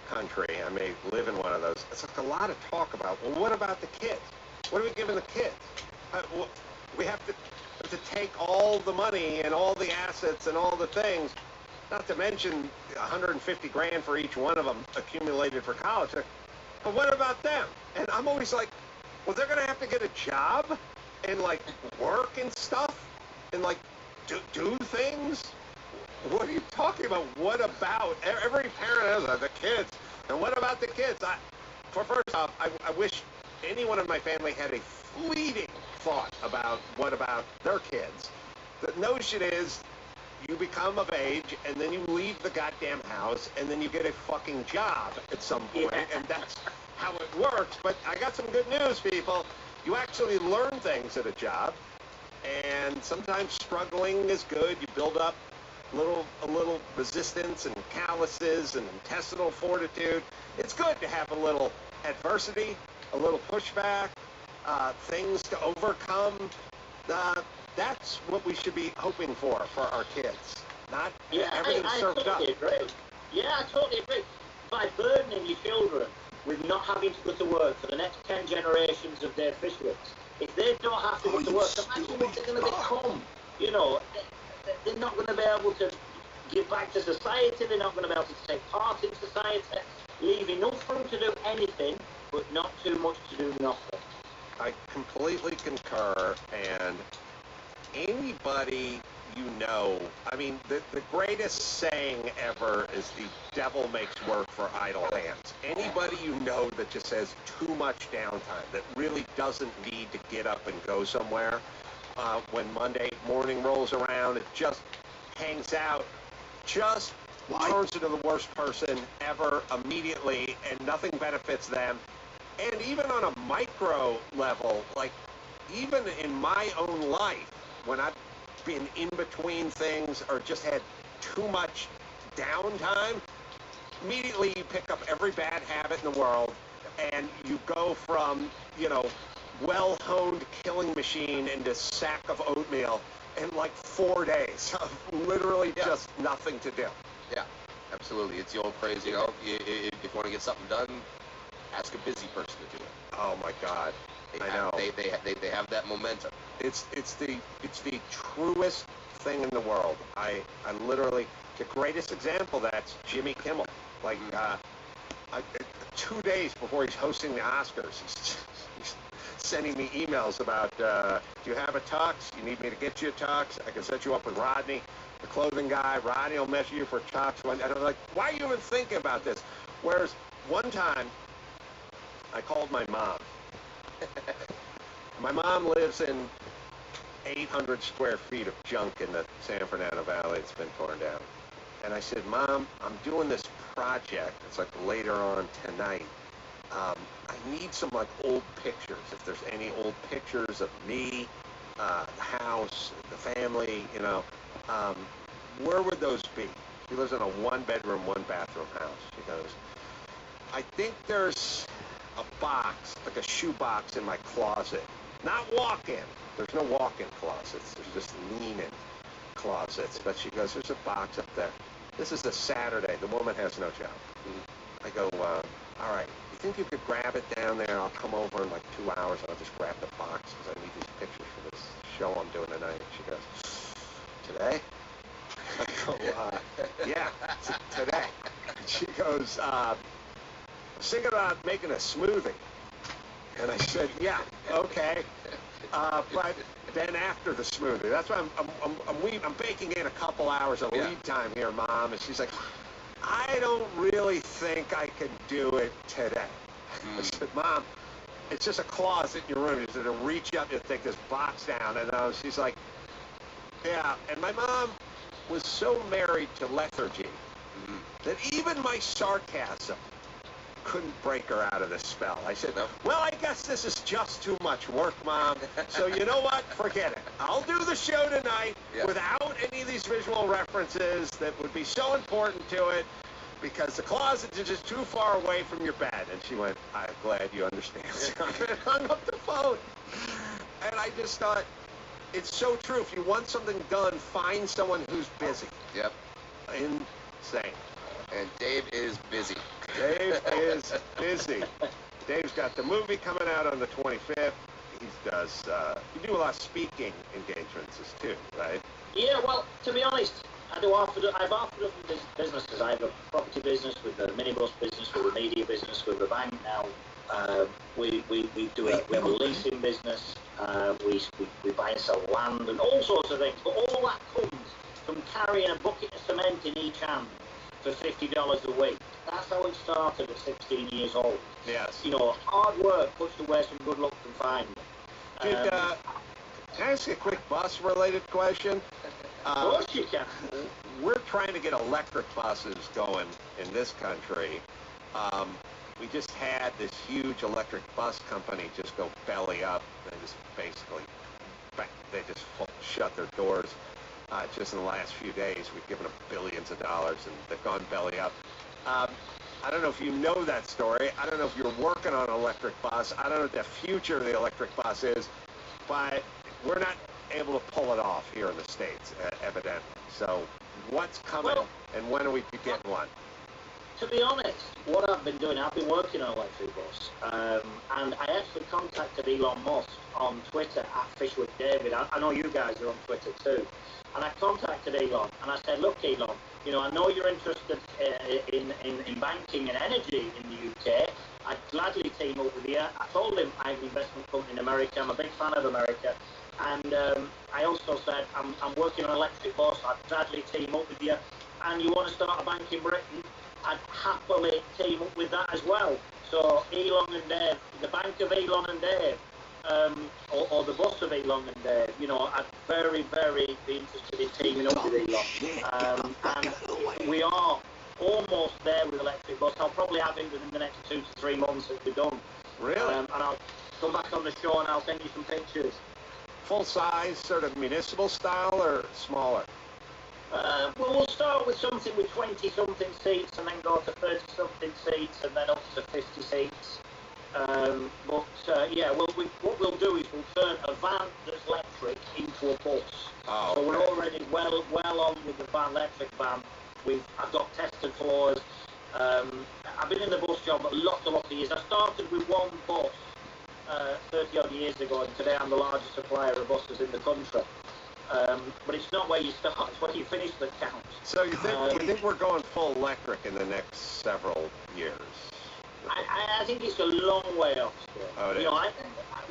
country. I may live in one of those. It's like a lot of talk about, well, what about the kids? What are we giving the kids? We have to take all the money and all the assets and all the things, not to mention 150 grand for each one of them accumulated for college. But what about them? And I'm always like, well, they're going to have to get a job and, like, work and stuff and, like, do things? What are you talking about? What about? Every parent has the kids. And what about the kids? First off, I wish anyone in my family had a fleeting thought about what about their kids. The notion is you become of age and then you leave the goddamn house and then you get a fucking job at some point, and that's how it works. But I got some good news, people. You actually learn things at a job, and sometimes struggling is good. You build up a little resistance and calluses and intestinal fortitude. It's good to have a little adversity, a little pushback, things to overcome. That's what we should be hoping for our kids. Not everything served up. Agree. Yeah, I totally agree. By burdening your children with not having to go to work for the next 10 generations of their Fishwicks. If they don't have to go to work, imagine what they're going to become. You know, they're not going to be able to give back to society. They're not going to be able to take part in society. Leave enough for them to do anything, but not too much to do nothing. I completely concur, and anybody you know, I mean, the greatest saying ever is the devil makes work for idle hands. Anybody you know that just has too much downtime, that really doesn't need to get up and go somewhere, when Monday morning rolls around, it just hangs out, just turns into the worst person ever immediately, and nothing benefits them. And even on a micro level, like even in my own life, when I've been in between things or just had too much downtime, immediately you pick up every bad habit in the world and you go from, you know, well-honed killing machine into sack of oatmeal in like 4 days of literally just nothing to do. Yeah, absolutely. It's the old phrase, you know, if you want to get something done, ask a busy person to do it. Oh my God. I know. They have that momentum. It's the truest thing in the world. I literally, the greatest example of that's Jimmy Kimmel. Like 2 days before he's hosting the Oscars, he's sending me emails about, do you have a tux? You need me to get you a tux? I can set you up with Rodney, the clothing guy. Rodney will measure you for a tux. And I'm like, why are you even thinking about this? Whereas one time, I called my mom. My mom lives in 800 square feet of junk in the San Fernando Valley. It's been torn down. And I said, Mom, I'm doing this project. It's like later on tonight. I need some like old pictures. If there's any old pictures of me, the house, the family, you know, where would those be? She lives in a 1-bedroom, 1-bathroom house. She goes, I think there's a box, like a shoe box in my closet. Not walk-in. There's no walk-in closets. There's just lean-in closets. But she goes, there's a box up there. This is a Saturday. The woman has no job. I go, all right. You think you could grab it down there? I'll come over in like 2 hours and I'll just grab the box because I need these pictures for this show I'm doing tonight. And she goes, today? I go, yeah, today. And she goes, I was thinking about making a smoothie. And I said, yeah, okay. But then after the smoothie, that's why I'm baking in a couple hours of lead time here, Mom. And she's like, I don't really think I can do it today. I said, Mom, it's just a closet in your room. You said to reach up and take this box down. And she's like, yeah. And my mom was so married to lethargy that even my sarcasm couldn't break her out of the spell. I said, well, I guess this is just too much work, Mom. So you know what? Forget it. I'll do the show tonight without any of these visual references that would be so important to it because the closet is just too far away from your bed. And she went, I'm glad you understand. And hung up the phone. And I just thought, it's so true. If you want something done, find someone who's busy. Yep. Insane. And Dave is busy. Dave is busy. Dave's got the movie coming out on the 25th. He does, you do a lot of speaking engagements too, right? Yeah, well, to be honest, I've offered up businesses. I have a property business, with a minibus business, with a media business, with a bank now. We have a leasing business. We buy and sell land and all sorts of things. But all that comes from carrying a bucket of cement in each hand for $50 a week. That's how it started at 16 years old. Yes. You know, hard work puts away some good luck from finding. Can I ask you a quick bus-related question? Of course you can. We're trying to get electric buses going in this country. We just had this huge electric bus company just go belly up. They just basically, shut their doors. Just in the last few days, we've given them billions of dollars, and they've gone belly up. I don't know if you know that story. I don't know if you're working on an electric bus. I don't know what the future of the electric bus is, but we're not able to pull it off here in the States, evidently. So what's coming, and when are we getting one? To be honest, what I've been doing, I've been working on electric bus, and I actually contacted Elon Musk on Twitter at FishWickDavid. I know you guys are on Twitter too. And I contacted Elon, and I said, look, Elon, you know, I know you're interested in banking and energy in the UK. I'd gladly team up with you. I told him I have an investment company in America. I'm a big fan of America. And I also said, I'm working on electric bus. I'd gladly team up with you. And you want to start a bank in Britain, I'd happily team up with that as well. So Elon and Dave, the bank of Elon and Dave, or the boss of Elon and Dave, you know, I'd very, very be interested in teaming up with Elon. And we are almost there with electric bus. I'll probably have it within the next 2 to 3 months it'll be done. Really? And I'll come back on the show and I'll send you some pictures. Full size, sort of municipal style, or smaller? Well, we'll start with something with 20-something seats and then go to 30-something seats and then up to 50 seats. Yeah, what we'll do is we'll turn a van that's electric into a bus. Oh, okay. So we're already well on with the electric van. I've got tested floors. I've been in the bus job a lot of years. I started with one bus 30 odd years ago, and today I'm the largest supplier of buses in the country. But it's not where you start, it's where you finish that counts. So you think we're going full electric in the next several years? I think it's a long way off still. Oh, it is. You know,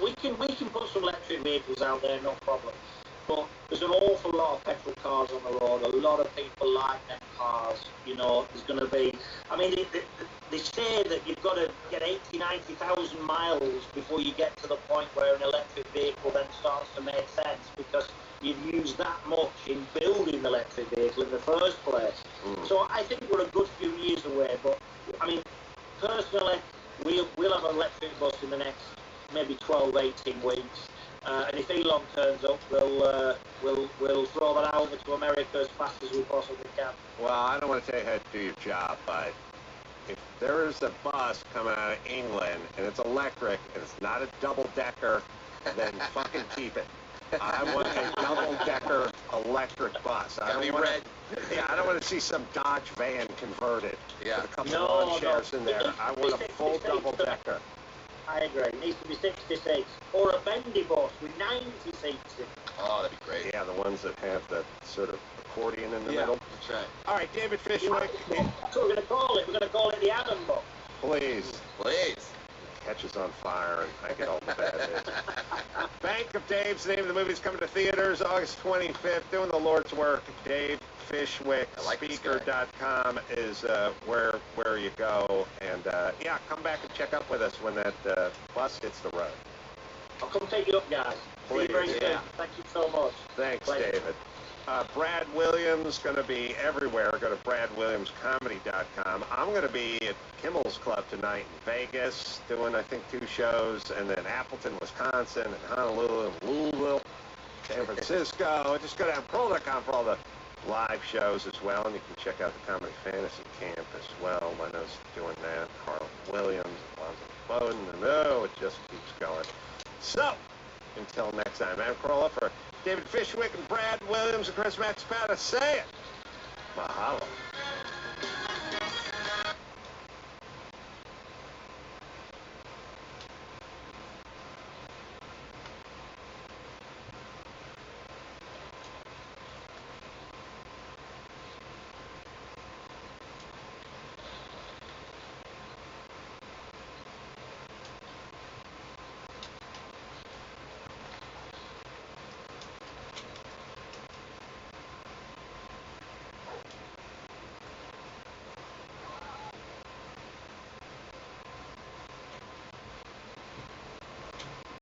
we can put some electric vehicles out there, no problem. But there's an awful lot of petrol cars on the road. A lot of people like them cars. You know, there's going to be. I mean, they say that you've got to get 80,000-90,000 miles before you get to the point where an electric vehicle then starts to make sense, because you've used that much in building the electric vehicle in the first place. So I think we're a good few years away. But I mean, personally, we'll have an electric bus in the next maybe 12-18 weeks. And if Elon turns up, we'll throw that over to America as fast as we possibly can. Well, I don't want to tell you how to do your job, but if there is a bus coming out of England and it's electric and it's not a double-decker, then fucking keep it. I want a double-decker electric bus. I don't want I don't want to see some Dodge van converted with a couple of lawn chairs in there. I want a full double-decker. I agree. It needs to be 60 seats. Or a bendy bus with 90 seats in. Oh, that'd be great. Yeah, the ones that have the sort of accordion in the middle. That's right. All right, David Fishwick. That's what we're going to call it. We're going to call it the Adam bus. Please. Please. Catches on fire and I get all the bad bits. Bank of Dave's the name of the movie's coming to theaters August 25th. Doing the Lord's work. Dave Fishwick, speaker.com is where you go. And yeah, come back and check up with us when that bus hits the road. I'll come take you up, guys. Please. See you very soon. Thank you so much. Thanks, David. Brad Williams going to be everywhere. Go to bradwilliamscomedy.com. I'm going to be at Kimmel's Club tonight in Vegas, doing, I think, 2 shows, and then Appleton, Wisconsin, and Honolulu, and Louisville, San Francisco. Just go down Carolla.com for all the live shows as well, and you can check out the Comedy Fantasy Camp as well. Leno's doing that. Carl Williams, Alonzo Bowden, and it just keeps going. So, until next time, Adam Carolla for David Fishwick and Brad Williams and Chris Matspada, say it. Mahalo.